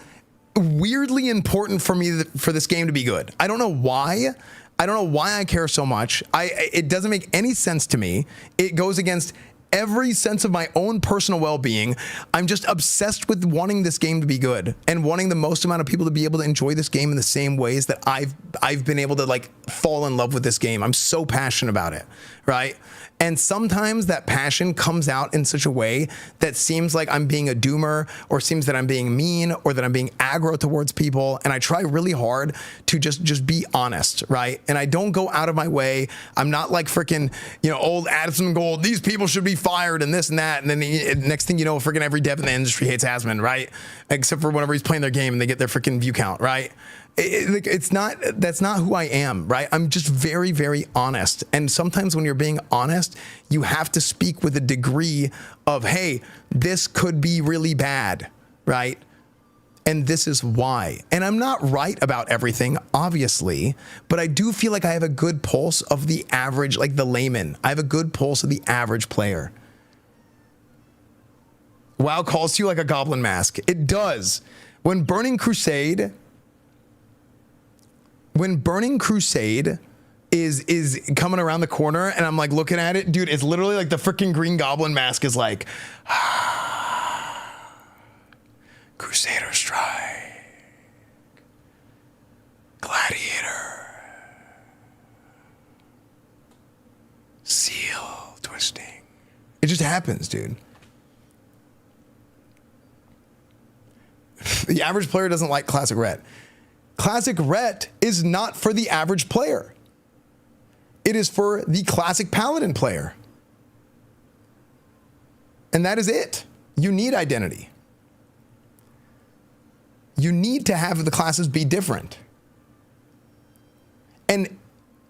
weirdly important for me for this game to be good. I don't know why. I don't know why I care so much. It doesn't make any sense to me. It goes against every sense of my own personal well-being. I'm just obsessed with wanting this game to be good and wanting the most amount of people to be able to enjoy this game in the same ways that I've been able to like fall in love with this game. I'm so passionate about it, right? And sometimes that passion comes out in such a way that seems like I'm being a doomer or seems that I'm being mean or that I'm being aggro towards people. And I try really hard to just be honest, right? And I don't go out of my way. I'm not like freaking, old Addison Gold, these people should be fired and this and that. And then the next thing you know, freaking every dev in the industry hates Asmund, right? Except for whenever he's playing their game and they get their freaking view count, right? That's not who I am, right? I'm just very, very honest. And sometimes when you're being honest, you have to speak with a degree of, hey, this could be really bad, right? And this is why. And I'm not right about everything, obviously, but I do feel like I have a good pulse of the average, like the layman. I have a good pulse of the average player. WoW calls to you like a goblin mask. It does. When Burning Crusade is coming around the corner and I'm like looking at it, dude, it's literally like the freaking Green Goblin mask is like, Crusader Strike, Gladiator, Seal Twisting. It just happens, dude. The average player doesn't like Classic Ret. Classic Ret is not for the average player. It is for the Classic Paladin player. And that is it. You need identity. You need to have the classes be different. And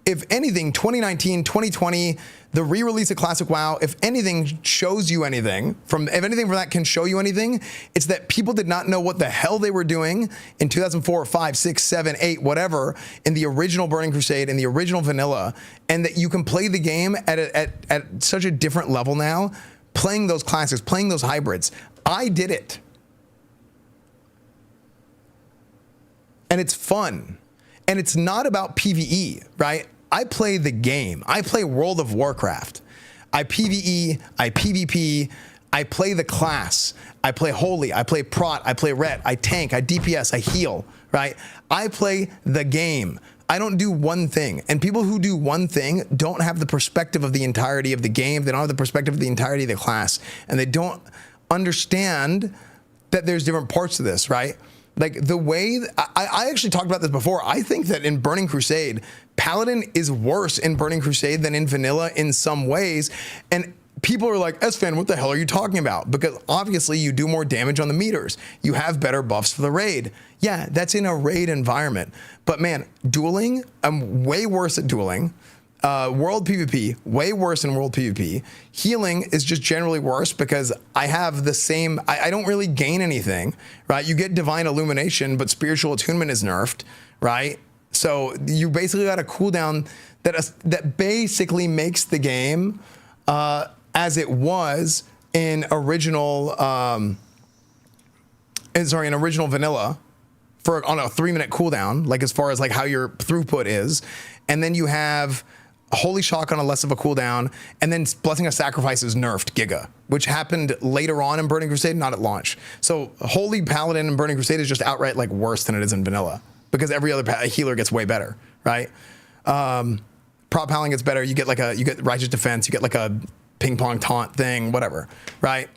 if anything, 2019, 2020, the re-release of Classic WoW, if anything shows you anything, if anything from that can show you anything, it's that people did not know what the hell they were doing in 2004, 5, 6, 7, 8, whatever, in the original Burning Crusade, in the original vanilla, and that you can play the game at such a different level now, playing those classics, playing those hybrids. I did it. And it's fun. And it's not about PvE, right? I play the game. I play World of Warcraft. I PvE, I PvP, I play the class. I play holy. I play prot. I play ret. I tank. I DPS. I heal, right? I play the game. I don't do one thing. And people who do one thing don't have the perspective of the entirety of the game. They don't have the perspective of the entirety of the class. And they don't understand that there's different parts to this, right? Like the way, I actually talked about this before. I think that in Burning Crusade, Paladin is worse in Burning Crusade than in Vanilla in some ways. And people are like, Esfand, what the hell are you talking about? Because obviously you do more damage on the meters. You have better buffs for the raid. Yeah, that's in a raid environment. But man, dueling, I'm way worse at dueling. World PvP, way worse in World PvP. Healing is just generally worse because I have the same, I don't really gain anything, right? You get Divine Illumination, but Spiritual Attunement is nerfed, right? So you basically got a cooldown that basically makes the game as it was in original, in original Vanilla on a 3-minute cooldown, like as far as like how your throughput is. And then you have Holy Shock on a less of a cooldown, and then Blessing of Sacrifice is nerfed Giga, which happened later on in Burning Crusade, not at launch. So Holy Paladin in Burning Crusade is just outright like worse than it is in Vanilla because every other healer gets way better, right? Prop Paladin gets better. You get Righteous Defense. You get like a ping pong taunt thing, whatever, right?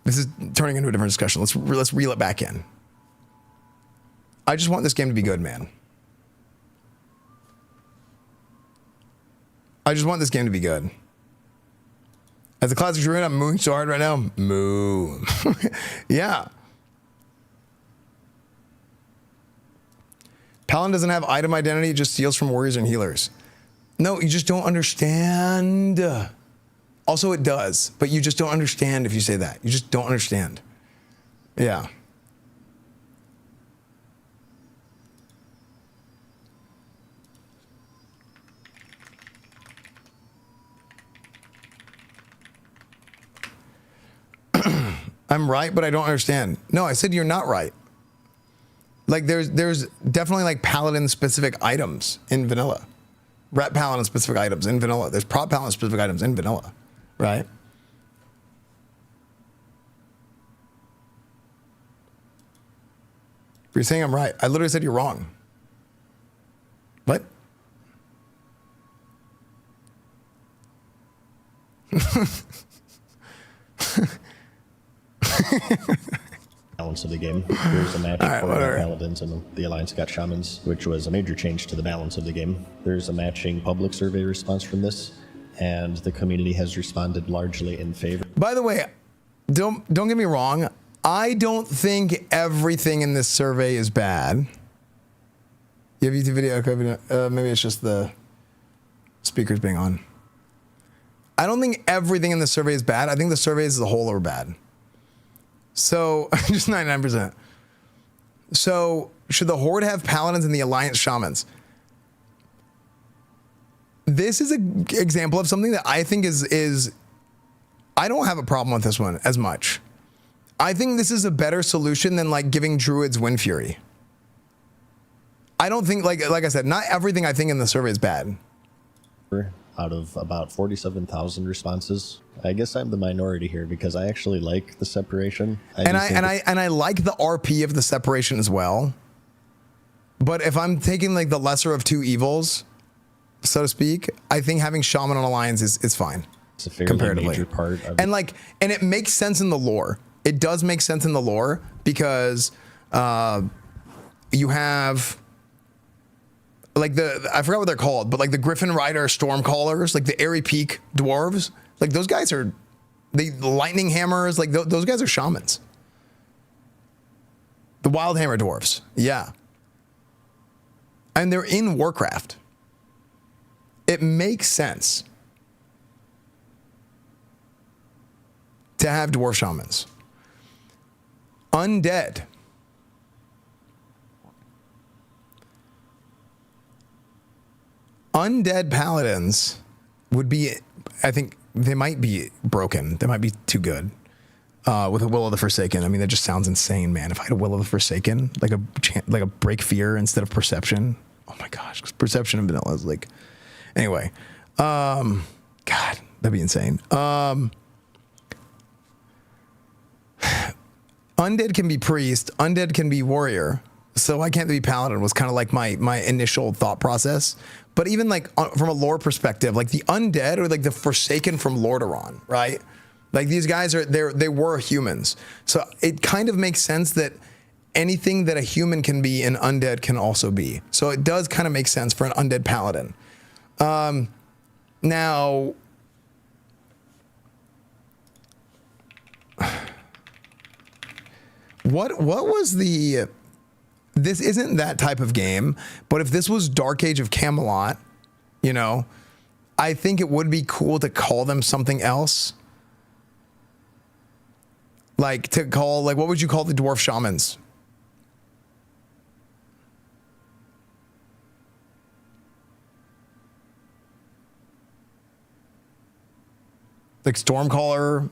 This is turning into a different discussion. Let's reel it back in. I just want this game to be good, man. I just want this game to be good. As a classic druid, I'm mooing so hard right now. Moo. Yeah. Paladin doesn't have item identity, it just steals from warriors and healers. No, you just don't understand. Also, it does, but you just don't understand if you say that. You just don't understand. Yeah. I'm right, but I don't understand. No, I said you're not right. Like there's definitely like Paladin specific items in Vanilla. Ret Paladin specific items in Vanilla. There's Prop Paladin specific items in Vanilla, right? You're saying I'm right. I literally said you're wrong. What? Balance of the game. There's a match for Paladins and the Alliance got Shamans, which was a major change to the balance of the game. There's a matching public survey response from this, and the community has responded largely in favor. By the way, don't get me wrong. I don't think everything in this survey is bad. You have YouTube video? Okay, maybe it's just the speakers being on. I don't think everything in the survey is bad. I think the surveys as a whole are bad. So, just 99%. So, should the Horde have Paladins and the Alliance Shamans? This is an example of something that I think is I don't have a problem with this one as much. I think this is a better solution than like giving Druids Wind Fury. I don't think, like I said, not everything I think in the survey is bad. Out of about 47,000 responses, I guess I'm the minority here because I actually like the separation. I like the RP of the separation as well. But if I'm taking like the lesser of two evils, so to speak, I think having Shaman on Alliance is fine. It's a fairly major part of and it makes sense in the lore. It does make sense in the lore because you have like I forgot what they're called, but like the Griffin Rider Stormcallers, like the Airy Peak Dwarves, like those guys are the Lightning Hammers, like those guys are Shamans. The Wild Hammer Dwarves, yeah. And they're in Warcraft. It makes sense to have Dwarf Shamans. Undead. Undead Paladins would be, I think they might be broken. They might be too good. With a Will of the Forsaken. I mean, that just sounds insane, man. If I had a Will of the Forsaken, like a break fear instead of perception. Oh my gosh, 'cause perception and vanilla is like, anyway. God, That'd be insane. Undead can be priest. Undead can be warrior. So why can't they be paladin? Was kind of like my initial thought process. But even like from a lore perspective, like the undead are like the Forsaken from Lordaeron, right? Like these guys they were humans. So it kind of makes sense that anything that a human can be, an undead can also be. So it does kind of make sense for an undead paladin. Now, what was the? This isn't that type of game, but if this was Dark Age of Camelot, you know, I think it would be cool to call them something else. Like to call, like, what would you call the dwarf shamans? Like Stormcaller.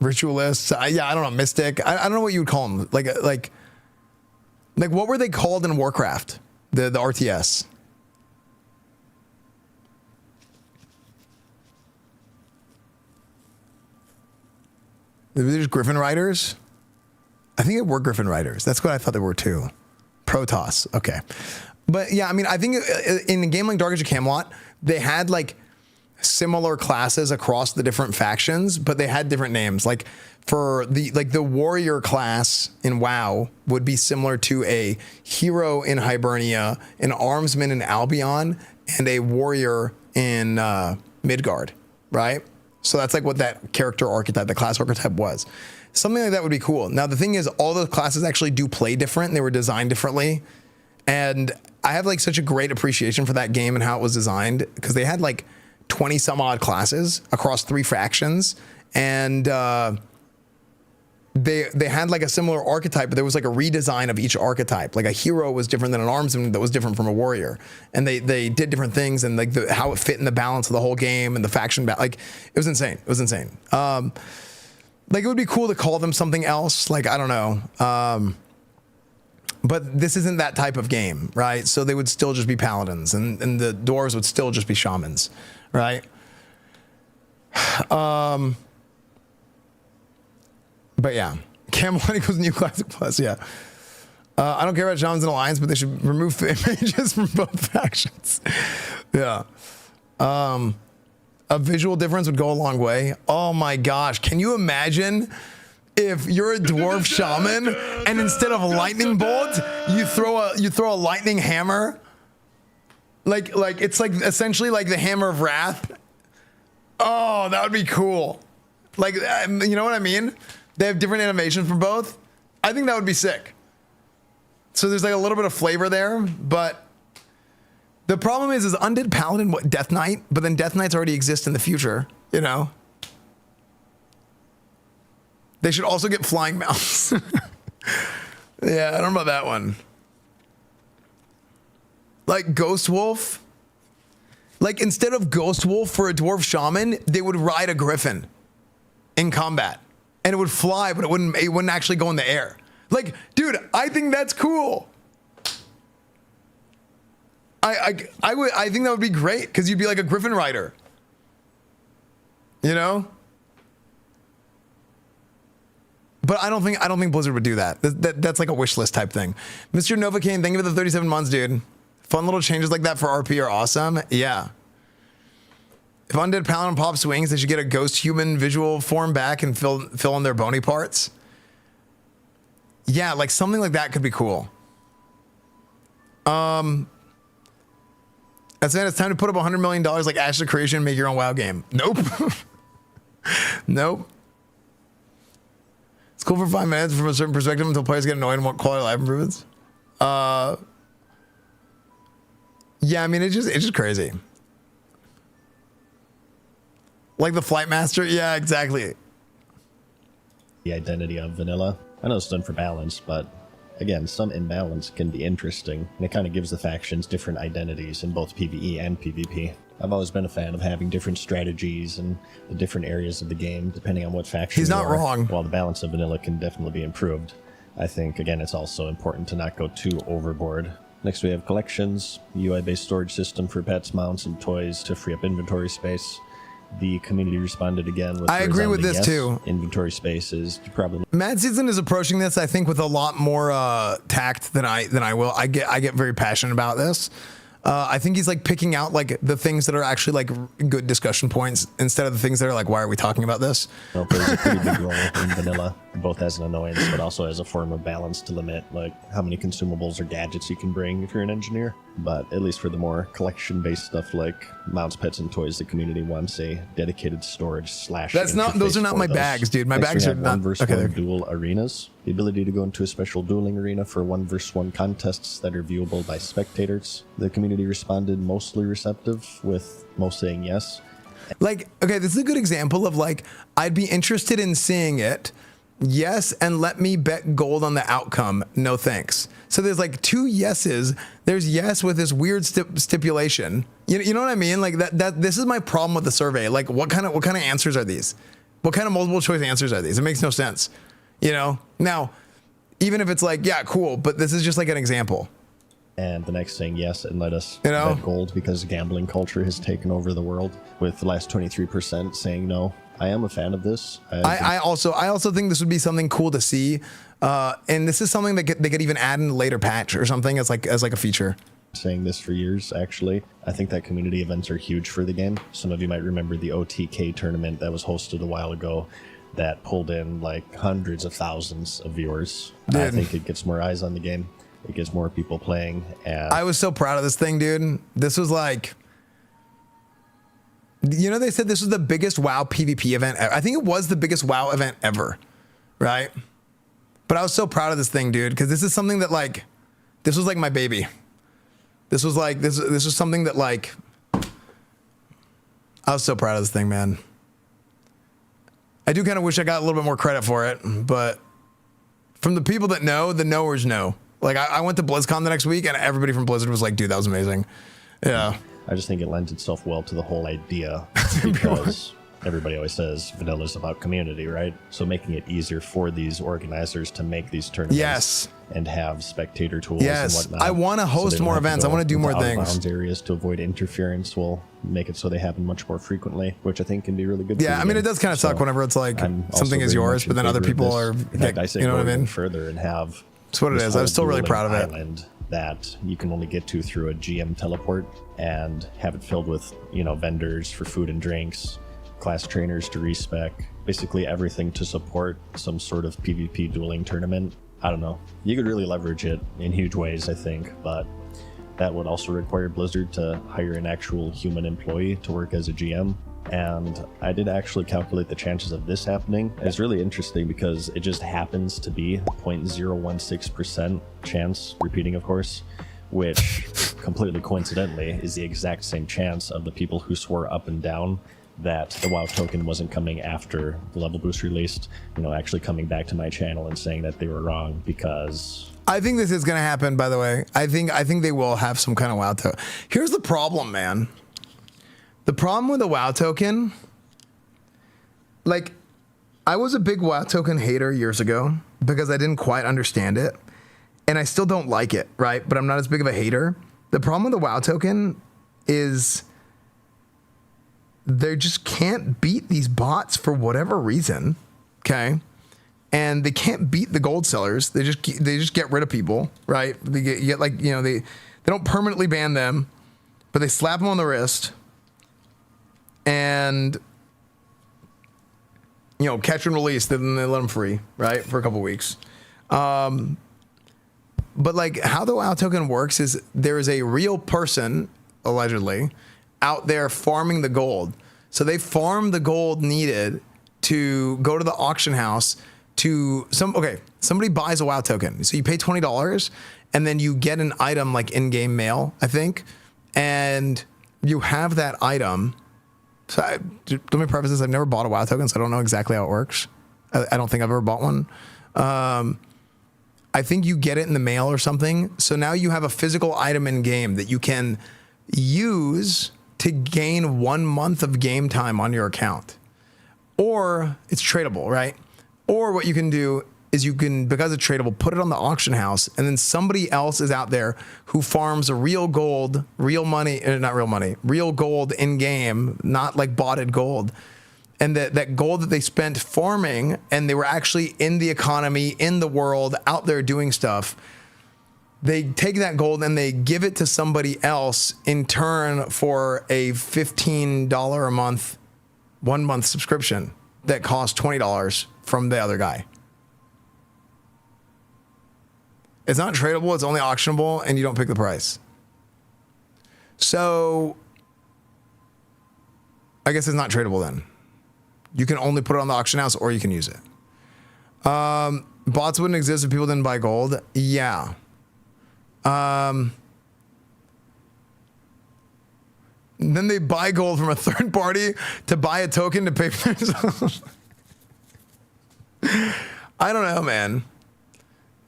Ritualists. Yeah, I don't know. Mystic. I don't know what you would call them. Like what were they called in Warcraft? The RTS. They're just Griffin Riders? I think it were Griffin Riders. That's what I thought they were too. Protoss. Okay. But yeah, I mean, I think in a game like Dark Age of Camelot, they had like similar classes across the different factions, but they had different names. Like for the warrior class in WoW would be similar to a hero in Hibernia, an armsman in Albion, and a warrior in Midgard, right? So that's like what that character archetype, the class archetype was. Something like that would be cool. Now the thing is, all those classes actually do play different. They were designed differently. And I have like such a great appreciation for that game and how it was designed, because they had like 20 some odd classes across 3 factions, and they had like a similar archetype, but there was like a redesign of each archetype. Like a hero was different than an armsman that was different from a warrior, and they did different things, and like how it fit in the balance of the whole game and the faction like it was insane. It was insane. Like it would be cool to call them something else. Like I don't know. But this isn't that type of game, right? So they would still just be paladins, and the dwarves would still just be shamans, right? But yeah, Camelot equals New Classic Plus, yeah. I don't care about shamans in Alliance, but they should remove mages from both factions. Yeah. A visual difference would go a long way. Oh my gosh, can you imagine if you're a dwarf shaman and instead of a lightning bolt, you throw a lightning hammer? Like it's like essentially like the Hammer of Wrath. Oh, that would be cool. Like, you know what I mean? They have different animations for both. I think that would be sick. So there's like a little bit of flavor there, but the problem is Undead Paladin, what, Death Knight? But then Death Knights already exist in the future, you know? They should also get flying mounts. Yeah, I don't know about that one. Like Ghost Wolf. Like instead of Ghost Wolf for a dwarf shaman, they would ride a griffin in combat. And it would fly, but it wouldn't actually go in the air. Like, dude, I think that's cool. I think that would be great, because you'd be like a griffin rider. You know? But I don't think Blizzard would do that. That's like a wish list type thing. Mr. Novocaine, thank you for the 37 months, dude. Fun little changes like that for RP are awesome. Yeah. If Undead Paladin pops wings, they should get a ghost human visual form back and fill in their bony parts. Yeah, like something like that could be cool. That's it. It's time to put up $100 million like Ashes of Creation and make your own WoW game. Nope. Nope. It's cool for 5 minutes from a certain perspective until players get annoyed and want quality life improvements. Yeah, I mean, it's just crazy. Like the Flight Master? Yeah, exactly. The identity of vanilla. I know it's done for balance, but again, some imbalance can be interesting, and it kind of gives the factions different identities in both PvE and PvP. I've always been a fan of having different strategies and the different areas of the game, depending on what faction He's not wrong. While the balance of vanilla can definitely be improved, I think, again, it's also important to not go too overboard Next we have collections, UI-based storage system for pets, mounts, and toys to free up inventory space. The community responded again with I agree with this yes, too. Inventory space is probably Mad Season is approaching this, I think, with a lot more tact than I will. I get very passionate about this. I think he's like picking out like the things that are actually like good discussion points instead of the things that are like, why are we talking about this? Well, plays a pretty big role in vanilla, both as an annoyance, but also as a form of balance to limit like how many consumables or gadgets you can bring if you're an engineer. But at least for the more collection-based stuff like mounts, pets, and toys, the community wants a dedicated storage / That's not; those are not my bags, dude. My bags are not. 1v1 duel arenas. The ability to go into a special dueling arena for 1v1 contests that are viewable by spectators. The community responded mostly receptive, with most saying yes. Like, okay, this is a good example of like, I'd be interested in seeing it. Yes, and let me bet gold on the outcome. No thanks. So there's like 2 yeses. There's yes with this weird stipulation. You know what I mean? Like that. This is my problem with the survey. Like, what kind of answers are these? What kind of multiple choice answers are these? It makes no sense. You know. Now, even if it's like, yeah, cool, but this is just like an example. And the next saying yes and let us bet gold because gambling culture has taken over the world, with the last 23% saying no. I am a fan of this. I also think this would be something cool to see, and this is something that they could even add in a later patch or something as like a feature. Saying this for years, actually. I think that community events are huge for the game. Some of you might remember the OTK tournament that was hosted a while ago that pulled in like hundreds of thousands of viewers. Dude. I think it gets more eyes on the game. It gets more people playing. And I was so proud of this thing, dude. This was like, you know, they said this was the biggest WoW PvP event ever. I think it was the biggest WoW event ever, right? But I was so proud of this thing, dude, because this is something that like, this was like my baby. This was like, this was something that like, I was so proud of this thing, man. I do kind of wish I got a little bit more credit for it, but from the people that know, the knowers know. Like I went to BlizzCon the next week and everybody from Blizzard was like, dude, that was amazing. Yeah. I just think it lends itself well to the whole idea because everybody always says vanilla is about community, right? So making it easier for these organizers to make these tournaments and have spectator tools and whatnot. I want to host more events. I want to do more things. Areas to avoid interference will make it so they happen much more frequently, which I think can be really good. Yeah, I mean, it does kind of suck whenever it's like something is yours, but then other people are, you know what I mean? Further and have. That's what it is. I'm still really proud of it. Island that you can only get to through a GM teleport and have it filled with, you know, vendors for food and drinks, class trainers to respec, basically everything to support some sort of PvP dueling tournament. I don't know. You could really leverage it in huge ways, I think, but that would also require Blizzard to hire an actual human employee to work as a GM. And I did actually calculate the chances of this happening. It's really interesting because it just happens to be 0.016% chance, repeating of course, which completely coincidentally is the exact same chance of the people who swore up and down that the WoW token wasn't coming after the level boost released, you know, actually coming back to my channel and saying that they were wrong because... I think this is going to happen, by the way. I think they will have some kind of WoW token. Here's the problem, man. The problem with the WoW token, like, I was a big WoW token hater years ago because I didn't quite understand it, and I still don't like it, right? But I'm not as big of a hater. The problem with the WoW token is they just can't beat these bots for whatever reason, okay? And they can't beat the gold sellers. They just get rid of people, right? They get like, you know, they don't permanently ban them, but they slap them on the wrist. And, you know, catch and release, then they let them free, right, for a couple weeks. But like how the WoW token works is there is a real person, allegedly, out there farming the gold. So they farm the gold needed to go to the auction house to somebody buys a WoW token. So you pay $20 and then you get an item like in-game mail, I think, and you have that item. So let me preface this. I've never bought a WoW token, so I don't know exactly how it works. I don't think I've ever bought one. I think you get it in the mail or something. So now you have a physical item in game that you can use to gain 1 month of game time on your account. Or it's tradable, right? Or what you can do is you can, because it's tradable, put it on the auction house, and then somebody else is out there who farms a real gold, real money, not real money, real gold in game, not like botted gold. And that gold that they spent farming, and they were actually in the economy, in the world, out there doing stuff, they take that gold and they give it to somebody else in turn for a $15 a month, 1 month subscription that costs $20 from the other guy. It's not tradable, it's only auctionable, and you don't pick the price. So I guess it's not tradable then. You can only put it on the auction house, or you can use it. Bots wouldn't exist if people didn't buy gold. Yeah. Then they buy gold from a third party to buy a token to pay for themselves. I don't know, man.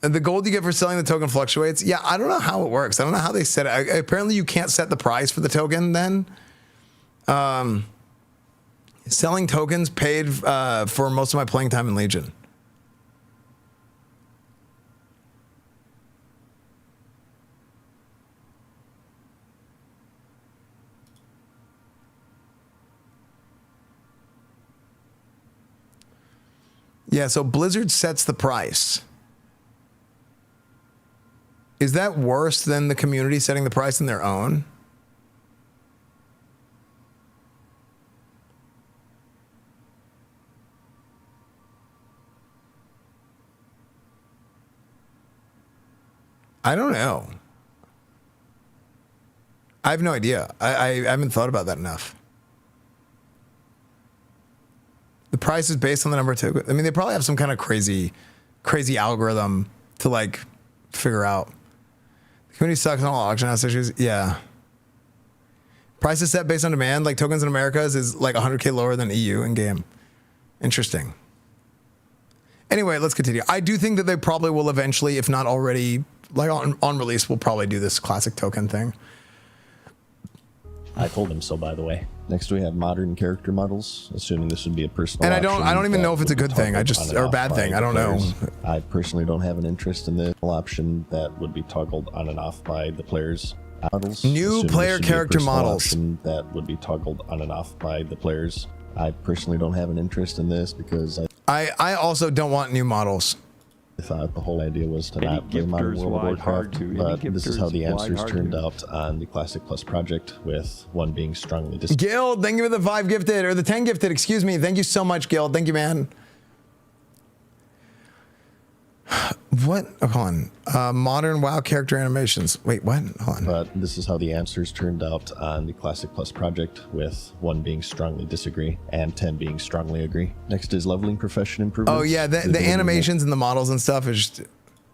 And the gold you get for selling the token fluctuates. Yeah, I don't know how it works. I don't know how they set it. Apparently, you can't set the price for the token then. Selling tokens paid for most of my playing time in Legion. Yeah, so Blizzard sets the price. Is that worse than the community setting the price on their own? I don't know. I have no idea. I haven't thought about that enough. The price is based on the number of tokens. I mean, they probably have some kind of crazy algorithm to like figure out. The community sucks on all auction house issues. Yeah. Price is set based on demand. Like tokens in Americas is like 100K lower than EU in game. Interesting. Anyway, let's continue. I do think that they probably will eventually, if not already, like on release, will probably do this classic token thing. I told him so, by the way. Next, we have modern character models, assuming this would be a personal. And I don't even know if it's a good thing. Or a bad thing. I don't know. I personally don't have an interest in this option that would be toggled on and off by the players. Models. New player character models. That would be toggled on and off by the players. I personally don't have an interest in this because I also don't want new models. I thought the whole idea was to not play Modern World of Warcraft, but this is how the answers turned out on the Classic Plus project, with one being strongly disagreed. Guild, thank you for the 5 gifted, or the 10 gifted, excuse me. Thank you so much, Guild. Thank you, man. What? Oh, hold on. Modern WoW character animations. Wait, what? Hold on. But this is how the answers turned out on the Classic Plus project, with 1 being strongly disagree and 10 being strongly agree. Next is leveling profession improvements. Oh yeah, the animations and the models and stuff is just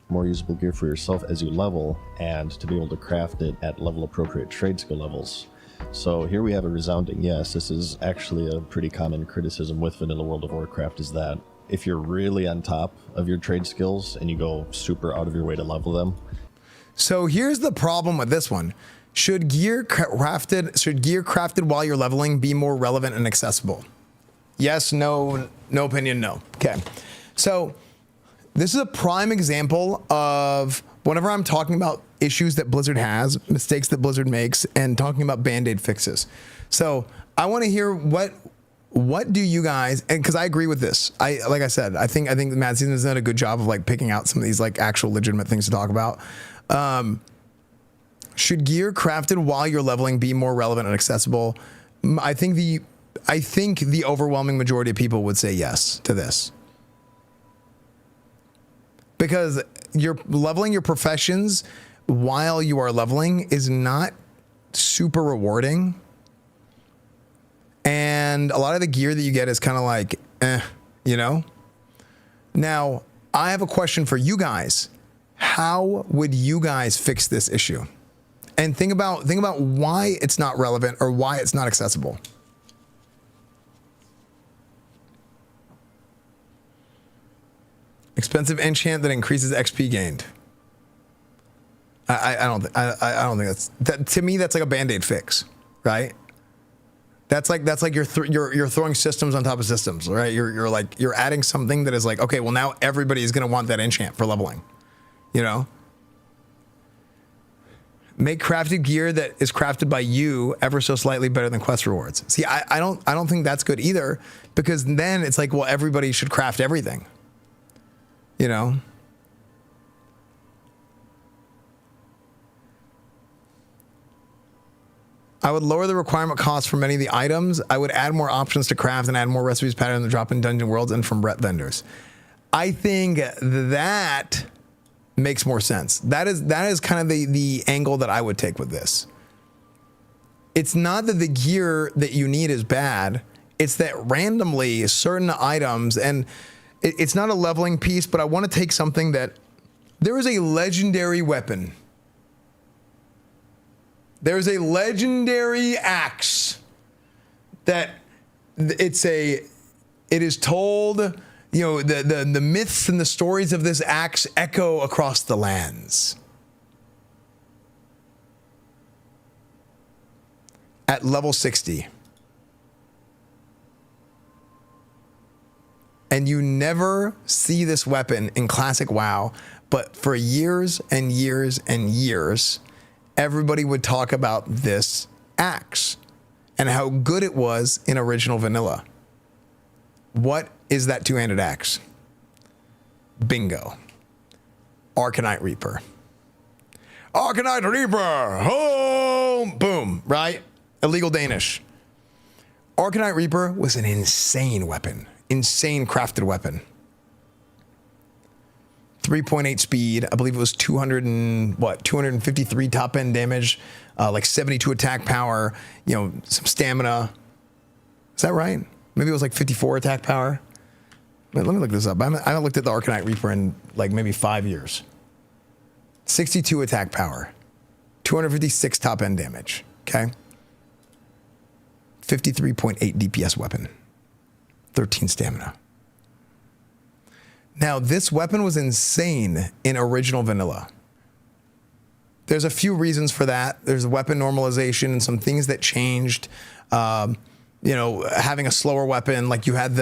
more usable gear for yourself as you level, and to be able to craft it at level appropriate trade skill levels. So here we have a resounding yes. This is actually a pretty common criticism with vanilla World of Warcraft, is that if you're really on top of your trade skills and you go super out of your way to level them. So here's the problem with this one. Should gear crafted while you're leveling be more relevant and accessible? Yes, no opinion, no. Okay. So this is a prime example of whenever I'm talking about issues that Blizzard has, mistakes that Blizzard makes, and talking about Band-Aid fixes. So I want to hear what do you guys, and because I agree with this, like I said, I think Mad Season has done a good job of like picking out some of these like actual legitimate things to talk about. Should gear crafted while you're leveling be more relevant and accessible? I think the overwhelming majority of people would say yes to this, because you're leveling your professions while you are leveling is not super rewarding. And a lot of the gear that you get is kind of like, you know? Now, I have a question for you guys. How would you guys fix this issue? And think about why it's not relevant or why it's not accessible. Expensive enchant that increases XP gained. I don't think that's to me that's like a Band-Aid fix, right? That's like you're throwing systems on top of systems, right? You're adding something that is like, okay, well now everybody is going to want that enchant for leveling, you know? Make crafted gear that is crafted by you ever so slightly better than quest rewards. See, I don't think that's good either, because then it's like, well, everybody should craft everything, you know? I would lower the requirement cost for many of the items. I would add more options to craft and add more recipes patterned to drop in dungeon worlds and from Brett vendors. I think that makes more sense. That is kind of the angle that I would take with this. It's not that the gear that you need is bad. It's that randomly certain items, and it's not a leveling piece, but I want to take something that there is a legendary weapon. There's a legendary axe that it is told, you know, the myths and the stories of this axe echo across the lands. At level 60. And you never see this weapon in Classic WoW, but for years and years and years, everybody would talk about this axe and how good it was in original vanilla. What is that two-handed axe? Bingo. Arcanite Reaper. Arcanite Reaper! Home! Boom, right? Illegal Danish. Arcanite Reaper was an insane weapon. Insane crafted weapon. 3.8 speed. I believe it was 253 top end damage, like 72 attack power, you know, some stamina. Is that right? Maybe it was like 54 attack power. Wait, let me look this up. I haven't looked at the Arcanite Reaper in like maybe 5 years. 62 attack power, 256 top end damage. Okay. 53.8 DPS weapon, 13 stamina. Now, this weapon was insane in original vanilla. There's a few reasons for that. There's weapon normalization and some things that changed. You know, having a slower weapon, like you had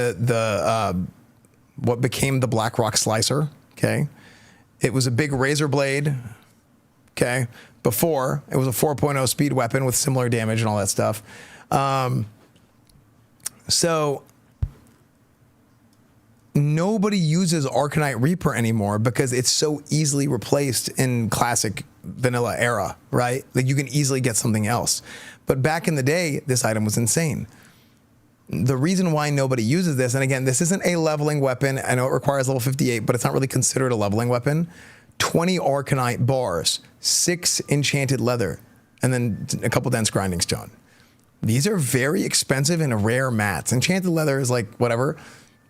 what became the Blackrock Slicer. Okay, it was a big razor blade. Okay, before it was a 4.0 speed weapon with similar damage and all that stuff. So nobody uses Arcanite Reaper anymore because it's so easily replaced in classic vanilla era, right? Like you can easily get something else. But back in the day, this item was insane. The reason why nobody uses this, and again, this isn't a leveling weapon. I know it requires level 58, but it's not really considered a leveling weapon. 20 Arcanite bars, 6 enchanted leather, and then a couple dense grinding stone. These are very expensive and rare mats. Enchanted leather is like whatever.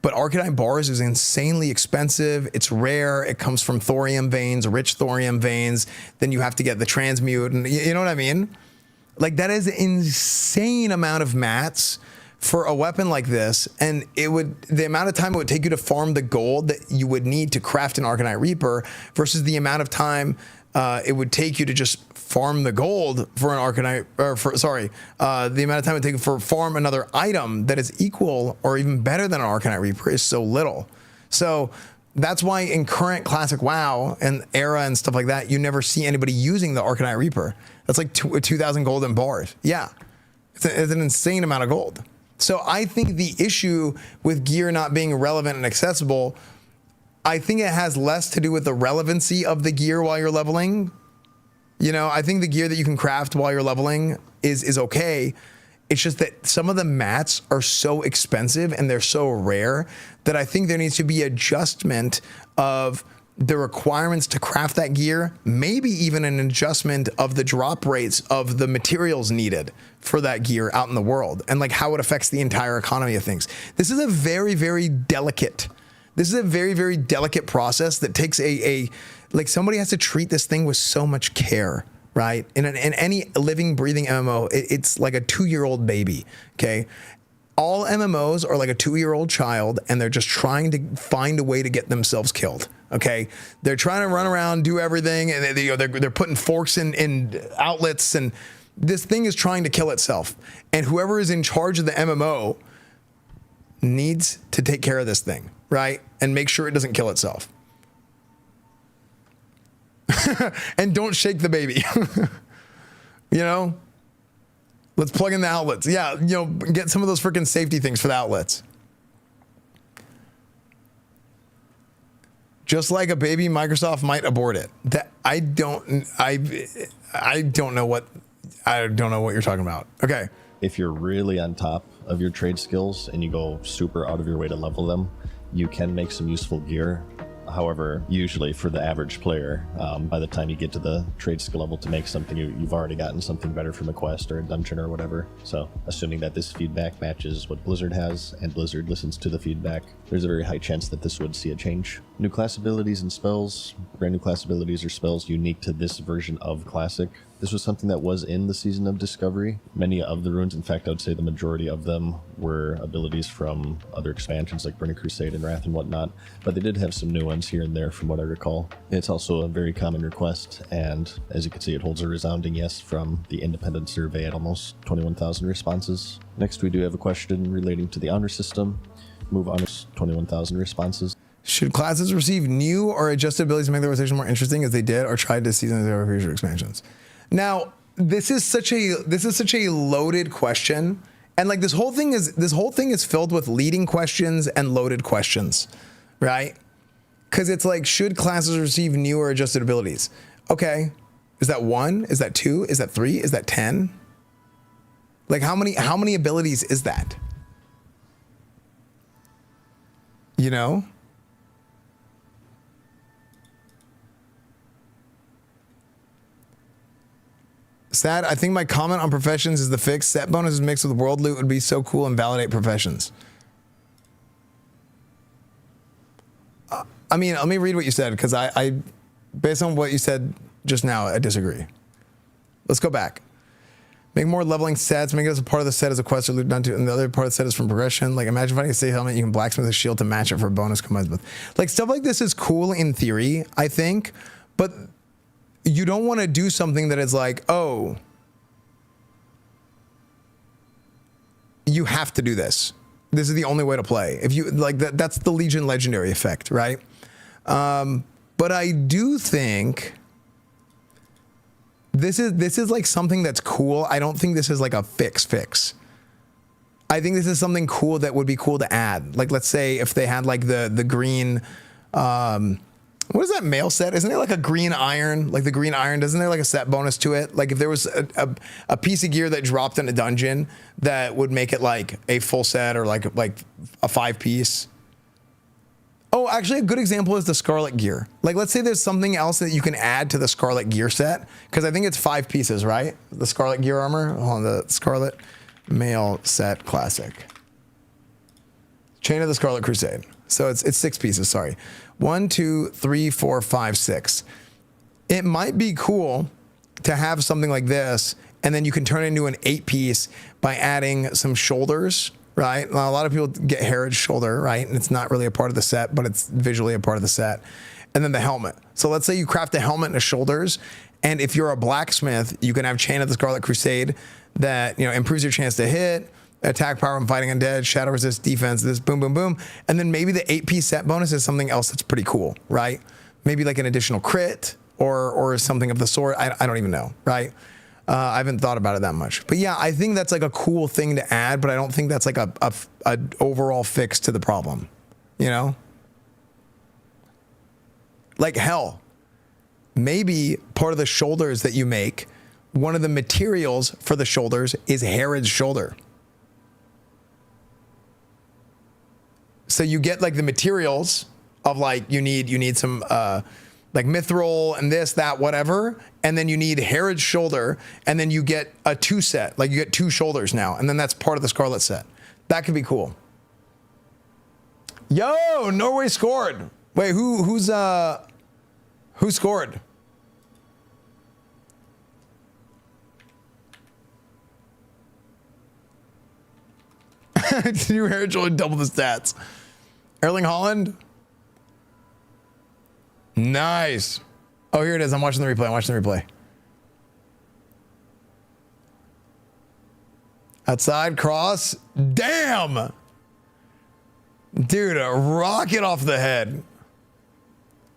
But Arcanite bars is insanely expensive. It's rare. It comes from thorium veins, rich thorium veins. Then you have to get the transmute, and you know what I mean? Like that is an insane amount of mats for a weapon like this. And the amount of time it would take you to farm the gold that you would need to craft an Arcanite Reaper versus the amount of time it would take you to just farm the gold for an Arcanite, the amount of time it would take for farm another item that is equal or even better than an Arcanite Reaper is so little. So that's why in current classic WoW and era and stuff like that, you never see anybody using the Arcanite Reaper. That's like 2,000 gold in bars. Yeah, it's an insane amount of gold. So I think the issue with gear not being relevant and accessible, I think it has less to do with the relevancy of the gear while you're leveling. You know, I think the gear that you can craft while you're leveling is okay. It's just that some of the mats are so expensive and they're so rare that I think there needs to be adjustment of the requirements to craft that gear, maybe even an adjustment of the drop rates of the materials needed for that gear out in the world and like how it affects the entire economy of things. This is a very, very delicate process that takes like somebody has to treat this thing with so much care, right? In any living, breathing MMO, it's like a 2-year-old baby, okay? All MMOs are like a 2-year-old child and they're just trying to find a way to get themselves killed, okay? They're trying to run around, do everything, and they're putting forks in outlets, and This thing is trying to kill itself. And whoever is in charge of the MMO needs to take care of this thing, right? And make sure it doesn't kill itself. And don't shake the baby. You know? Let's plug in the outlets. Yeah, you know, get some of those freaking safety things for the outlets. Just like a baby, Microsoft might abort it. That I don't know what you're talking about. Okay. If you're really on top of your trade skills and you go super out of your way to level them, you can make some useful gear. However, usually for the average player, by the time you get to the trade skill level to make something, you've already gotten something better from a quest or a dungeon or whatever. So assuming that this feedback matches what Blizzard has and Blizzard listens to the feedback, there's a very high chance that this would see a change. New class abilities and spells, brand new class abilities or spells unique to this version of Classic. This was something that was in the Season of Discovery. Many of the runes, in fact, I would say the majority of them were abilities from other expansions like Burning Crusade and Wrath and whatnot, but they did have some new ones here and there from what I recall. It's also a very common request, and as you can see, it holds a resounding yes from the independent survey at almost 21,000 responses. Next, we do have a question relating to the honor system. Move honors, 21,000 responses. Should classes receive new or adjusted abilities to make the rotation more interesting as they did or tried to season their future expansions? Now, this is such a loaded question, and like this whole thing is filled with leading questions and loaded questions, right? Because it's like, should classes receive new or adjusted abilities? Okay, is that 1? Is that 2? Is that 3? Is that 10? Like how many abilities is that? You know? Sad, I think my comment on professions is the fix. Set bonuses mixed with world loot would be so cool and validate professions. I mean, let me read what you said, because I, based on what you said just now, I disagree. Let's go back. Make more leveling sets. Make it as a part of the set as a quest or loot done to, and the other part of the set is from progression. Like, imagine finding a safe helmet, you can blacksmith a shield to match it for a bonus combined with. Like, stuff like this is cool in theory, I think, but you don't want to do something that is like, oh, you have to do this. This is the only way to play. If you like that, that's the Legion Legendary effect, right? But I do think this is like something that's cool. I don't think this is like a fix. I think this is something cool that would be cool to add. Like, let's say if they had like the green, what is that mail set? Isn't there like a green iron? Like the green iron, doesn't there like a set bonus to it? Like if there was a piece of gear that dropped in a dungeon that would make it like a full set or like a 5-piece. Oh, actually a good example is the Scarlet gear. Like let's say there's something else that you can add to the Scarlet gear set, because I think it's 5 pieces, right? The Scarlet gear armor. Hold on, the Scarlet mail set classic. Chain of the Scarlet Crusade. So it's 6 pieces, sorry. 1, 2, 3, 4, 5, 6. It might be cool to have something like this, and then you can turn it into an 8-piece by adding some shoulders, right? Now, a lot of people get Herod's shoulder, right? And it's not really a part of the set, but it's visually a part of the set. And then the helmet. So let's say you craft a helmet and a shoulders, and if you're a blacksmith, you can have Chain of the Scarlet Crusade that, you know, improves your chance to hit, attack power when fighting undead, shadow resist, defense, this, boom, boom, boom. And then maybe the 8-piece set bonus is something else that's pretty cool, right? Maybe like an additional crit or something of the sort. I don't even know, right? I haven't thought about it that much. But yeah, I think that's like a cool thing to add, but I don't think that's like a overall fix to the problem, you know? Like hell, maybe part of the shoulders that you make, one of the materials for the shoulders is Herod's shoulder. So you get like the materials of like, you need some like mithril and this, that, whatever. And then you need Herod's shoulder, and then you get a 2 set. Like you get 2 shoulders now. And then that's part of the Scarlet set. That could be cool. Yo, Norway scored. Wait, who scored? New Herod's shoulder, double the stats. Erling Haaland? Nice. Oh, here it is. I'm watching the replay. Outside cross. Damn. Dude, a rocket off the head.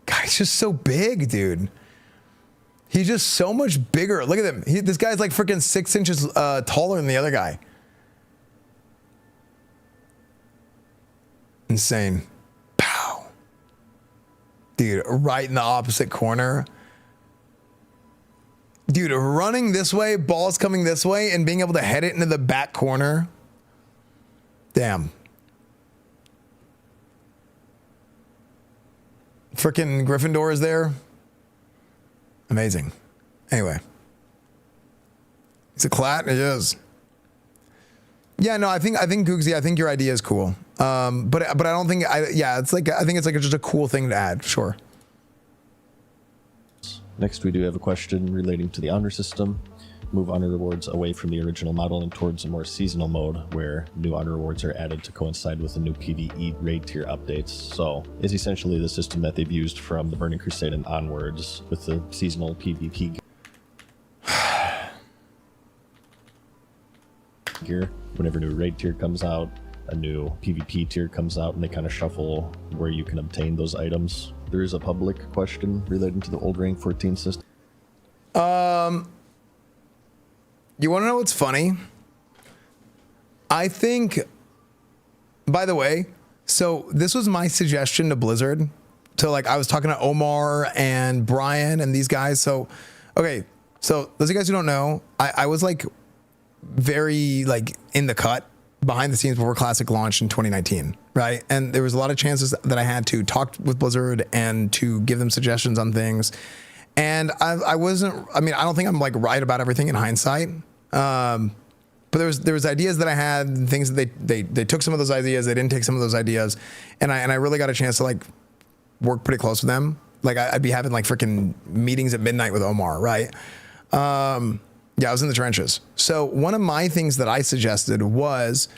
God, he's just so big, dude. He's just so much bigger. Look at him. This guy's like freaking 6 inches taller than the other guy. Insane. Pow. Dude, right in the opposite corner. Dude, running this way, ball's coming this way, and being able to head it into the back corner. Damn. Freaking Gryffindor is there. Amazing. Anyway. It's a clat? It is. Yeah, no, I think Googsy, I think your idea is cool. But I don't think, it's like, I think it's like just a cool thing to add. Sure. Next, we do have a question relating to the honor system. Move honor rewards away from the original model and towards a more seasonal mode where new honor rewards are added to coincide with the new PvE raid tier updates. So it's essentially the system that they've used from the Burning Crusade and onwards with the seasonal PvP gear. Whenever new raid tier comes out, a new PvP tier comes out, and they kind of shuffle where you can obtain those items. There is a public question relating to the old rank 14 system. You want to know what's funny? I think, by the way, so this was my suggestion to Blizzard. To like, I was talking to Omar and Brian and these guys. So, okay. So those of you guys who don't know, I was like very like in the cut behind the scenes before Classic launched in 2019, right? And there was a lot of chances that I had to talk with Blizzard and to give them suggestions on things. And I wasn't, I mean, I don't think I'm like right about everything in hindsight. But there was ideas that I had, things that they took some of those ideas, they didn't take some of those ideas. And I really got a chance to like work pretty close with them. Like I'd be having like freaking meetings at midnight with Omar, right? Yeah, I was in the trenches. So one of my things that I suggested was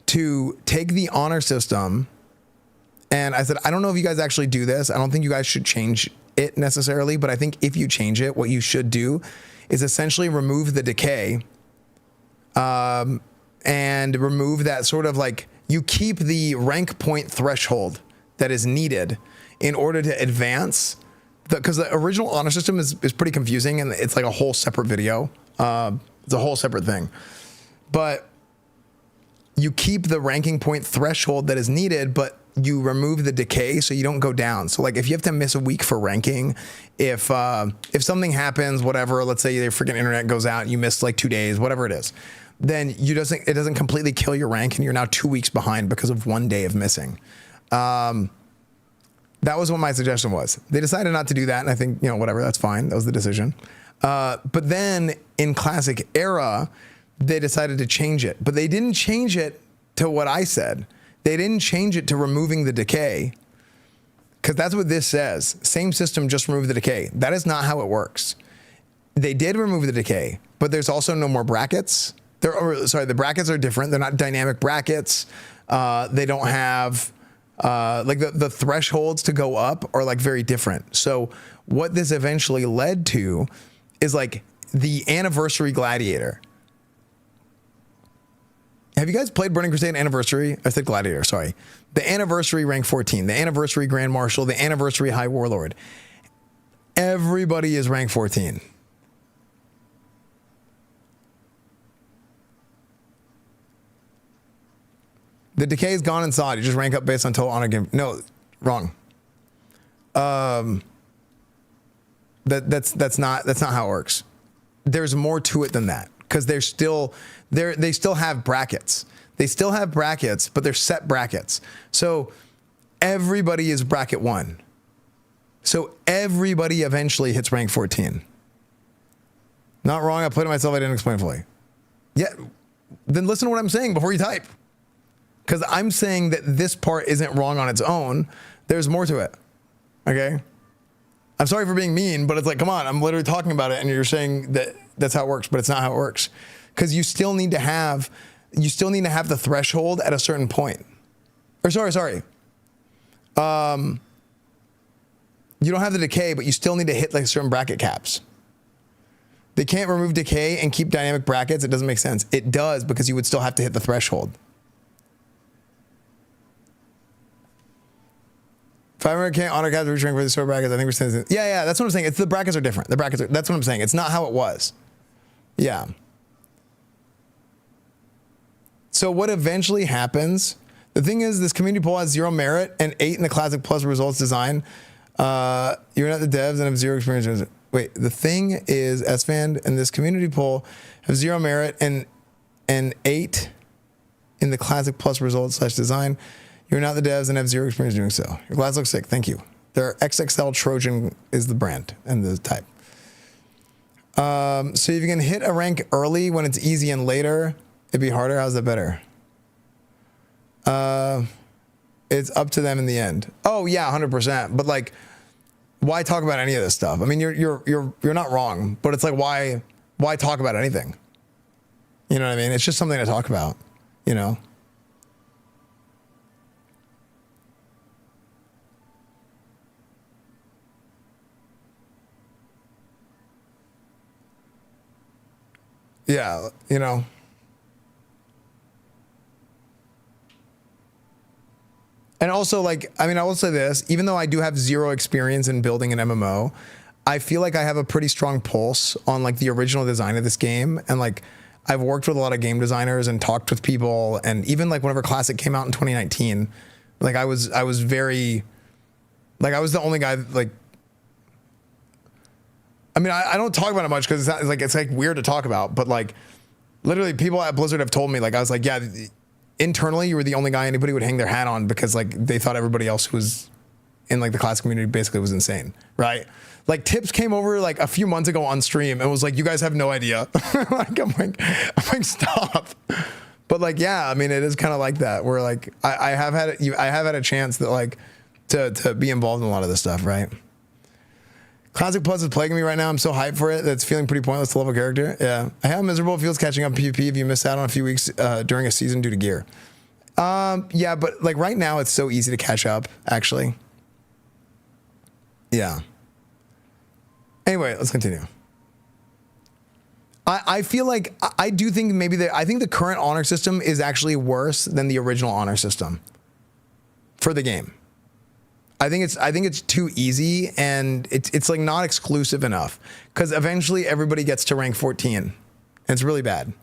to take the honor system, and I said, I don't know if you guys actually do this. I don't think you guys should change it necessarily, but I think if you change it, what you should do is essentially remove the decay, and remove that sort of like, you keep the rank point threshold that is needed in order to advance. Because the original honor system is pretty confusing, and it's like a whole separate video. It's a whole separate thing. But you keep the ranking point threshold that is needed, but you remove the decay so you don't go down. So like if you have to miss a week for ranking, if something happens, whatever, let's say your freaking internet goes out, you missed like 2 days, whatever it is, then it doesn't completely kill your rank, and you're now 2 weeks behind because of 1 day of missing. That was what my suggestion was. They decided not to do that, and I think, whatever, that's fine. That was the decision. But then in Classic Era, they decided to change it. But they didn't change it to what I said. They didn't change it to removing the decay, because that's what this says. Same system, just remove the decay. That is not how it works. They did remove the decay, but there's also no more brackets. The brackets are different. They're not dynamic brackets. They don't have... like the thresholds to go up are like very different. So what this eventually led to is like the Anniversary Gladiator. Have you guys played Burning Crusade Anniversary? I said Gladiator, sorry. The Anniversary rank 14, the Anniversary Grand Marshal, the Anniversary High Warlord. Everybody is rank 14. The decay is gone inside. You just rank up based on total honor game. No, wrong. That's not how it works. There's more to it than that, because they still have brackets. They still have brackets, but they're set brackets. So everybody is bracket 1. So everybody eventually hits rank 14. Not wrong. I played it myself. I didn't explain it fully. Yeah. Then listen to what I'm saying before you type. Because I'm saying that this part isn't wrong on its own. There's more to it. Okay? I'm sorry for being mean, but it's like, come on, I'm literally talking about it, and you're saying that that's how it works, but it's not how it works. Because you still need to have the threshold at a certain point. Or sorry. You don't have the decay, but you still need to hit like certain bracket caps. They can't remove decay and keep dynamic brackets. It doesn't make sense. It does, because you would still have to hit the threshold. 500K auto cap reaching for the store brackets. I think we're saying, yeah, that's what I'm saying. It's the brackets are different. The brackets are, that's what I'm saying. It's not how it was. Yeah. So what eventually happens, the thing is, this community poll has 0 merit and 8 in the Classic Plus results design. You're not the devs and have 0 experience. Wait, the thing is, Esfand and this community poll have 0 merit and 8 in the Classic Plus results / design. You're not the devs and have 0 experience doing so. Your glass looks sick. Thank you. Their XXL Trojan is the brand and the type. So if you can hit a rank early when it's easy and later, it'd be harder. How's that better? It's up to them in the end. Oh yeah, 100%. But like, why talk about any of this stuff? I mean, you're not wrong, but it's like, why talk about anything? You know what I mean? It's just something to talk about, you know? Yeah, you know. And also, like, I mean, I will say this, even though I do have 0 experience in building an MMO, I feel like I have a pretty strong pulse on like the original design of this game. And like, I've worked with a lot of game designers and talked with people. And even like whenever Classic came out in 2019, like I was very, like I was the only guy, like, I mean, I don't talk about it much because it's like weird to talk about, but like literally people at Blizzard have told me, like, I was like, yeah, internally you were the only guy anybody would hang their hat on because like they thought everybody else who was in like the Classic community basically was insane, right? Like Tips came over like a few months ago on stream and was like, you guys have no idea. I'm like, stop. But like, yeah, I mean, it is kind of like that where like I have had a chance that like to be involved in a lot of this stuff, right? Classic Plus is plaguing me right now. I'm so hyped for it that it's feeling pretty pointless to level character. Yeah. I have miserable. It feels catching up PvP if you miss out on a few weeks during a season due to gear. Yeah, but like right now it's so easy to catch up, actually. Yeah. Anyway, let's continue. I feel like I do think maybe I think the current honor system is actually worse than the original honor system for the game. I think it's too easy and it's like not exclusive enough because eventually everybody gets to rank 14 and it's really bad.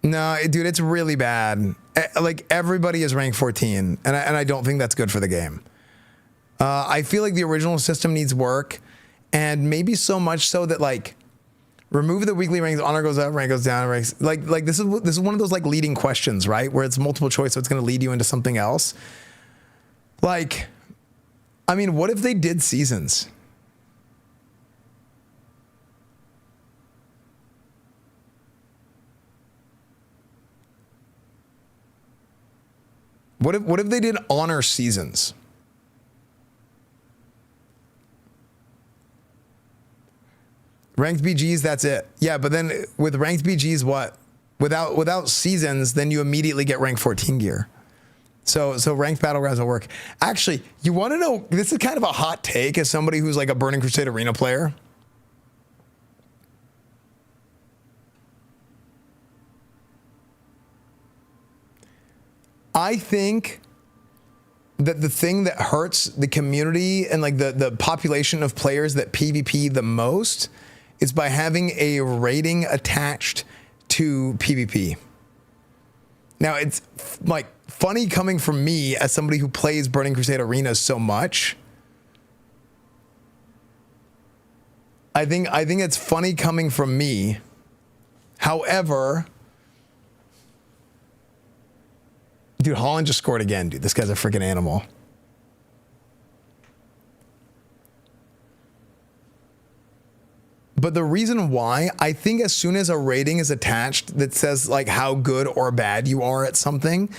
No, dude, it's really bad. Like everybody is rank 14 and I don't think that's good for the game. I feel like the original system needs work and maybe so much so that like remove the weekly ranks, honor goes up, rank goes down, ranks like this is one of those like leading questions, right? Where it's multiple choice, so it's going to lead you into something else. Like, I mean, what if they did seasons? What if they did honor seasons? Ranked BGs, that's it. Yeah, but then with ranked BGs, what? Without seasons, then you immediately get rank 14 gear. So ranked battlegrounds will work. Actually, you want to know, this is kind of a hot take as somebody who's like a Burning Crusade Arena player. I think that the thing that hurts the community and like the population of players that PvP the most is by having a rating attached to PvP. Now it's like funny coming from me as somebody who plays Burning Crusade Arenas so much. I think it's funny coming from me. However, dude, Holland just scored again, dude. This guy's a freaking animal. But the reason why, I think as soon as a rating is attached that says like how good or bad you are at something,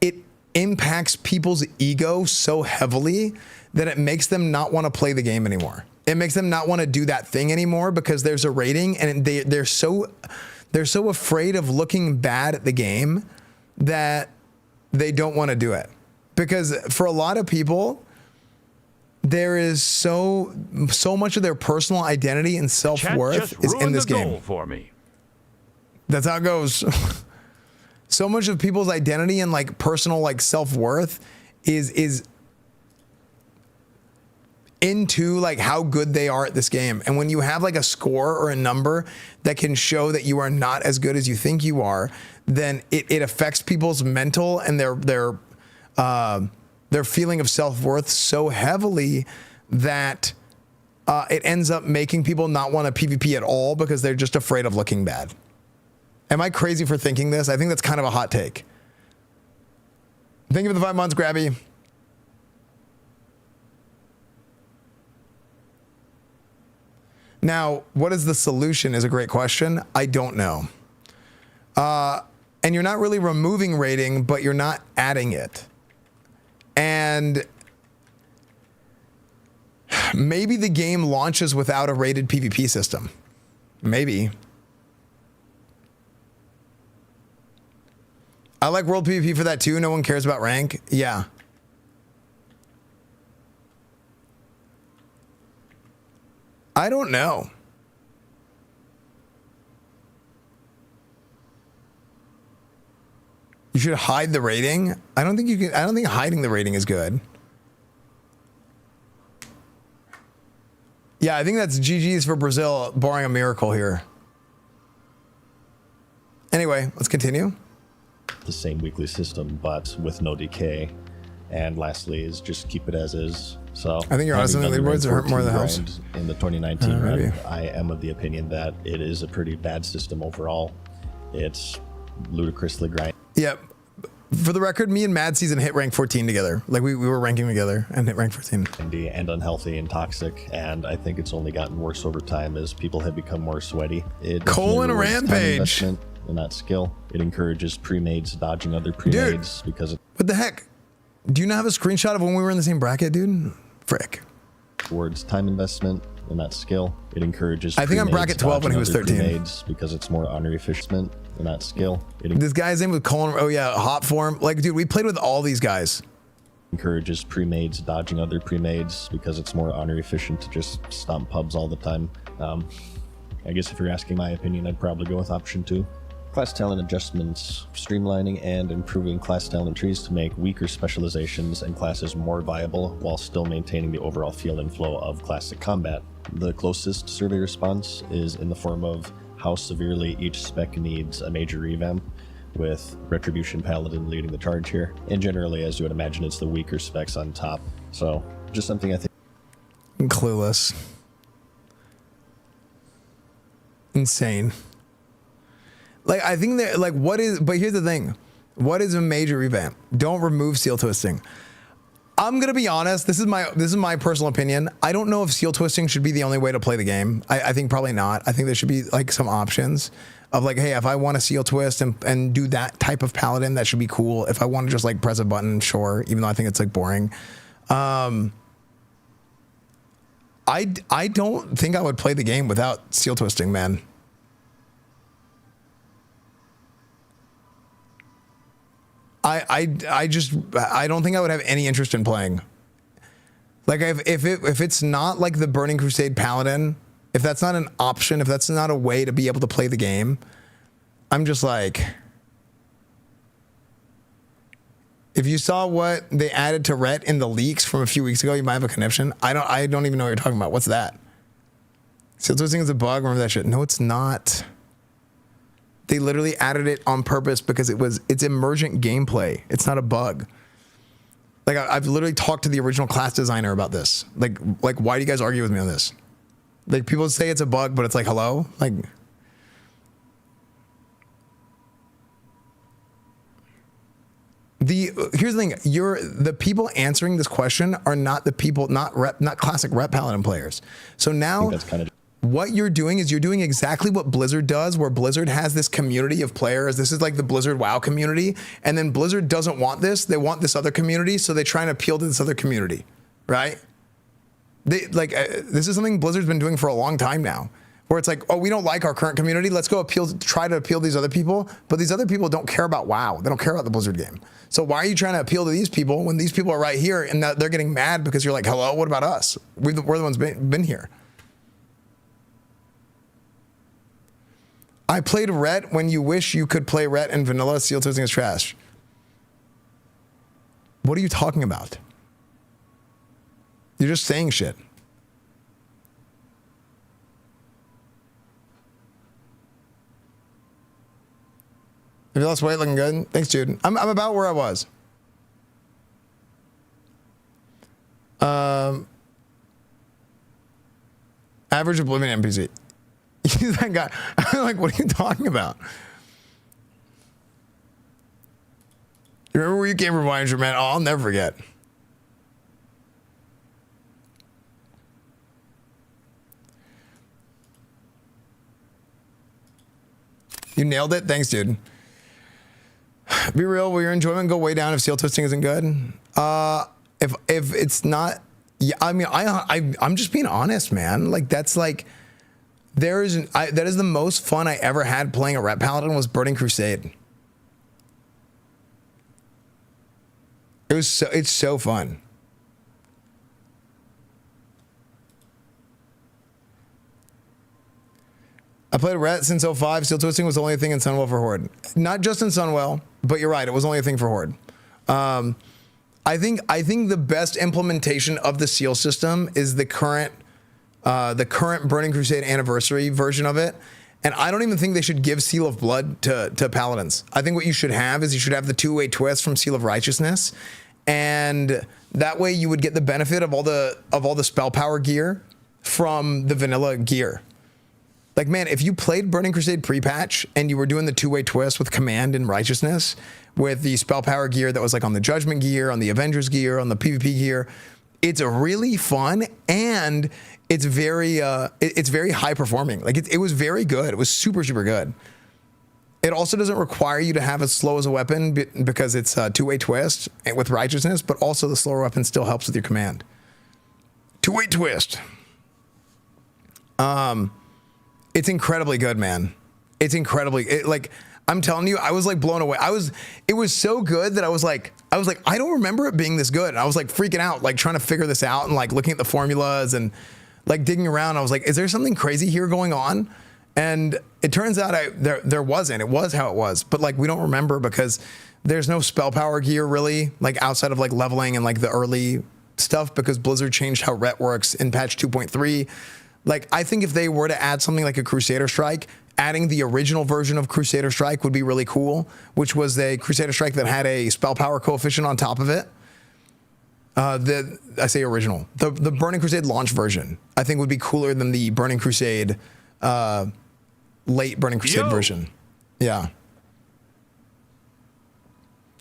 it impacts people's ego so heavily that it makes them not want to play the game anymore. It makes them not want to do that thing anymore because there's a rating and they're so afraid of looking bad at the game that they don't want to do it. Because for a lot of people, there is so much of their personal identity and self-worth is in this game. For me. That's how it goes. So much of people's identity and like personal like self-worth is into like how good they are at this game. And when you have like a score or a number that can show that you are not as good as you think you are, then it affects people's mental and their feeling of self-worth so heavily that it ends up making people not want to PvP at all because they're just afraid of looking bad. Am I crazy for thinking this? I think that's kind of a hot take. Thank you for the 5 months, Grabby. Now, what is the solution is a great question. I don't know. And you're not really removing rating, but you're not adding it. And maybe the game launches without a rated PvP system. Maybe. I like World PvP for that too. No one cares about rank. Yeah. I don't know. You should hide the rating. I don't think you can. I don't think hiding the rating is good. Yeah, I think that's GG's for Brazil, barring a miracle here. Anyway, let's continue. The same weekly system, but with no decay. And lastly is just keep it as is. So I think you're honest in the leaderboards that hurt more than the house. In the 2019 run, I am of the opinion that it is a pretty bad system overall. It's ludicrously grind. Yep. For the record, me and Mad Season hit rank 14 together. Like we were ranking together and hit rank 14. And unhealthy and toxic, and I think it's only gotten worse over time as people have become more sweaty. Colon Rampage. And not skill. It encourages pre-mades dodging other pre-mades because it. What the heck? Do you not have a screenshot of when we were in the same bracket, dude? Frick. Towards time investment and not skill. It encourages. I think I'm bracket 12 when he was 13. Because it's more honor efficient and not skill. This guy's name was Colin. Oh yeah, hot form. Like, dude, we played with all these guys. Encourages pre-mades dodging other pre-mades because it's more honor efficient to just stomp pubs all the time. I guess if you're asking my opinion, I'd probably go with option 2. Class talent adjustments, streamlining and improving class talent trees to make weaker specializations and classes more viable while still maintaining the overall feel and flow of classic combat. The closest survey response is in the form of how severely each spec needs a major revamp, with Retribution Paladin leading the charge here. And generally, as you would imagine, it's the weaker specs on top. So just something I think. Clueless. Insane. Like, I think that, like, but here's the thing. What is a major revamp? Don't remove seal twisting. I'm going to be honest. This is my personal opinion. I don't know if seal twisting should be the only way to play the game. I think probably not. I think there should be like some options of like, hey, if I want to seal twist and do that type of paladin, that should be cool. If I want to just like press a button, sure. Even though I think it's like boring. I don't think I would play the game without seal twisting, man. I don't think I would have any interest in playing. Like if it's not like the Burning Crusade Paladin, if that's not an option, if that's not a way to be able to play the game, I'm just like, if you saw what they added to Ret in the leaks from a few weeks ago, you might have a conniption. I don't even know what you're talking about. What's that? Seal twisting is a bug. Remember that shit? No, it's not. They literally added it on purpose because it's emergent gameplay. It's not a bug. Like I've literally talked to the original class designer about this. Like why do you guys argue with me on this? Like people say it's a bug, but it's like, hello? Like here's the thing. The people answering this question are not the people, not classic rep paladin players. So now that's kind of what you're doing is you're doing exactly what Blizzard does, where Blizzard has this community of players. This is like the Blizzard WoW community. And then Blizzard doesn't want this. They want this other community. So they try and appeal to this other community, right? This is something Blizzard's been doing for a long time now, where it's like, oh, we don't like our current community. Let's go try to appeal to these other people. But these other people don't care about WoW. They don't care about the Blizzard game. So why are you trying to appeal to these people when these people are right here and they're getting mad because you're like, hello, what about us? We're the ones been here. I played Ret when you wish you could play Ret and vanilla. Seal toasting is trash. What are you talking about? You're just saying shit. Have you lost weight? Looking good. Thanks, dude. I'm about where I was. Average Oblivion NPC. That guy. I'm like, what are you talking about? You remember where you came from, Voyager, man? Oh, I'll never forget. You nailed it. Thanks, dude. Be real. Will your enjoyment go way down if seal toasting isn't good? If it's not, yeah. I mean, I'm just being honest, man. Like that's like that is the most fun I ever had playing a Ret Paladin was Burning Crusade. It's so fun. I played Ret since 05. Seal toasting was the only thing in Sunwell for Horde. Not just in Sunwell, but you're right. It was only a thing for Horde. I think the best implementation of the seal system is the current Burning Crusade Anniversary version of it. And I don't even think they should give Seal of Blood to Paladins. I think what you should have is you should have the two-way twist from Seal of Righteousness. And that way you would get the benefit of all the spell power gear from the vanilla gear. Like, man, if you played Burning Crusade pre-patch and you were doing the two-way twist with Command and Righteousness with the spell power gear that was like on the Judgment gear, on the Avengers gear, on the PvP gear, it's really fun and it's very high performing. Like it was very good. It was super, super good. It also doesn't require you to have as slow as a weapon because it's a two-way twist with Righteousness, but also the slower weapon still helps with your Command. Two-way twist. It's incredibly good, man. It's incredibly like I'm telling you, I was like blown away. It was so good that I was like, I don't remember it being this good. And I was like freaking out, like trying to figure this out and like looking at the formulas and like digging around. I was like, is there something crazy here going on? And it turns out there wasn't. It was how it was. But like we don't remember because there's no spell power gear really, like outside of like leveling and like the early stuff because Blizzard changed how Ret works in patch 2.3. Like, I think if they were to add something like a Crusader Strike, adding the original version of Crusader Strike would be really cool, which was a Crusader Strike that had a spell power coefficient on top of it. I say original. The Burning Crusade launch version, I think would be cooler than the Burning Crusade, late Burning Crusade version. Yeah.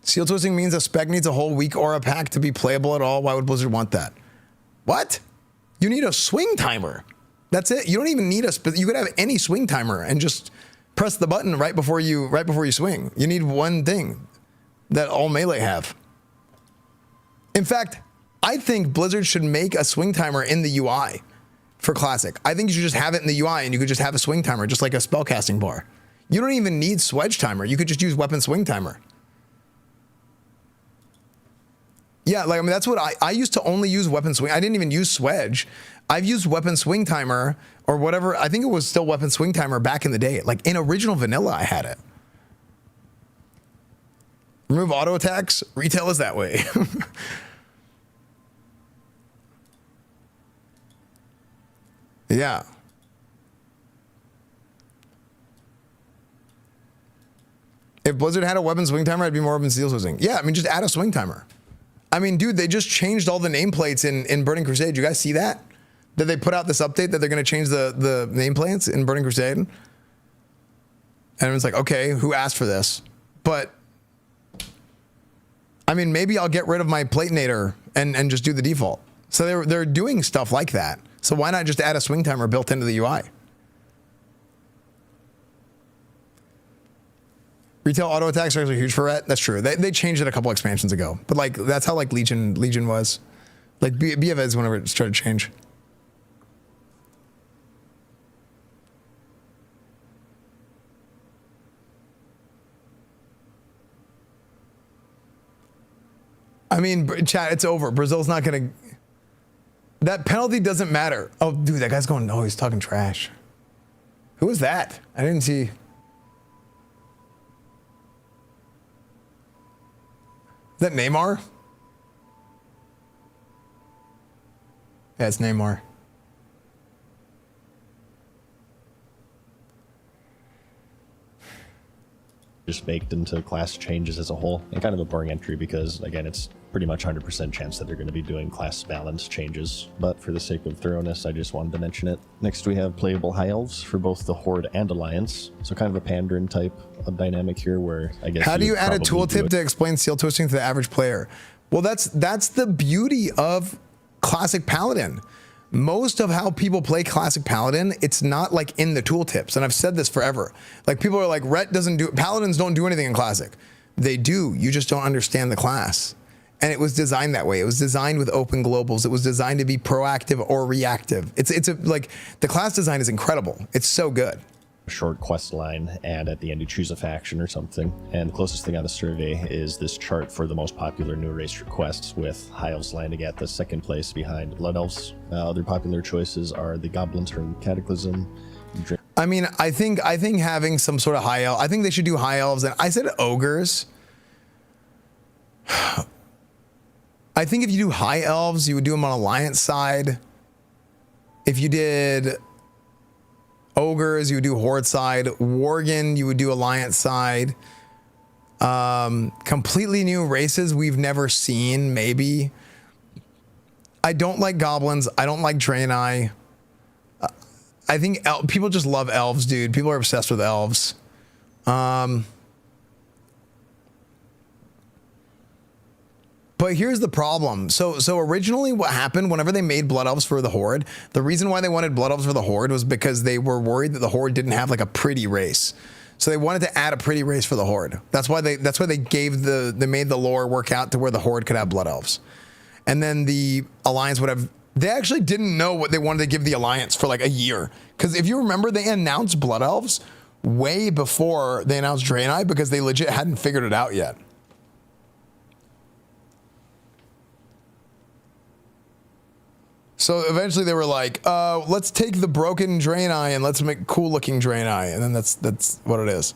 Seal twisting means a spec needs a whole weak aura pack to be playable at all. Why would Blizzard want that? What? You need a swing timer. That's it. You don't even need you could have any swing timer and just press the button right before you swing. You need one thing that all melee have. In fact, I think Blizzard should make a swing timer in the UI for Classic. I think you should just have it in the UI and you could just have a swing timer, just like a spellcasting bar. You don't even need Swedge timer. You could just use weapon swing timer. Yeah, like I mean, that's what I used to only use weapon swing. I didn't even use Swedge. I've used weapon swing timer or whatever. I think it was still weapon swing timer back in the day. Like in original vanilla, I had it. Remove auto attacks. Retail is that way. Yeah. If Blizzard had a weapon swing timer, I'd be more open to seal switching. Yeah, I mean, just add a swing timer. I mean, dude, they just changed all the nameplates in Burning Crusade. You guys see that? Did they put out this update that they're going to change the nameplates in Burning Crusade? And it's like, okay, who asked for this? But, I mean, maybe I'll get rid of my Platinator and just do the default. So they're doing stuff like that. So why not just add a swing timer built into the UI? Retail auto attacks are actually huge for Ret. That's true. They changed it a couple expansions ago. But like that's how like Legion was. Like BFS whenever it started to change. I mean, chat, it's over. Brazil's not going to... That penalty doesn't matter. Oh, dude, that guy's going... Oh, he's talking trash. Who was that? I didn't see... Is that Neymar? Yeah, it's Neymar. Just baked into class changes as a whole, and kind of a boring entry because, again, it's pretty much 100% chance that they're going to be doing class balance changes. But for the sake of thoroughness, I just wanted to mention it. Next, we have playable High Elves for both the Horde and Alliance. So kind of a Pandaren type of dynamic here where, I guess... How do you add a tooltip to explain seal twisting to the average player? Well, that's the beauty of Classic Paladin. Most of how people play Classic Paladin, it's not like in the tooltips. And I've said this forever. Like, people are like, Rhett doesn't do... Paladins don't do anything in Classic. They do. You just don't understand the class. And it was designed that way. It was designed with open globals. It was designed to be proactive or reactive. Like, the class design is incredible. It's so good. Short quest line, and at the end you choose a faction or something. And the closest thing on the survey is this chart for the most popular new race requests, with High Elves landing at the second place behind Blood Elves. Other popular choices are the Goblins from Cataclysm. I mean, I think having some sort of High Elf, I think they should do High Elves, and I said Ogres. I think if you do High Elves, you would do them on Alliance side. If you did Ogres, you would do Horde side. Worgen, you would do Alliance side. Completely new races we've never seen, maybe. I don't like Goblins. I don't like Draenei. I think people just love Elves, dude. People are obsessed with Elves. But here's the problem. So originally what happened whenever they made Blood Elves for the Horde, the reason why they wanted Blood Elves for the Horde was because they were worried that the Horde didn't have like a pretty race. So they wanted to add a pretty race for the Horde. That's why they made the lore work out to where the Horde could have Blood Elves. And then the Alliance would have... They actually didn't know what they wanted to give the Alliance for like a year. Because if you remember, they announced Blood Elves way before they announced Draenei because they legit hadn't figured it out yet. So eventually they were like, let's take the broken Draenei and let's make cool looking Draenei. And then that's what it is.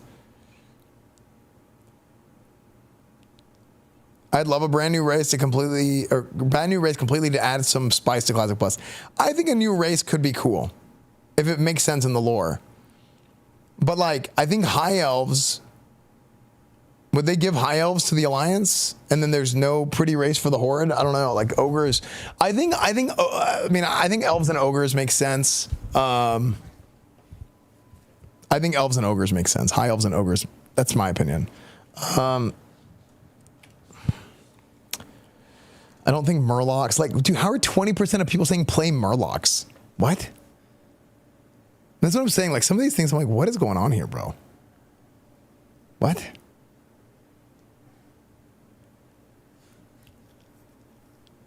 I'd love a brand new race to completely to add some spice to Classic Plus. I think a new race could be cool if it makes sense in the lore. But like, I think High Elves, would they give High Elves to the Alliance and then there's no pretty race for the Horde? I don't know. Like Ogres, I think Elves and Ogres make sense. I think Elves and Ogres make sense. High Elves and Ogres. That's my opinion. I don't think Murlocs, like, dude, how are 20% of people saying play Murlocs? What? That's what I'm saying. Like, some of these things, I'm like, what is going on here, bro? What?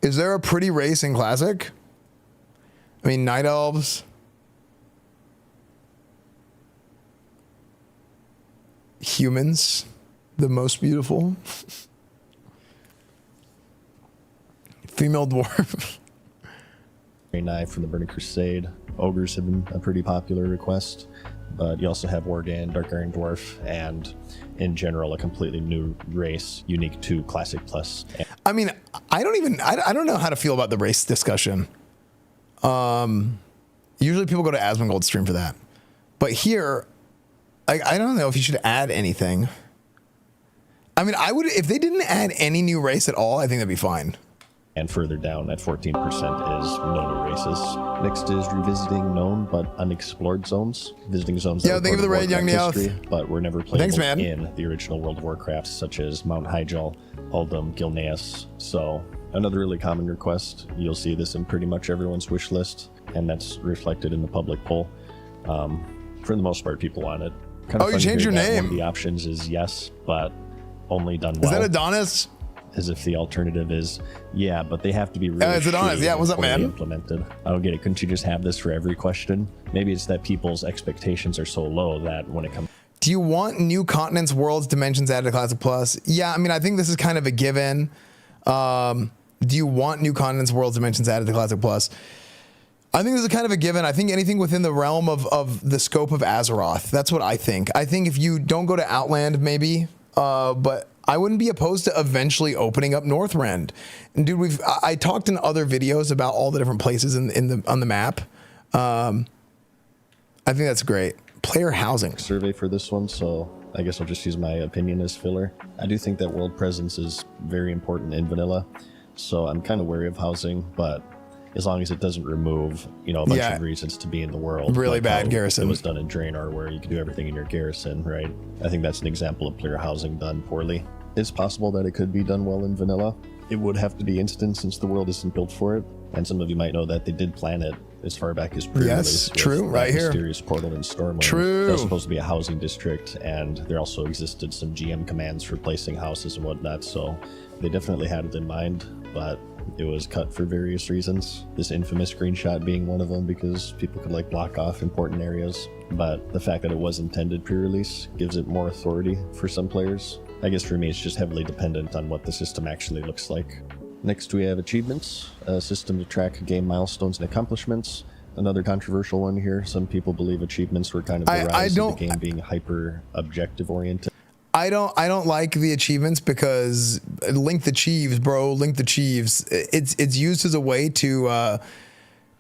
Is there a pretty race in Classic? I mean, Night Elves. Humans, the most beautiful. Female dwarf. Draenei from the Burning Crusade. Ogres have been a pretty popular request, but you also have Worgen, Dark Iron Dwarf, and in general a completely new race unique to Classic Plus. I mean, I don't know how to feel about the race discussion. Usually people go to Asmongold's stream for that, but here, I don't know if you should add anything. I mean, I would, if they didn't add any new race at all, I think that'd be fine. And further down at 14% is no new races. Next is revisiting known but unexplored zones. Visiting zones. Yeah, thank you for the raid, Young history, but were never playable Thanks, man. in the original World of Warcraft, such as Mount Hyjal, Uldum, Gilneas. So another really common request. You'll see this in pretty much everyone's wish list, and that's reflected in the public poll. For the most part, people want it. Oh, you changed your name. One of the options is yes, but only done well. Is that Adonis? As if the alternative is, yeah, but they have to be really it's Adonis. Yeah, what's up, man? Implemented. I don't get it. Couldn't you just have this for every question? Maybe it's that people's expectations are so low that when it comes... Do you want new continents, worlds, dimensions added to Classic Plus? Yeah, I mean, I think this is kind of a given. Do you want new continents, worlds, dimensions added to Classic Plus? I think this is kind of a given. I think anything within the realm of the scope of Azeroth. That's what I think. I think if you don't go to Outland, maybe, but I wouldn't be opposed to eventually opening up Northrend. And dude, I talked in other videos about all the different places on the map. I think that's great. Player housing survey for this one, so I guess I'll just use my opinion as filler. I do think that world presence is very important in vanilla, so I'm kind of wary of housing, but as long as it doesn't remove, you know, a bunch of reasons to be in the world. Really like bad garrison. It was done in Draenor, where you can do everything in your garrison, right? I think that's an example of player housing done poorly. It's possible that it could be done well in vanilla. It would have to be instant since the world isn't built for it. And some of you might know that they did plan it as far back as pre-release. Yes, true, right here. Mysterious portal in Stormwind. True. That was supposed to be a housing district, and there also existed some GM commands for placing houses and whatnot, so they definitely had it in mind, but it was cut for various reasons. This infamous screenshot being one of them, because people could like block off important areas. But the fact that it was intended pre-release gives it more authority for some players. I guess for me, it's just heavily dependent on what the system actually looks like. Next, we have achievements, a system to track game milestones and accomplishments. Another controversial one here. Some people believe achievements were kind of the rise of the game being hyper objective oriented. I don't like the achievements because link the Chiefs, bro. Link the Chiefs. It's used as a way to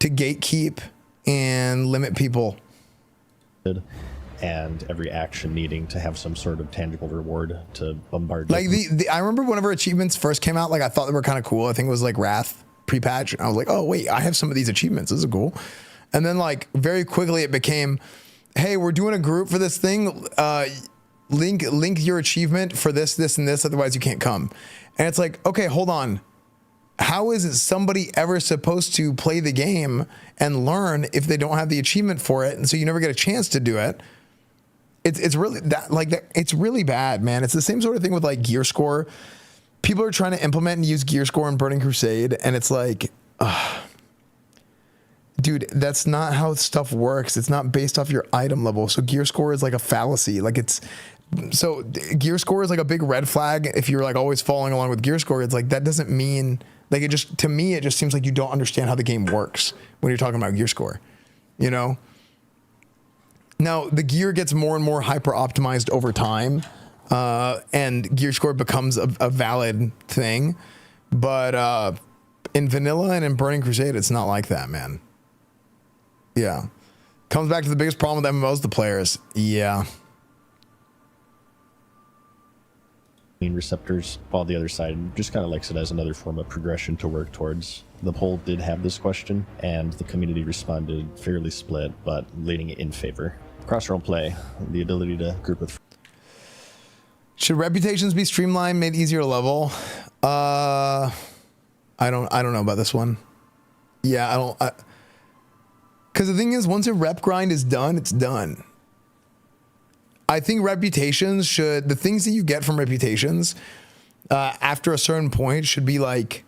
gatekeep and limit people. And every action needing to have some sort of tangible reward to bombard. Like I remember whenever achievements first came out, like I thought they were kind of cool. I think it was like Wrath pre-patch. I was like, oh wait, I have some of these achievements. This is cool. And then like very quickly it became, hey, we're doing a group for this thing. Link your achievement for this, and this. Otherwise you can't come. And it's like, okay, hold on. How is somebody ever supposed to play the game and learn if they don't have the achievement for it? And so you never get a chance to do it. It's really that it's really bad, man. It's the same sort of thing with like gear score. People are trying to implement and use gear score in Burning Crusade, and it's like, dude, that's not how stuff works. It's not based off your item level. So gear score is like a fallacy. So gear score is like a big red flag. If you're like always following along with gear score, it's like that doesn't mean like to me it just seems like you don't understand how the game works when you're talking about gear score, you know. Now, the gear gets more and more hyper-optimized over time, and gear score becomes a valid thing. But in vanilla and in Burning Crusade, it's not like that, man. Yeah. Comes back to the biggest problem with MMOs, the players. Yeah. Receptors, while the other side just kind of likes it as another form of progression to work towards. The poll did have this question, and the community responded fairly split, but leaning in favor. Cross-realm play, the ability to group with. Should reputations be streamlined, made easier to level? I don't know about this one. Yeah, because the thing is, once a rep grind is done, it's done. I think reputations the things that you get from reputations after a certain point should be like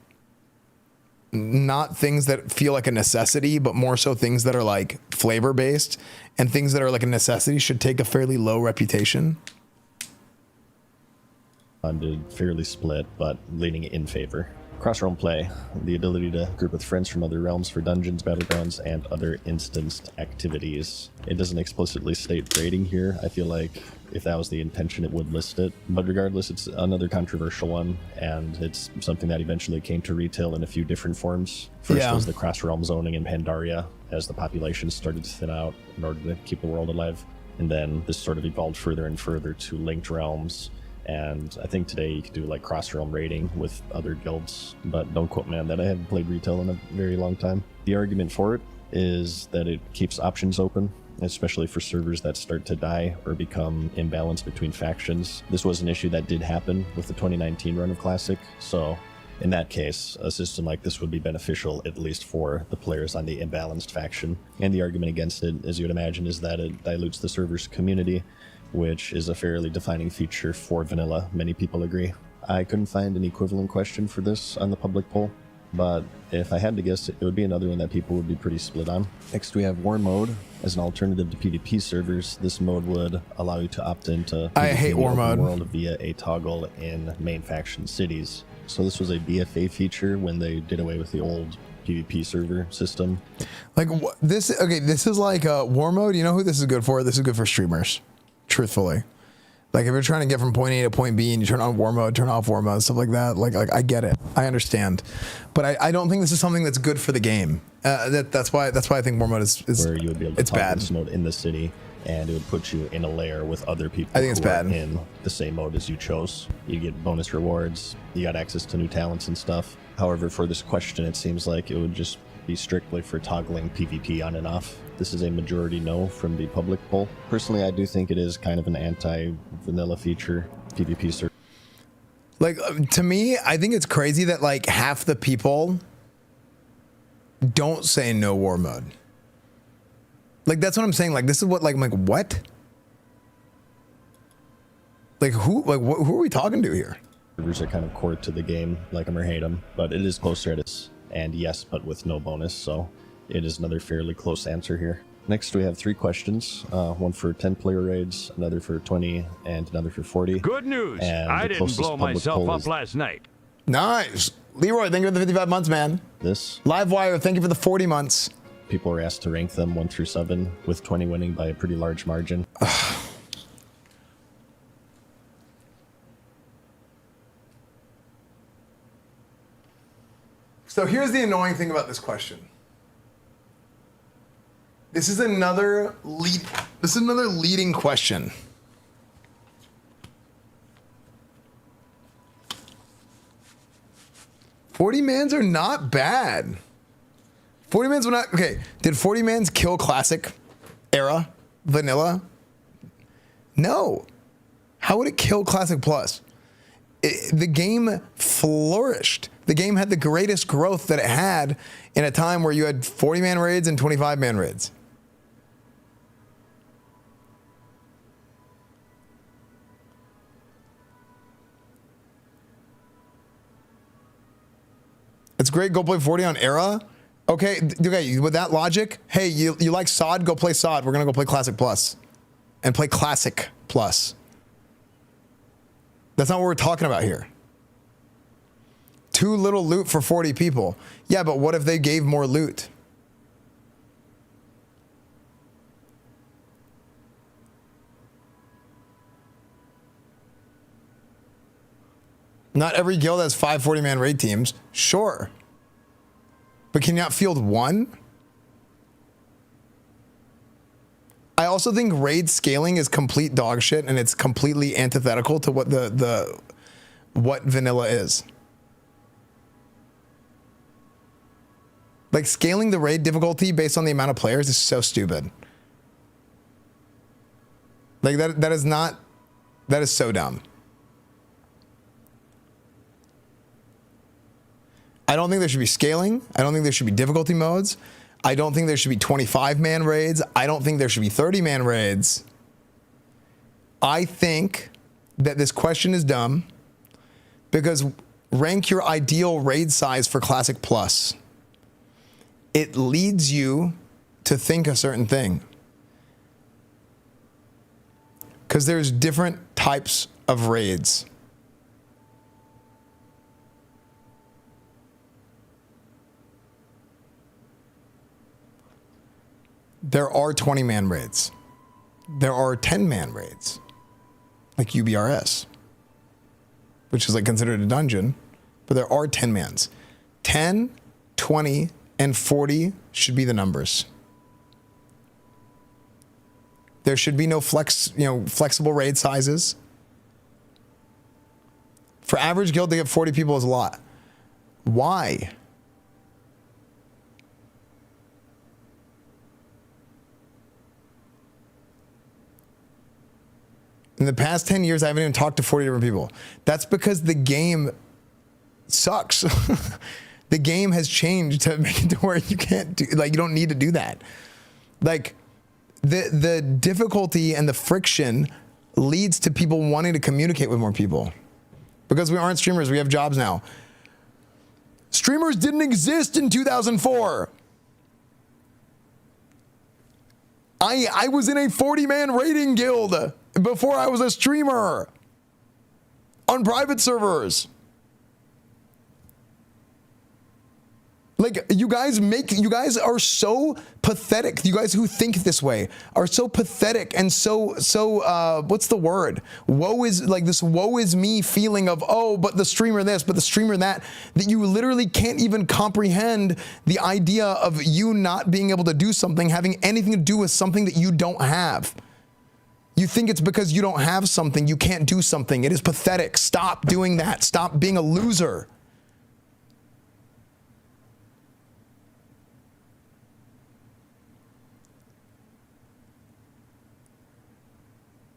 not things that feel like a necessity, but more so things that are like flavor based, and things that are like a necessity should take a fairly low reputation. Fairly split, but leaning in favor. Cross-realm play, the ability to group with friends from other realms for dungeons, battlegrounds, and other instanced activities. It doesn't explicitly state raiding here. I feel like if that was the intention, it would list it. But regardless, it's another controversial one, and it's something that eventually came to retail in a few different forms. First was the cross-realm zoning in Pandaria, as the population started to thin out in order to keep the world alive. And then this sort of evolved further and further to linked realms. And I think today you could do like cross-realm raiding with other guilds, but don't quote me on that. I haven't played retail in a very long time. The argument for it is that it keeps options open, especially for servers that start to die or become imbalanced between factions. This was an issue that did happen with the 2019 run of Classic, so in that case, a system like this would be beneficial, at least for the players on the imbalanced faction. And the argument against it, as you would imagine, is that it dilutes the server's community, which is a fairly defining feature for vanilla. Many people agree. I couldn't find an equivalent question for this on the public poll, but if I had to guess, it would be another one that people would be pretty split on. Next, we have War Mode. As an alternative to PvP servers, this mode would allow you to opt into I hate War Mode world via a toggle in main faction cities. So this was a BFA feature when they did away with the old PvP server system. Like this, okay, this is like war mode. You know who this is good for? This is good for streamers, truthfully. Like if you're trying to get from point A to point B and you turn on war mode, turn off war mode, stuff like that. Like I get it, I understand, but I don't think this is something that's good for the game. That's why I think war mode is where you would be able to it's bad. this mode in the city, and it would put you in a layer with other people. I think it's bad. In the same mode as you chose. You get bonus rewards. You got access to new talents and stuff. However, for this question, it seems like it would just be strictly for toggling PvP on and off. This is a majority no from the public poll. Personally, I do think it is kind of an anti-vanilla feature, PvP server. Like, to me, I think it's crazy that like half the people don't say no war mode. Like, that's what I'm saying. Like, this is what, like, I'm like, what? Like, who are we talking to here? Servers are kind of core to the game, like them or hate them, but it is closer to this. And yes, but with no bonus, so it is another fairly close answer here. Next, we have 3 questions, one for 10-player raids, another for 20, and another for 40. Good news. And I didn't blow myself up last night. Nice. Leroy, thank you for the 55 months, man. This. Livewire, thank you for the 40 months. People were asked to rank them 1 through 7, with 20 winning by a pretty large margin. So here's the annoying thing about this question. This is another leading question. Forty mans are not bad. 40 mans were not okay. Did 40 mans kill classic era vanilla? No. How would it kill classic plus? The game flourished. The game had the greatest growth that it had in a time where you had 40-man raids and 25-man raids. It's great. Go play 40 on era. Okay, with that logic, hey, you like SOD? Go play SOD. We're going to go play Classic Plus. And play Classic Plus. That's not what we're talking about here. Too little loot for 40 people. Yeah, but what if they gave more loot? Not every guild has 5 40-man raid teams. Sure. But can you not field 1? I also think raid scaling is complete dog shit, and it's completely antithetical to what what vanilla is. Like, scaling the raid difficulty based on the amount of players is so stupid. Like, that is so dumb. I don't think there should be scaling. I don't think there should be difficulty modes. I don't think there should be 25-man raids. I don't think there should be 30-man raids. I think that this question is dumb because rank your ideal raid size for Classic Plus. It leads you to think a certain thing. Because there's different types of raids. There are 20-man raids. There are 10-man raids, like UBRS, which is like considered a dungeon, but there are 10-mans. 10, 20, and 40 should be the numbers. There should be no flexible raid sizes. For average guild to get 40 people is a lot. Why? In the past 10 years, I haven't even talked to 40 different people. That's because the game sucks. The game has changed to make it to where you can't do, like, you don't need to do that. Like, the difficulty and the friction leads to people wanting to communicate with more people. Because we aren't streamers, we have jobs now. Streamers didn't exist in 2004. I was in a 40-man raiding guild before I was a streamer on private servers. Like, you guys are so pathetic. You guys who think this way are so pathetic and so what's the word? Woe is me feeling of, oh, but the streamer this, but the streamer that you literally can't even comprehend the idea of you not being able to do something having anything to do with something that you don't have. You think it's because you don't have something, you can't do something. It is pathetic. Stop doing that. Stop being a loser.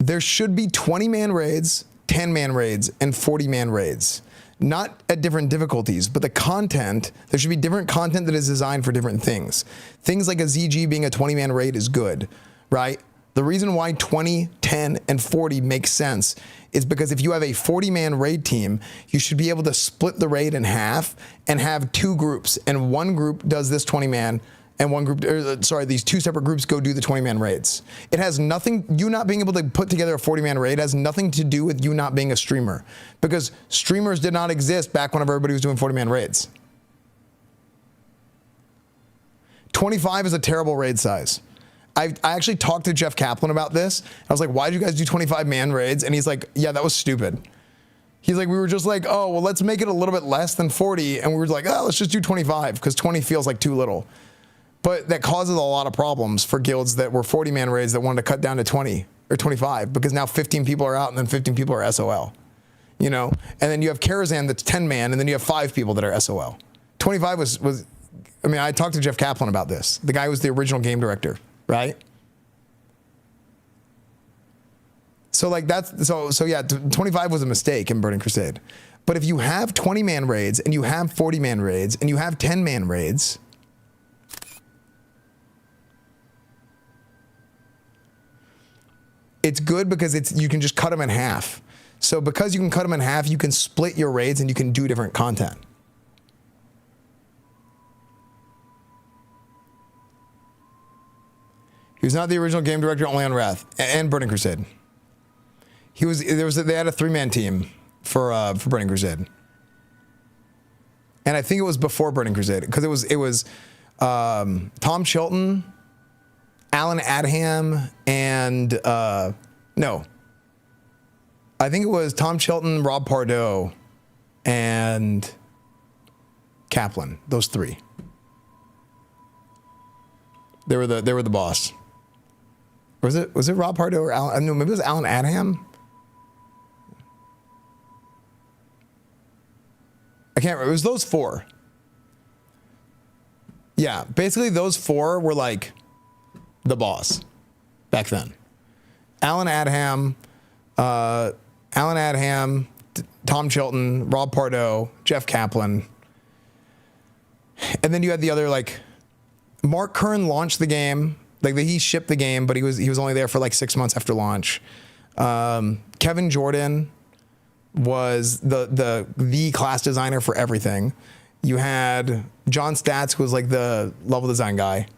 There should be 20-man raids, 10-man raids, and 40-man raids. Not at different difficulties, but the content, there should be different content that is designed for different things. Things like a ZG being a 20-man raid is good, right? The reason why 20, 10, and 40 makes sense is because if you have a 40-man raid team, you should be able to split the raid in half and have 2 groups, and one group does this 20-man, and one group, these 2 separate groups go do the 20-man raids. It has nothing, you not being able to put together a 40-man raid has nothing to do with you not being a streamer, because streamers did not exist back when everybody was doing 40-man raids. 25 is a terrible raid size. I actually talked to Jeff Kaplan about this. I was like, why did you guys do 25-man raids? And he's like, yeah, that was stupid. He's like, we were just like, oh, well, let's make it a little bit less than 40. And we were like, oh, let's just do 25 because 20 feels like too little. But that causes a lot of problems for guilds that were 40-man raids that wanted to cut down to 20 or 25 because now 15 people are out and then 15 people are SOL, you know? And then you have Karazhan that's 10-man and then you have 5 people that are SOL. 25 was, I mean, I talked to Jeff Kaplan about this. The guy who was the original game director, right? So like so yeah, 25 was a mistake in Burning Crusade. But if you have 20-man raids and you have 40-man raids and you have 10-man raids, it's good because you can just cut them in half. So because you can cut them in half, you can split your raids and you can do different content. He was not the original game director, only on Wrath and Burning Crusade. They had a 3-man team for Burning Crusade. And I think it was before Burning Crusade because it was Tom Chilton, Alan Adham, and no. I think it was Tom Chilton, Rob Pardo, and Kaplan. Those 3. They were the boss. Was it Rob Pardo or Alan? No, maybe it was Alan Adham. I can't remember. It was those 4. Yeah, basically those 4 were like the boss back then. Alan Adham, Tom Chilton, Rob Pardo, Jeff Kaplan. And then you had the other, like, Mark Kern launched the game. Like, he shipped the game, but he was only there for like 6 months after launch. Kevin Jordan was the class designer for everything. You had John Stats, who was like the level design guy.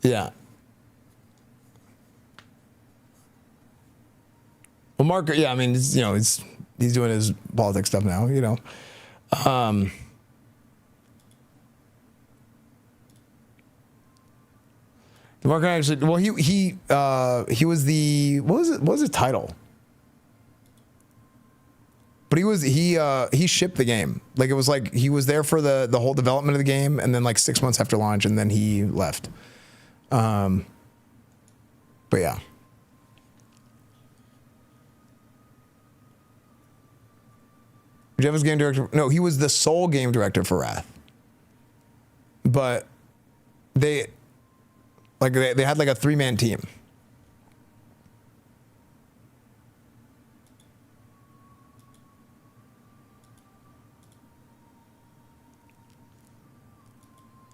Yeah. Well, Mark, yeah, I mean, he's doing his politics stuff now, you know. Mark actually, well, he was the, what was his title? But he shipped the game. Like, it was like he was there for the whole development of the game, and then like 6 months after launch, and then he left. But yeah. Jeff was game director. No, he was the sole game director for Wrath. But they had like a 3-man team.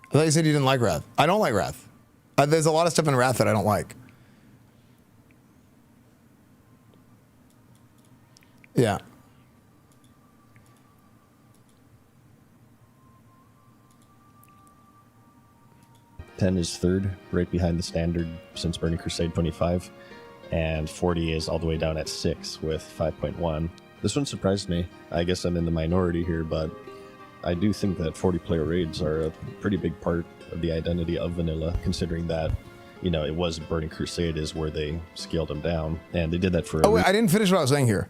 I thought you said you didn't like Wrath. I don't like Wrath. There's a lot of stuff in Wrath that I don't like. Yeah. .10 is 3rd, right behind the standard since Burning Crusade 25, and 40 is all the way down at 6 with 5.1. This one surprised me. I guess I'm in the minority here, but I do think that 40-player raids are a pretty big part of the identity of vanilla, considering that, you know, it was Burning Crusade is where they scaled them down, and they did that for... Oh, wait, I didn't finish what I was saying here.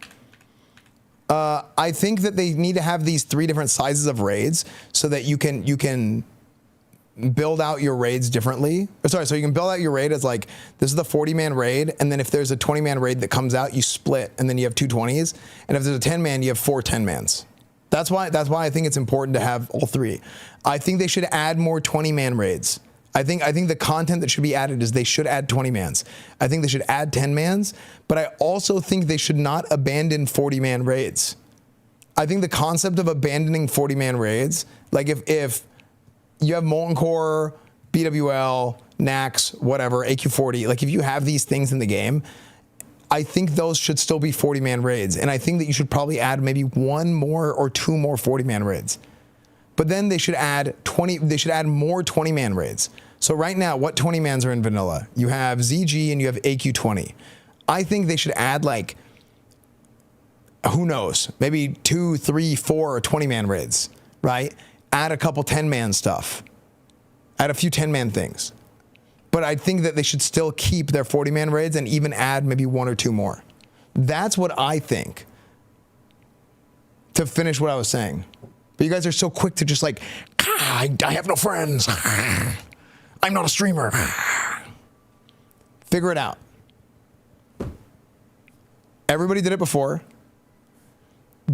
I think that they need to have these 3 different sizes of raids so that you can build out your raids differently. Sorry, so you can build out your raid as like, this is the 40-man raid, and then if there's a 20-man raid that comes out, you split, and then you have 2 20s, and if there's a 10-man, you have 4 10-mans. That's why I think it's important to have all 3. I think they should add more 20-man raids. I think the content that should be added is they should add 20-mans. I think they should add 10-mans, but I also think they should not abandon 40-man raids. I think the concept of abandoning 40-man raids, like if you have Molten Core, BWL, Nax, whatever, AQ40, like if you have these things in the game, I think those should still be 40-man raids. And I think that you should probably add maybe 1 more or 2 more 40-man raids. But then they should add more 20-man raids. So right now, what 20-mans are in vanilla? You have ZG and you have AQ20. I think they should add, like, who knows, maybe 2, 3, 4 20-man raids, right? Add a couple 10-man stuff. Add a few 10-man things. But I think that they should still keep their 40-man raids and even add maybe 1 or 2 more. That's what I think, to finish what I was saying. But you guys are so quick to just like, I have no friends. I'm not a streamer. Figure it out. Everybody did it before.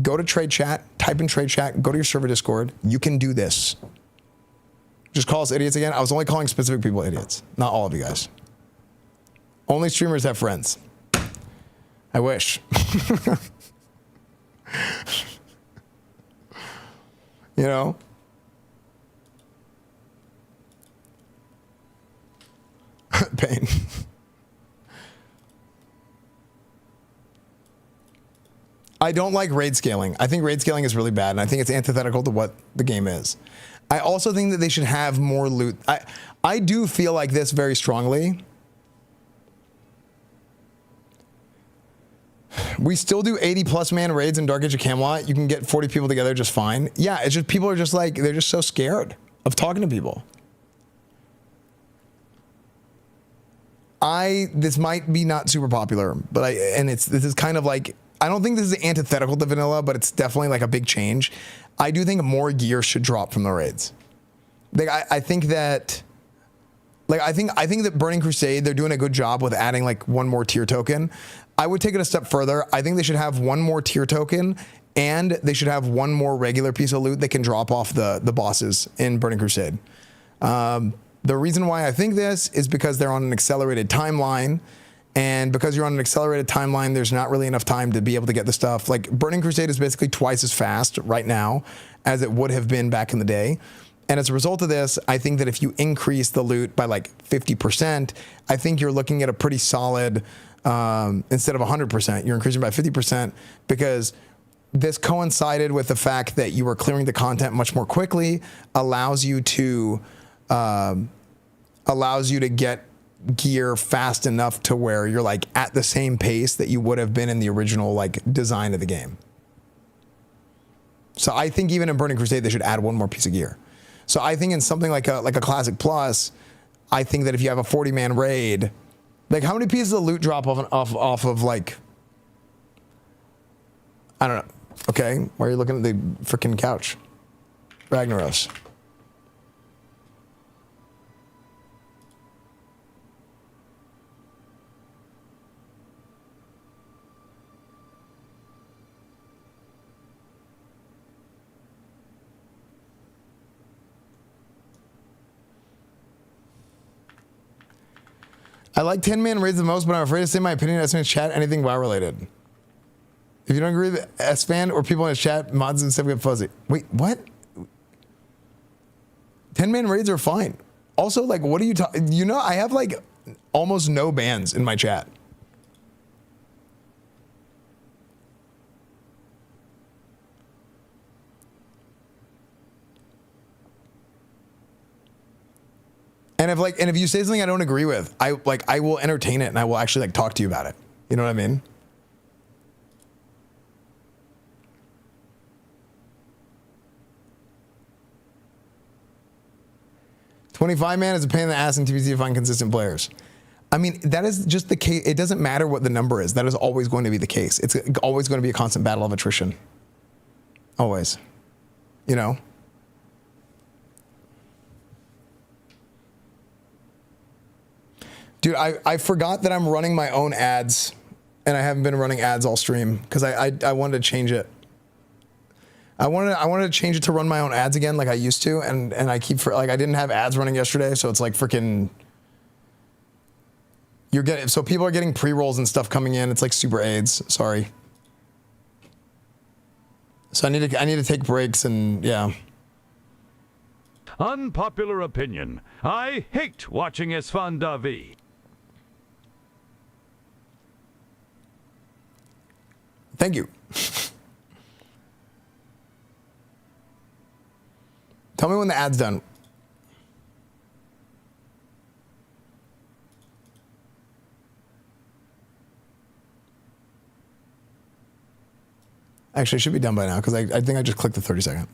Go to trade chat, type in trade chat, go to your server Discord. You can do this. Just call us idiots again. I was only calling specific people idiots, not all of you guys. Only streamers have friends. I wish. You know? Pain. I don't like raid scaling. I think raid scaling is really bad, and I think it's antithetical to what the game is. I also think that they should have more loot. I do feel like this very strongly. We still do 80+ man raids in Dark Age of Camelot. You can get 40 people together just fine. Yeah, it's just people are just like, they're just so scared of talking to people. This might be not super popular, but this is kind of like, I don't think this is antithetical to vanilla, but it's definitely like a big change. I do think more gear should drop from the raids. Like I think that Burning Crusade, they're doing a good job with adding like 1 more tier token. I would take it a step further. I think they should have 1 more tier token, and they should have 1 more regular piece of loot that can drop off the bosses in Burning Crusade. The reason why I think this is because they're on an accelerated timeline, and because you're on an accelerated timeline, there's not really enough time to be able to get the stuff. Like Burning Crusade is basically twice as fast right now as it would have been back in the day. And as a result of this, I think that if you increase the loot by like 50%, I think you're looking at a pretty solid, instead of 100%, you're increasing by 50%, because this coincided with the fact that you were clearing the content much more quickly, allows you to get gear fast enough to where you're like at the same pace that you would have been in the original like design of the game. So I think even in Burning Crusade, they should add 1 more piece of gear. So I think in something like a Classic Plus, I think that if you have a 40-man raid, like how many pieces of loot drop off of like, I don't know. Okay, why are you looking at the freaking couch? Ragnaros. I like 10-man raids the most, but I'm afraid to say my opinion as in chat anything WoW related. If you don't agree with Esfand or people in the chat, mods and stuff get fuzzy. Wait, what? 10-man raids are fine. Also, like, what are you talking? You know, I have like almost no bans in my chat. And if you say something I don't agree with, I will entertain it and I will actually like talk to you about it. You know what I mean? 25 man is a pain in the ass in TBC to find consistent players. I mean, that is just the case. It doesn't matter what the number is. That is always going to be the case. It's always going to be a constant battle of attrition. Always. You know? Dude, I forgot that I'm running my own ads, and I haven't been running ads all stream because I wanted to change it. I wanted to change it to run my own ads again like I used to, and I keep like I didn't have ads running yesterday, so it's like freaking. You're getting so people are getting pre-rolls and stuff coming in. It's like super AIDS. Sorry. So I need to take breaks and yeah. Unpopular opinion. I hate watching Esfand. Thank you. Tell me when the ad's done. Actually, it should be done by now because I think I just clicked the 30-second.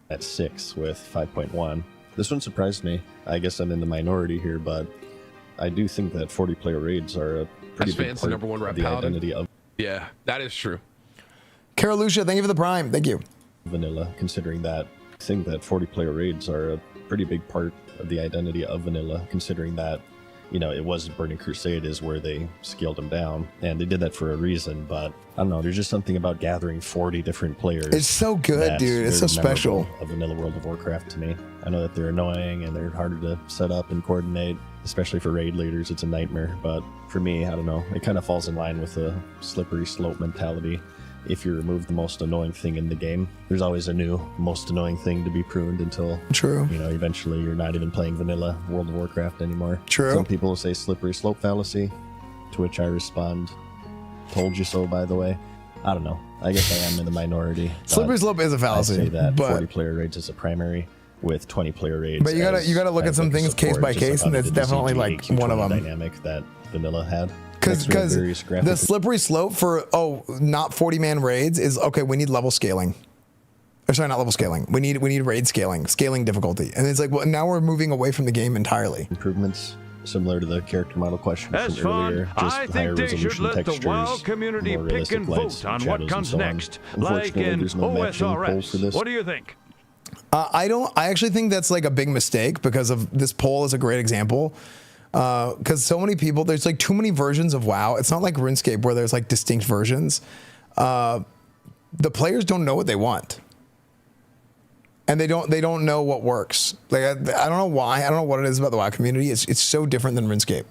At 6 with 5.1. This one surprised me. I guess I'm in the minority here, but I do think that 40-player raids are a pretty big part of the identity of. Yeah, that is true. Caralucia, thank you for the prime. Thank you. Vanilla, considering that. I think that 40-player raids are a pretty big part of the identity of vanilla, considering that, you know, it was Burning Crusade is where they scaled them down, and they did that for a reason, but I don't know, there's just something about gathering 40 different players. It's so good, dude. It's so special. Of vanilla World of Warcraft to me. I know that they're annoying and they're harder to set up and coordinate, especially for raid leaders. It's a nightmare, but for me, I don't know, it kind of falls in line with the slippery slope mentality. If you remove the most annoying thing in the game, there's always a new most annoying thing to be pruned until, true, you know, eventually you're not even playing vanilla World of Warcraft anymore. True. Some people will say slippery slope fallacy, to which I respond, told you so, by the way. I don't know. I guess I am in the minority. Slippery slope is a fallacy. I say that but 40-player raids is a primary with 20-player raids. But you gotta look at some things case by case, and it's definitely like one of them. Dynamic that vanilla had. Because the slippery slope for not 40-man raids is okay. We need level scaling. Or sorry, not level scaling. We need raid scaling difficulty, and it's like, well, now we're moving away from the game entirely. Improvements similar to the character model question from Esfand, earlier. Just I higher think they should resolution let textures, the WoW community more pick realistic and lights, vote on shadows, what and comes so on. next, like Unfortunately, in there's no matching poll for OSRS. this. What do you think? I actually think that's like a big mistake because of this poll is a great example. Because so many people, there's like too many versions of WoW. It's not like RuneScape where there's like distinct versions. The players don't know what they want, and they don't know what works. Like I don't know why. I don't know what it is about the WoW community. It's so different than RuneScape.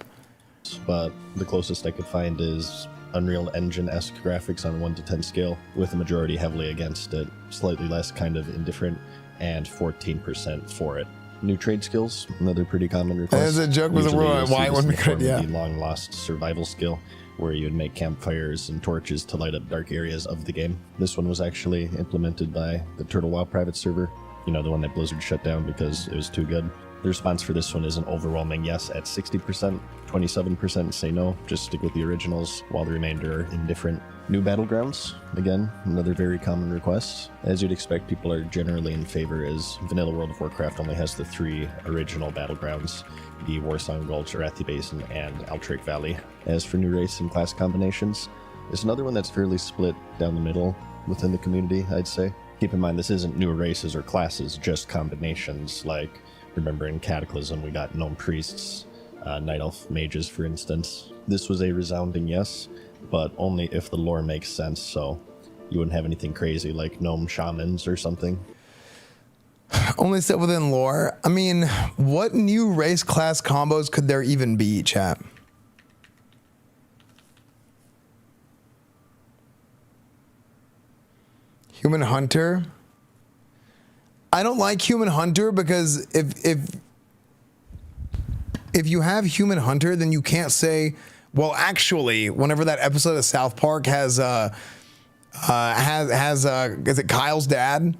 But the closest I could find is Unreal Engine-esque graphics on 1 to 10 scale, with a majority heavily against it, slightly less kind of indifferent, and 14% for it. New trade skills, another pretty common request. As a joke was why it wouldn't be good, yeah. The long lost survival skill, where you would make campfires and torches to light up dark areas of the game. This one was actually implemented by the Turtle WoW private server, you know, the one that Blizzard shut down because it was too good. The response for this one is an overwhelming yes at 60%, 27% say no, just stick with the originals, while the remainder are indifferent. New battlegrounds, again, another very common request. As you'd expect, people are generally in favor as vanilla World of Warcraft only has the 3 original battlegrounds, the Warsong Gulch, Arathi Basin, and Altrake Valley. As for new race and class combinations, it's another one that's fairly split down the middle within the community, I'd say. Keep in mind, this isn't new races or classes, just combinations. Like, remember in Cataclysm, we got Gnome Priests, Night Elf Mages, for instance. This was a resounding yes, but only if the lore makes sense, so you wouldn't have anything crazy like Gnome Shamans or something. Only set within lore. I mean, what new race class combos could there even be, chat? Human Hunter. I don't like Human Hunter because if you have Human Hunter, then you can't say, well, actually, whenever that episode of South Park has is it Kyle's dad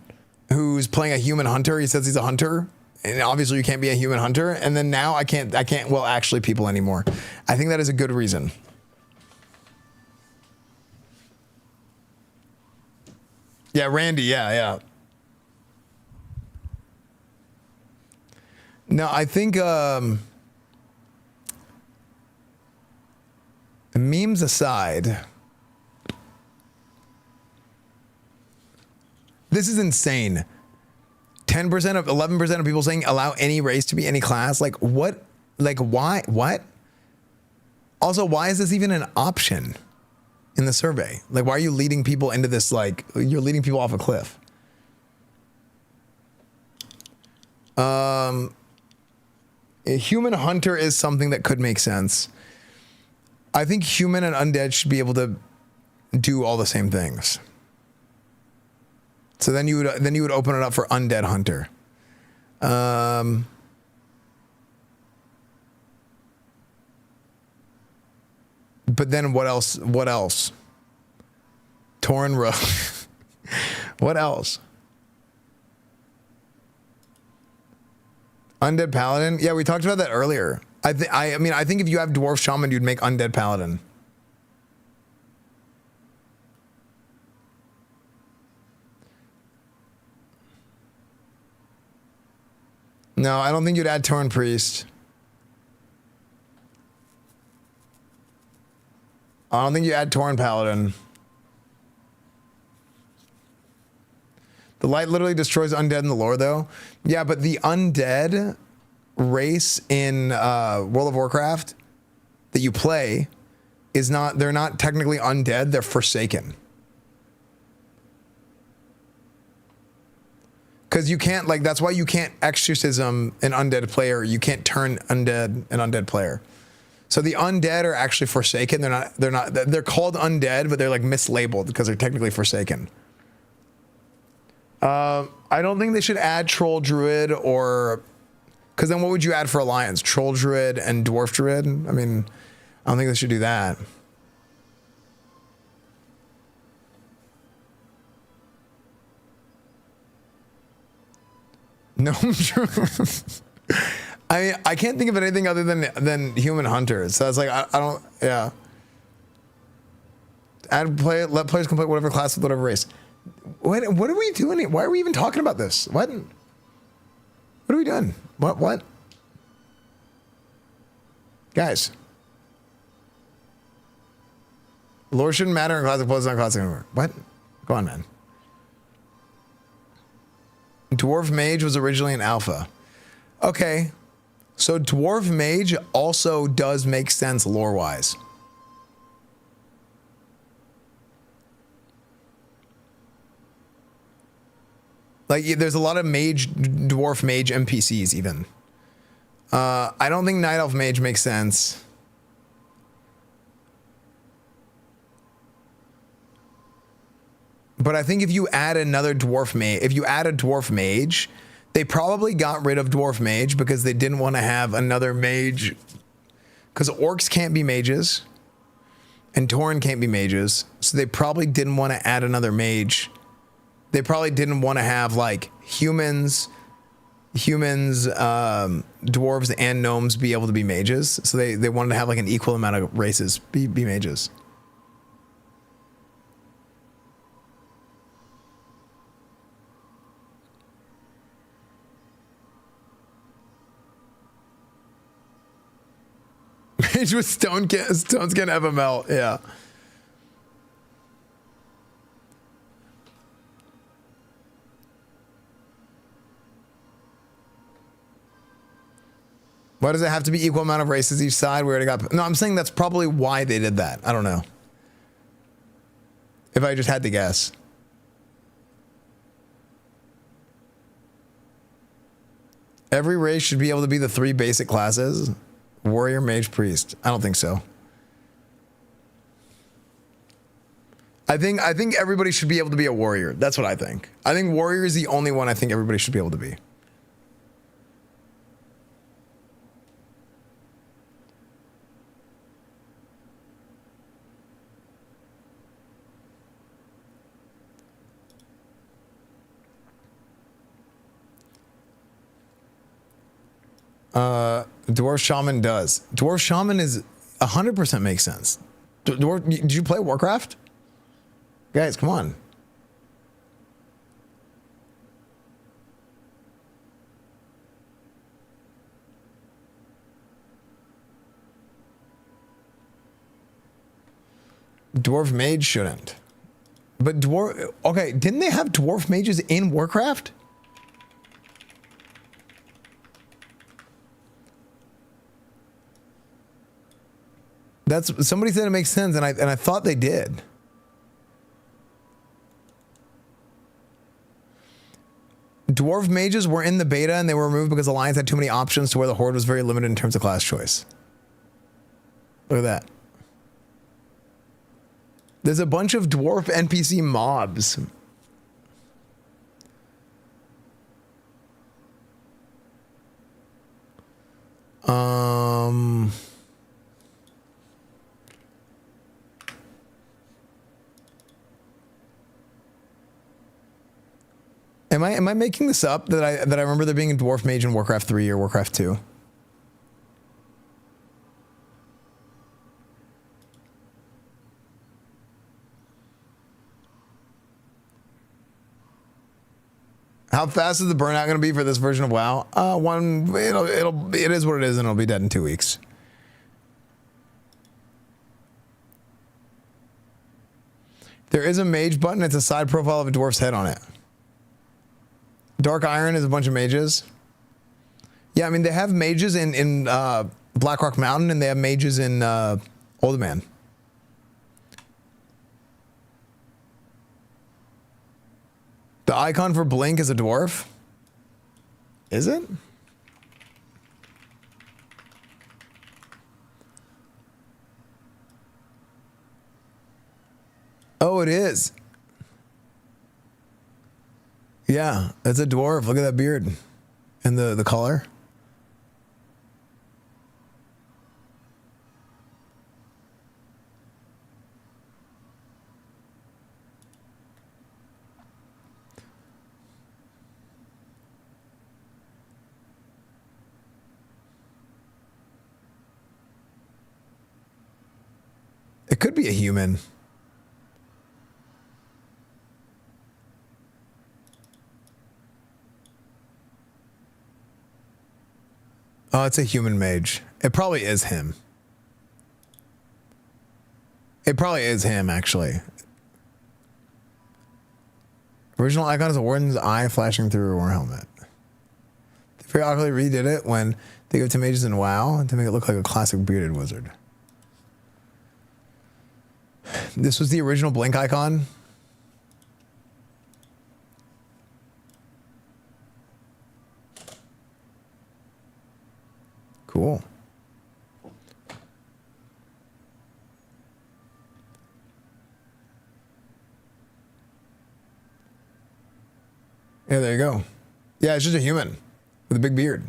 who's playing a human hunter? He says he's a hunter, and obviously you can't be a human hunter. And then now I can't well actually people anymore. I think that is a good reason. Yeah, Randy. Yeah. No, I think memes aside, this is insane. 10% of 11% of people saying allow any race to be any class. Like what? Like why? What? Also, why is this even an option in the survey? Like, why are you leading people into this? Like, you're leading people off a cliff. A human hunter is something that could make sense. I think human and undead should be able to do all the same things. So then you would open it up for undead hunter. But then what else? What else? Torn row. What else? Undead paladin. Yeah, we talked about that earlier. I mean, I think if you have dwarf shaman, you'd make undead paladin. No, I don't think you'd add Torn Priest. I don't think you add Torn Paladin. The light literally destroys undead in the lore, though. Yeah, but the undead race in World of Warcraft that you play is not, they're not technically undead, they're forsaken. Because you can't, like, that's why you can't exorcism an undead player. You can't turn undead an undead player. So the undead are actually forsaken. They're called undead, but they're like mislabeled because they're technically forsaken. I don't think they should add troll druid or, because then what would you add for alliance? Troll druid and dwarf druid? I mean, I don't think they should do that. No, I mean, I can't think of anything other than human hunters. So it's like I don't. Yeah. Let players complete whatever class with whatever race. What are we doing here? Why are we even talking about this? What are we doing? What? Guys. Lore shouldn't matter in classic plus, not classic anymore. What? Go on, man. Dwarf Mage was originally an alpha. Okay. So Dwarf Mage also does make sense lore-wise. Like, there's a lot of Dwarf Mage NPCs even. I don't think Night Elf Mage makes sense. But I think if you add another Dwarf Mage, if you add a Dwarf Mage, they probably got rid of Dwarf Mage because they didn't want to have another mage. Because orcs can't be mages. And Tauren can't be mages. So they probably didn't want to add another mage. They probably didn't want to have like humans, dwarves, and gnomes be able to be mages. So they wanted to have like an equal amount of races be mages. Mage with Stone Skin FML, yeah. Why does it have to be equal amount of races each side? We already got. No, I'm saying that's probably why they did that. I don't know. If I just had to guess. Every race should be able to be the 3 basic classes. Warrior, mage, priest. I don't think so. I think everybody should be able to be a warrior. That's what I think. I think warrior is the only one I think everybody should be able to be. Dwarf Shaman does. Dwarf Shaman is 100% makes sense. Did you play Warcraft? Guys, come on. Dwarf mage shouldn't. But dwarf, okay, didn't they have dwarf mages in Warcraft? That's, somebody said it makes sense, and I thought they did. Dwarf mages were in the beta and they were removed because Alliance had too many options to where the Horde was very limited in terms of class choice. Look at that. There's a bunch of dwarf NPC mobs. Am I making this up that I remember there being a dwarf mage in Warcraft 3 or Warcraft 2? How fast is the burnout going to be for this version of WoW? It is what it is, and it'll be dead in 2 weeks. There is a mage button. It's a side profile of a dwarf's head on it. Dark Iron is a bunch of mages. Yeah, I mean, they have mages in Blackrock Mountain, and they have mages in Old Man. The icon for Blink is a dwarf. Is it? Oh, it is. Yeah, it's a dwarf. Look at that beard and the color. It could be a human. Oh, it's a human mage. It probably is him. It probably is him, actually. Original icon is a warden's eye flashing through a war helmet. They periodically redid it when they give it to mages in WoW to make it look like a classic bearded wizard. This was the original Blink icon. Cool. Yeah, there you go. Yeah, it's just a human with a big beard.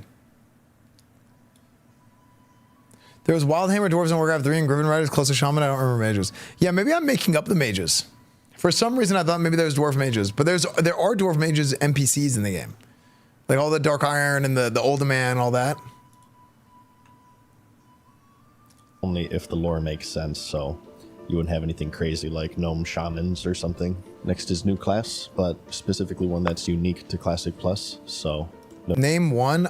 There was Wildhammer dwarves in Warcraft 3 and Griffin Riders close to Shaman. I don't remember mages. Yeah, maybe I'm making up the mages. For some reason, I thought maybe there's dwarf mages, but there are dwarf mages NPCs in the game, like all the Dark Iron and the Old Man, all that. Only if the lore makes sense, so you wouldn't have anything crazy like gnome shamans or something next to his new class, but specifically one that's unique to Classic Plus. So no. Name one.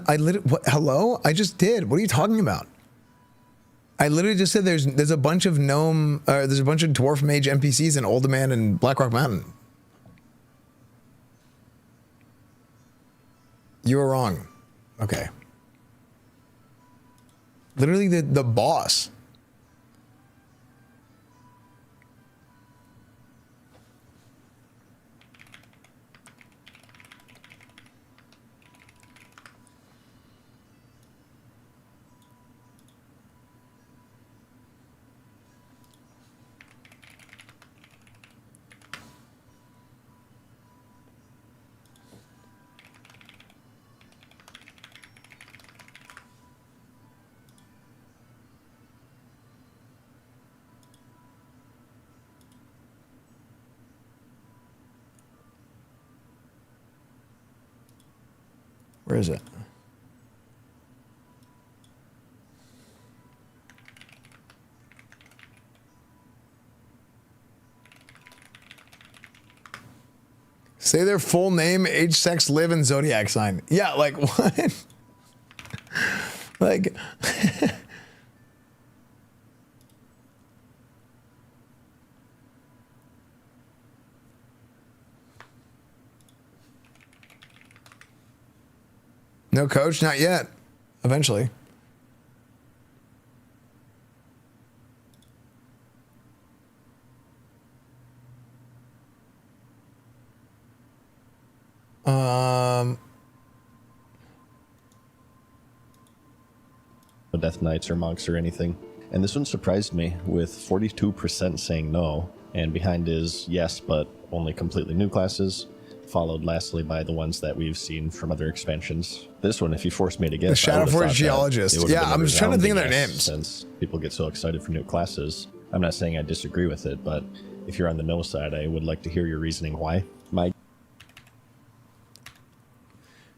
Hello? I just did. What are you talking about? I literally just said there's a bunch of gnome, there's a bunch of dwarf mage NPCs in Old Man and Blackrock Mountain. You were wrong. Okay. Literally the boss. Where is it? Say their full name, age, sex, live, and zodiac sign. Yeah, like what? Like No coach, not yet. Eventually. No Death Knights or monks or anything. And this one surprised me with 42% saying no, and behind is yes, but only completely new classes, followed lastly by the ones that we've seen from other expansions. This one, if you forced me to guess, The Shadow Forge Geologist. Yeah, I'm just trying to think of their names. Since people get so excited for new classes. I'm not saying I disagree with it, but if you're on the no side, I would like to hear your reasoning why.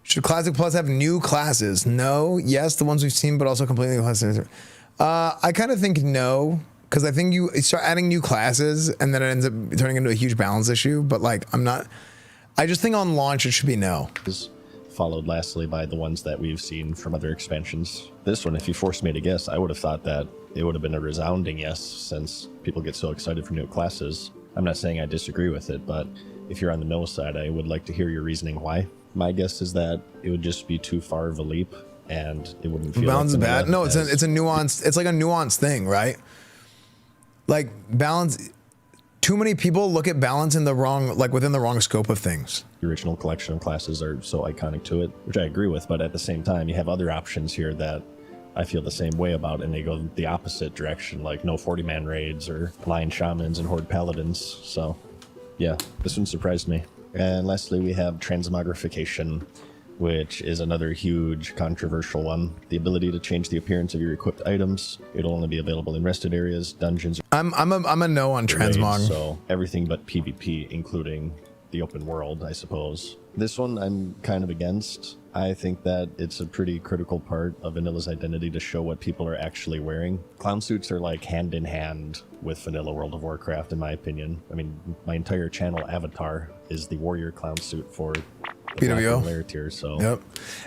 Should Classic Plus have new classes? No. Yes, the ones we've seen, but also completely new classes. I kind of think no, because I think you start adding new classes and then it ends up turning into a huge balance issue. But like, I just think on launch it should be no. Followed lastly by the ones that we've seen from other expansions. This one, if you forced me to guess, I would have thought that it would have been a resounding yes, since people get so excited for new classes. I'm not saying I disagree with it, but if you're on the no side, I would like to hear your reasoning why. My guess is that it would just be too far of a leap, and it wouldn't feel balance like is bad. No, it's a nuanced. It's like a nuanced thing, right? Like balance. Too many people look at balance in the wrong, like within the wrong scope of things. The original collection of classes are so iconic to it, which I agree with. But at the same time, you have other options here that I feel the same way about, and they go the opposite direction, like no 40-man raids or Lion Shamans and Horde Paladins. So, yeah, this one surprised me. And lastly, we have transmogrification, which is another huge controversial one. The ability to change the appearance of your equipped items. It'll only be available in rested areas, dungeons. I'm a no on transmog. Raids, so everything but PvP, including the open world, I suppose. This one I'm kind of against. I think that it's a pretty critical part of Vanilla's identity to show what people are actually wearing. Clown suits are like hand in hand with Vanilla World of Warcraft, in my opinion. I mean, my entire channel avatar is the warrior clown suit for the BWO layer tier, so. Yep.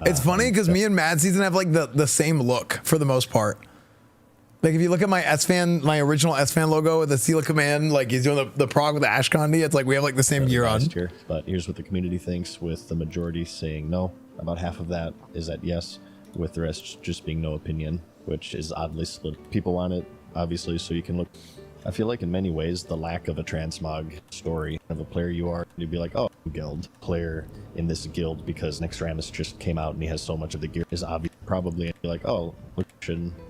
It's funny because me and Mad Season have like the same look for the most part. Like if you look at my Esfand, my original Esfand logo with the Seal of Command, like he's doing the prog with the Ashkandi, it's like we have like the same gear on. Here. But here's what the community thinks, with the majority saying no. About half of that is at yes, with the rest just being no opinion, which is oddly split. People want it, obviously, so you can look. I feel like in many ways, the lack of a transmog story of a player you are, you'd be like, oh, guild player in this guild because Nexramus just came out and he has so much of the gear is obvious. Probably be like, oh, look,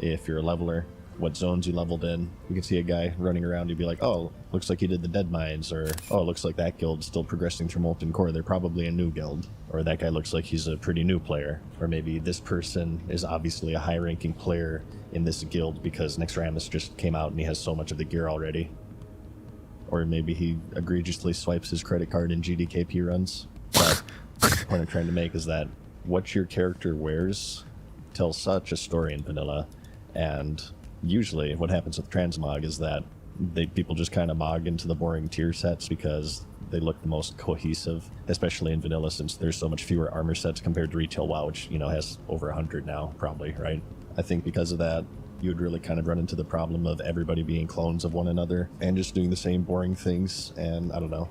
if you're a leveler, what zones you leveled in. You can see a guy running around, you'd be like, oh, looks like he did the Dead Mines, or oh, looks like that guild's still progressing through Molten Core, they're probably a new guild. Or that guy looks like he's a pretty new player. Or maybe this person is obviously a high-ranking player in this guild because Nexramus just came out and he has so much of the gear already. Or maybe he egregiously swipes his credit card in GDKP runs. But the point I'm trying to make is that what your character wears tells such a story in vanilla, and usually what happens with transmog is that people just kind of mog into the boring tier sets because they look the most cohesive, especially in vanilla, since there's so much fewer armor sets compared to retail WoW, which, you know, has over 100 now, probably, right? I think because of that, you would really kind of run into the problem of everybody being clones of one another and just doing the same boring things, and I don't know.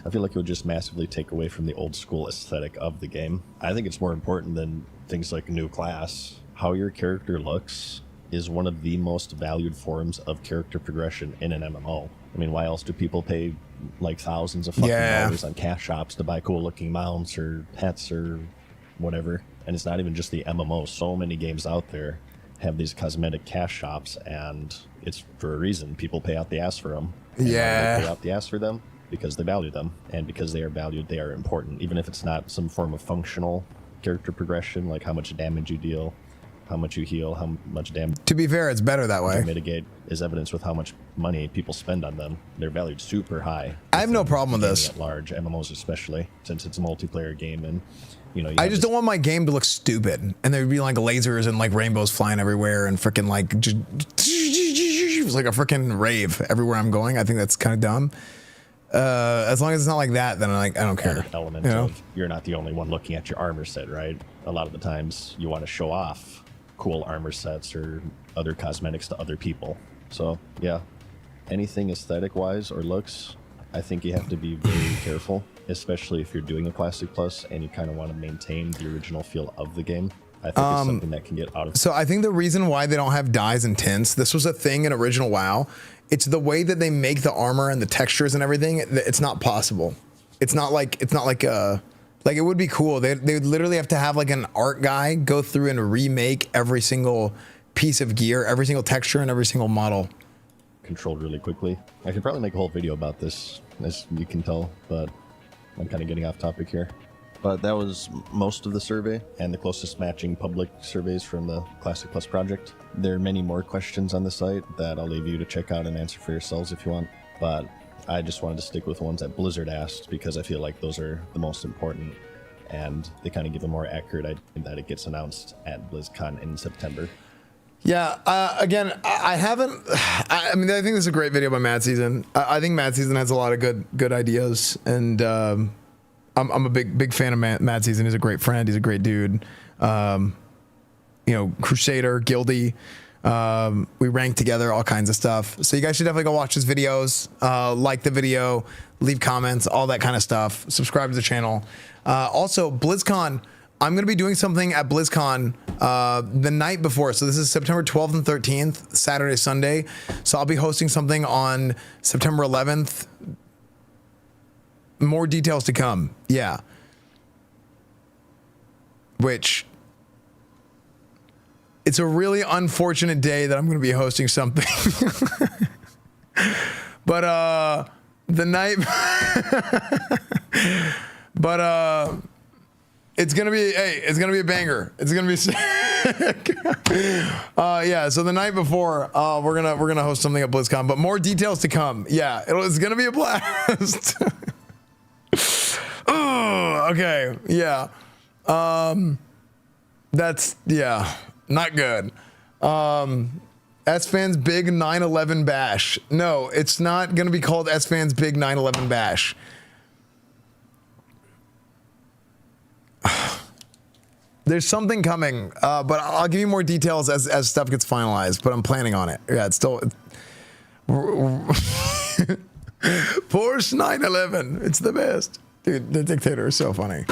I feel like it would just massively take away from the old school aesthetic of the game. I think it's more important than things like a new class. How your character looks is one of the most valued forms of character progression in an MMO. I mean, why else do people pay like thousands of fucking dollars on cash shops to buy cool looking mounts or pets or whatever? And it's not even just the MMO. So many games out there have these cosmetic cash shops, and it's for a reason. People pay out the ass for them. And they pay out the ass for them because they value them, and because they are valued, they are important. Even if it's not some form of functional character progression, like how much damage you deal, how much you heal, how much damage. To be fair, it's better that way. Mitigate is evidence with how much money people spend on them. They're valued super high. I have no problem with this. At large, MMOs especially, since it's a multiplayer game, and you know. I just don't want my game to look stupid, and there'd be like lasers and like rainbows flying everywhere, and freaking like just it's like a freaking rave everywhere I'm going. I think that's kind of dumb. As long as it's not like that, then I don't care. Element of you're not the only one looking at your armor set, right? A lot of the times you want to show off cool armor sets or other cosmetics to other people. So yeah, anything aesthetic wise or looks, I think you have to be very careful, especially if you're doing a Classic Plus and you kind of want to maintain the original feel of the game. I think it's something that can get out of. So I think the reason why they don't have dyes and tints, this was a thing in original WoW. It's the way that they make the armor and the textures and everything. It's not possible. It's not like like it would be cool. They would literally have to have like an art guy go through and remake every single piece of gear, every single texture, and every single model. Controlled really quickly. I could probably make a whole video about this, as you can tell, but I'm kind of getting off topic here. But that was most of the survey and the closest matching public surveys from the Classic Plus project. There are many more questions on the site that I'll leave you to check out and answer for yourselves if you want. But I just wanted to stick with the ones that Blizzard asked because I feel like those are the most important and they kind of give a more accurate idea that it gets announced at BlizzCon in September. Yeah, again, I haven't. I mean, I think this is a great video by Mad Season. I think Mad Season has a lot of good ideas, and I'm a big fan of Mad Season. He's a great friend. He's a great dude. You know, Crusader, Guildy. We rank together, all kinds of stuff. So you guys should definitely go watch his videos, like the video, leave comments, all that kind of stuff. Subscribe to the channel. Also, BlizzCon. I'm going to be doing something at BlizzCon the night before. So this is September 12th and 13th, Saturday, Sunday. So I'll be hosting something on September 11th. More details to come. Yeah. Which, it's a really unfortunate day that I'm going to be hosting something. But the night... But it's gonna be, hey, it's gonna be a banger. It's gonna be sick. Yeah, so the night before, we're gonna host something at BlizzCon, but more details to come. Yeah, it's gonna be a blast. Oh, okay, yeah. That's, yeah, not good. Esfand's Big 9/11 Bash. No, it's not gonna be called Esfand's Big 9/11 Bash. There's something coming, but I'll give you more details as stuff gets finalized, but I'm planning on it. Yeah, it's still... Porsche 911. It's the best. Dude, the dictator is so funny.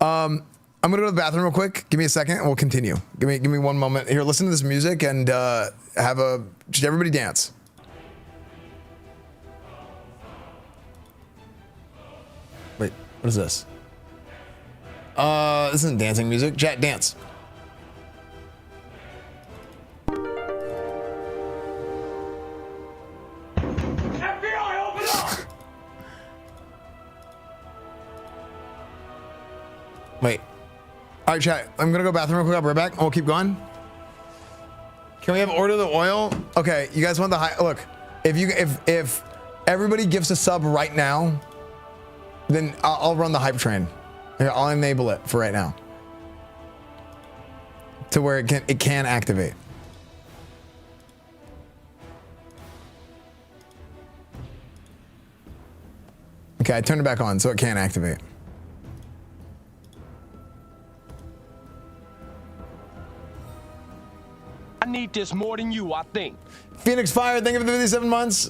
I'm going to go to the bathroom real quick. Give me a second and we'll continue. Give me one moment. Here, listen to this music and just everybody dance. Wait, what is this? This isn't dancing music. Chat, dance. FBI, open up! Wait. All right, chat. I'm gonna go bathroom real quick. I'll be right back. And we'll keep going. Can we have order the oil? Okay, you guys want the high? Look, if everybody gives a sub right now, then I'll run the hype train. Here, I'll enable it for right now to where it can activate. Okay, I turned it back on so it can activate. I need this more than you, I think. Phoenix Fire, thank you for the 57 months.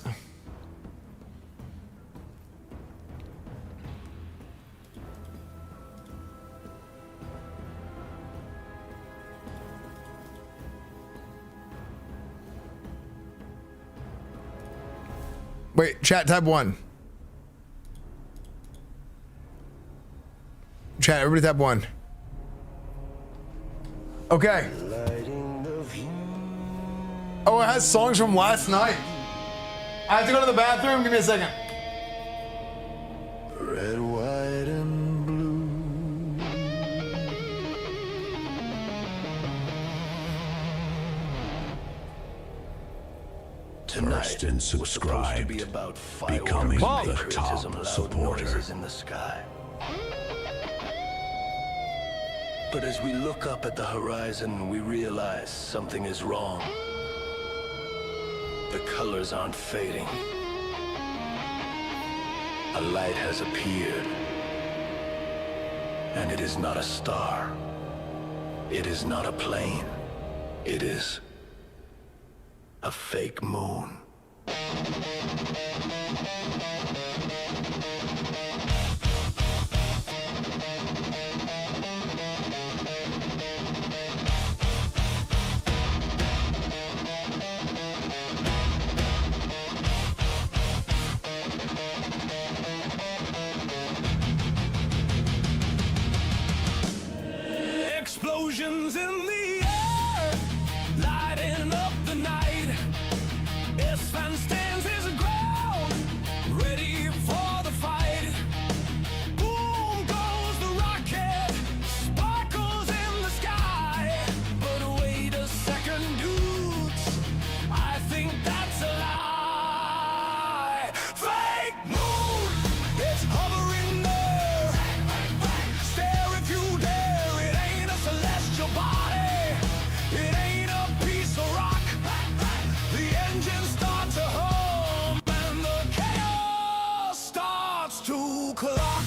Wait, chat, tab 1. Chat, everybody tab 1. Okay. Oh, it has songs from last night. I have to go to the bathroom. Give me a second. Red, white, and blue. First and subscribe. Becoming the top supporter. In the sky. But as we look up at the horizon, we realize something is wrong. The colors aren't fading. A light has appeared. And it is not a star. It is not a plane. It is a fake moon. explosions in the air, lighting up the night. Esfand stands his ground, ready for the fight. Boom goes the rocket, sparkles in the sky. But wait a second, dudes, I think that's a lie. Fake moon, it's hovering there. Stare if you dare, it ain't a celestial body, it ain't a piece of rock. The engine starts to hum and the chaos starts to clock.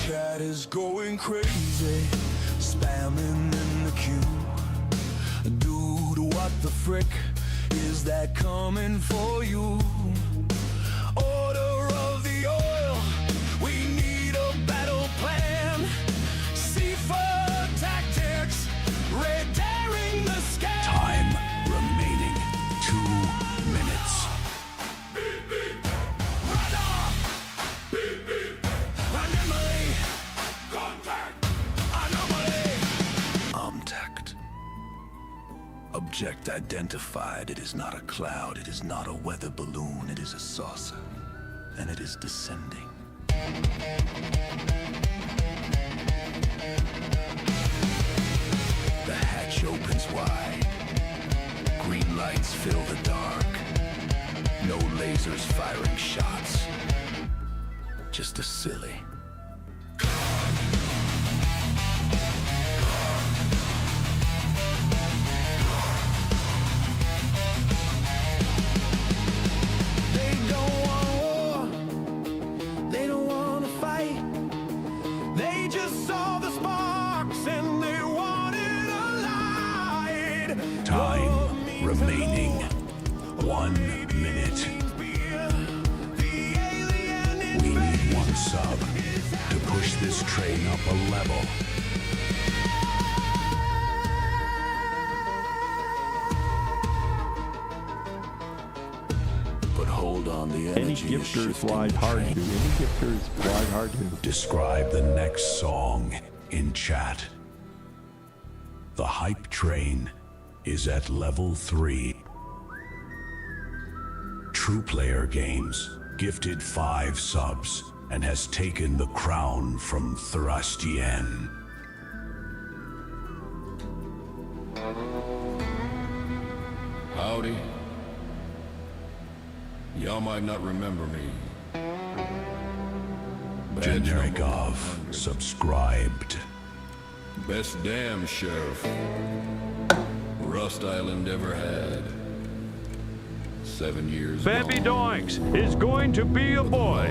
Chat is going crazy, spamming in the queue. Dude, what the frick is that coming for you? Order of the oil, we need a battle plan. Seaford tactics, red daring the sky. Time remaining 2 minutes. Beep, beep. Radar. Beep, beep. Anomaly. Contact. Anomaly. Contact. Object identified. It is not a cloud. It is not a weather balloon. It is a saucer. And it is descending. The hatch opens wide. Green lights fill the dark. No lasers firing shots. Just a silly. They don't want war. They don't want to fight. They just saw the sparks and they wanted a light. Time remaining 1 minute. We need 1 sub to push this train up a level. But hold on, the Any energy is gifters shifting ride the hard train. to. Any gifters ride hard to. Describe the next song in chat. The hype train is at level 3. True Player Games gifted 5 subs and has taken the crown from Thrustien. Howdy. Y'all might not remember me. Generic of subscribed. Best damn sheriff Rust Island ever had. 7 years Baby Doinks is going to be a boy.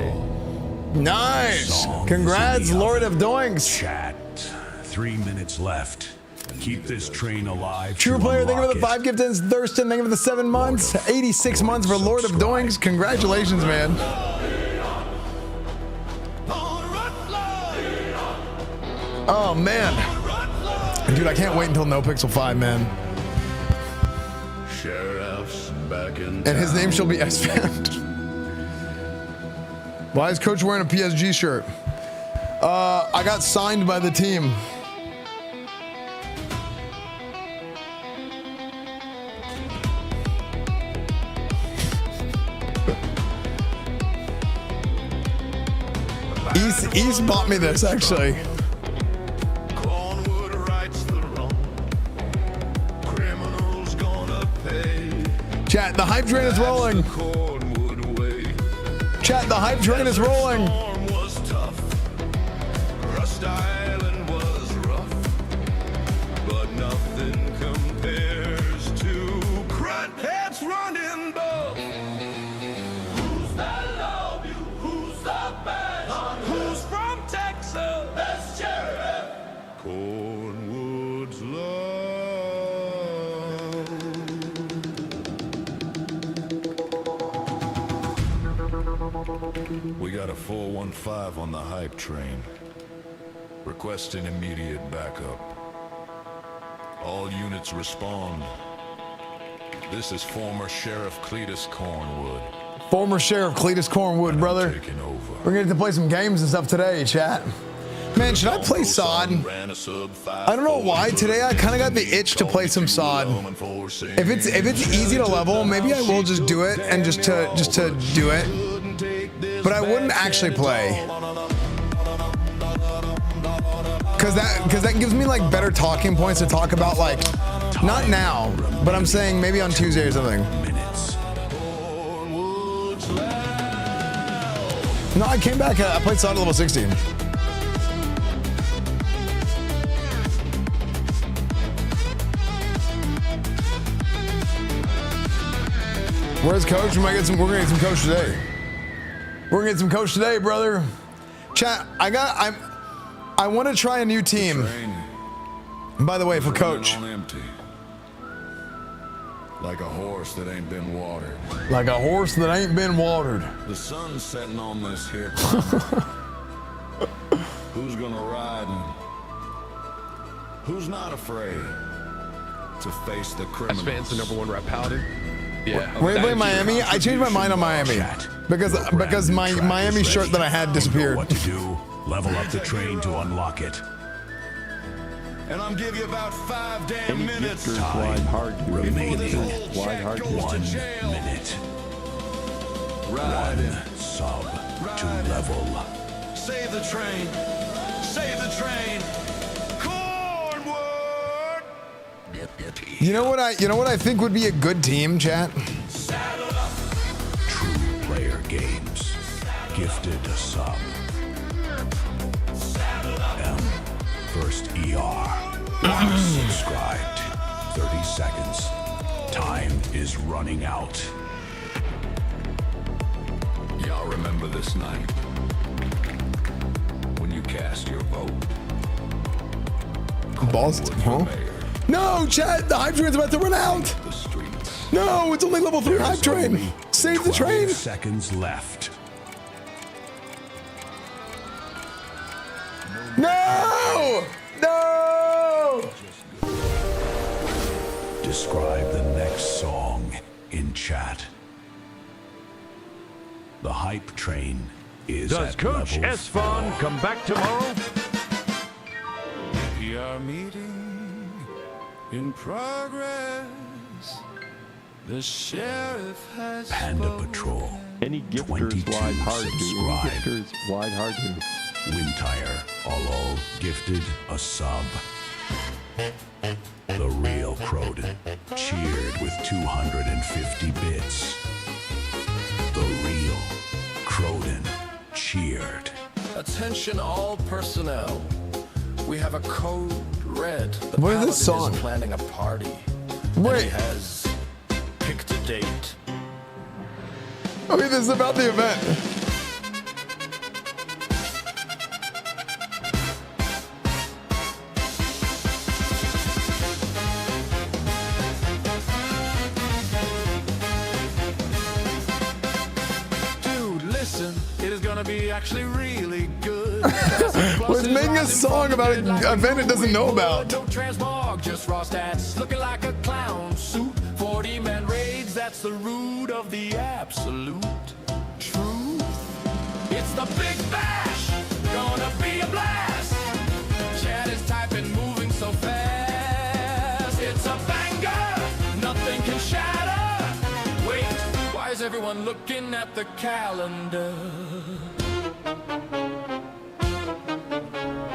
Nice. Congrats, Lord of Doinks. Chat. 3 minutes left. Keep this train alive. True Player, thank you for the 5 giftings. Thurston, thank you for the 7 months. 86 months for Lord of Doinks. Congratulations, man. Oh, man. Dude, I can't wait until No Pixel 5, man. Sheriff's back in And his name shall be Esfand. Why is Coach wearing a PSG shirt? I got signed by the team. East bought me this, actually. Chat, the hype train is rolling. Chat, the hype train is rolling. Rust Island was rough, but nothing compares to Crackheads running both. Who's that love you? Who's the best? Who's from Texas? Best sheriff. Cornwood's love. We got a 415 on the hype train. Requesting immediate backup. All units respond. This is former Sheriff Cletus Cornwood. Former Sheriff Cletus Cornwood, brother. We're gonna get to play some games and stuff today, chat. Man, should I play SOD? I don't know why. Today I kind of got the itch to play some SOD. If it's easy to level, maybe I will just do it and just to do it. But I wouldn't actually play. Cause that gives me like better talking points to talk about, like, not now, but I'm saying maybe on Tuesday or something. No, I came back. I played SOD level 16. Where's Coach? We're gonna get some Coach today. We're gonna get some Coach today, brother. Chat, I want to try a new team. And by the way, for Coach. Like a horse that ain't been watered. Like a horse that ain't been watered. The sun's setting on this here. Who's gonna ride and who's not afraid to face the criminals? Esfand's the #1 rap paladin. Yeah. We're gonna play Miami. I changed my mind on Miami because my Miami shirt that I had disappeared. What to do? Level up the train to unlock it. And I'm giving you about 5 damn minutes. Time remaining. 1 minute. Ride 1 sub to level. Save the train. Save the train. Cornwood. You know what I think would be a good team, chat? True player games. Gifted a sub. First ER. Subscribed. 30 seconds. Time is running out. Y'all remember this night when you cast your vote? Boston, huh? No, chat. The hype train's about to run out. No, it's only level 3 hype train. Save the train. Seconds left. No! No! Describe the next song in chat. The hype train is Does at Coach level Esfand 4. come back tomorrow? We are meeting in progress. The sheriff has Panda spoken. Patrol. Any gifters 22 wide hard subscribed. Gifters wide hard Wintire Olo gifted a sub. The real Croden cheered with 250 bits. The real Croden cheered. Attention all personnel. We have a code red. The What is paladin this song? is planning a party. Wait. He has picked a date. I mean, this is about the event. Dude, listen, it is gonna be actually really good. We're making a song about an event it doesn't know about. No transmog, just raw stats, looking like a clown suit. 40-man raids, that's the root of the absolute truth. It's the big bash, gonna be a blast. Chat is typing, moving so fast. It's a banger, nothing can shatter. Wait, why is everyone looking at the calendar?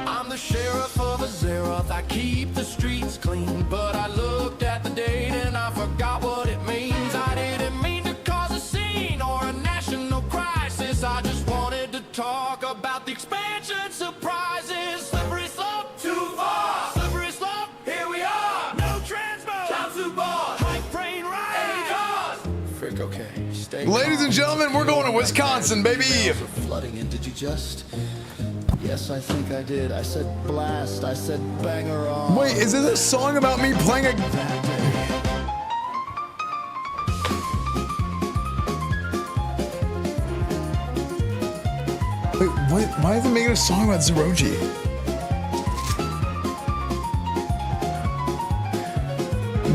I'm the sheriff of Azeroth, I keep the streets clean. But I looked at the date and I forgot what it means. I didn't mean to cause a scene or a national crisis. I just wanted to talk about the expansion surprises. Slippery slope, too far. Slippery slope, here we are. No transmo, Tatsu ball, hype train ride. Frick, okay. Stay Ladies and gentlemen, we're going to Wisconsin, baby. flooding in. Did you just? Yes, I think I did. I said blast. I said banger on. Wait, is this a song about me playing a... Wait, what? Why is it making a song about Zeroji?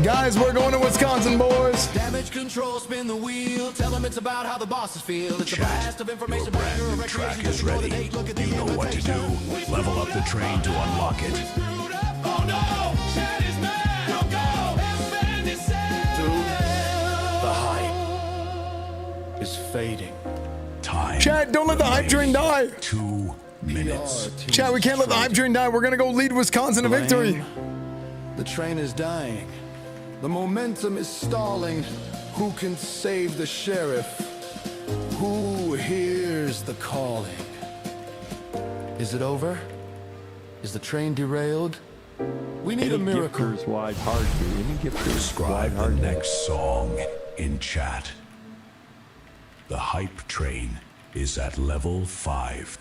Guys, we're going to Wisconsin, boys. Damage control, spin the wheel. Tell them it's about how the bosses feel. It's a blast of information. Your brand new track is ready. You know what to do. Level up the train to unlock it. Oh no! Chad is mad! Don't go! Esfand is sad! Dude, the hype is fading. Time. Chad, don't let the hype train die. 2 minutes. Chad, we can't let the hype train die. We're gonna go lead Wisconsin to victory. The train is dying. The momentum is stalling. Who can save the sheriff? Who hears the calling? Is it over? Is the train derailed? We need a miracle. Gifters wide hard. Any gifters Describe wide the hard. next song in chat. The hype train is at level 5.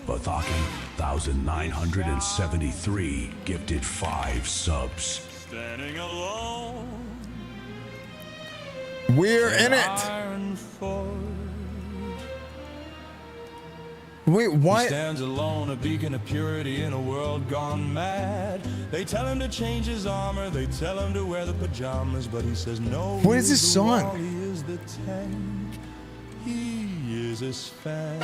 Bathaki 1973 gifted 5 subs. Standing alone. We're in it. Wait, He what? stands alone, a beacon of purity in a world gone mad. They tell him to change his armor, they tell him to wear the pajamas, but he says no. What is this song? He is the tank. He is Esfand.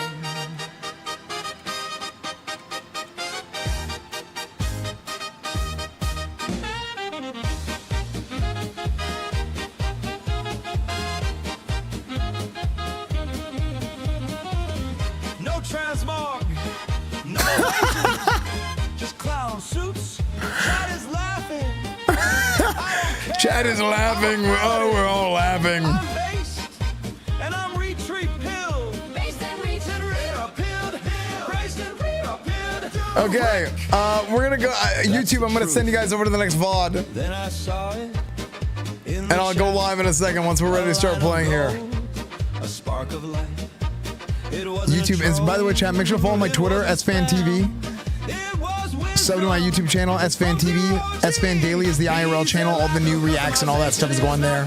No transmog, no agent, just clown suits. Chad is laughing. Chad is laughing. Oh, we're all laughing. I'm based, and I'm retreat pilled. Based and retreat pilled. Braced and pilled. Okay, we're gonna go YouTube. I'm gonna send you guys over to the next VOD, Then I saw it in and I'll go live in a second once we're ready to start playing here. a spark of light. It was YouTube is, by the way, chat. Make sure to follow my Twitter, EsfandTV. Sub to my YouTube channel, EsfandTV. Esfand Daily is the IRL channel. All the new reacts and all that stuff is going there.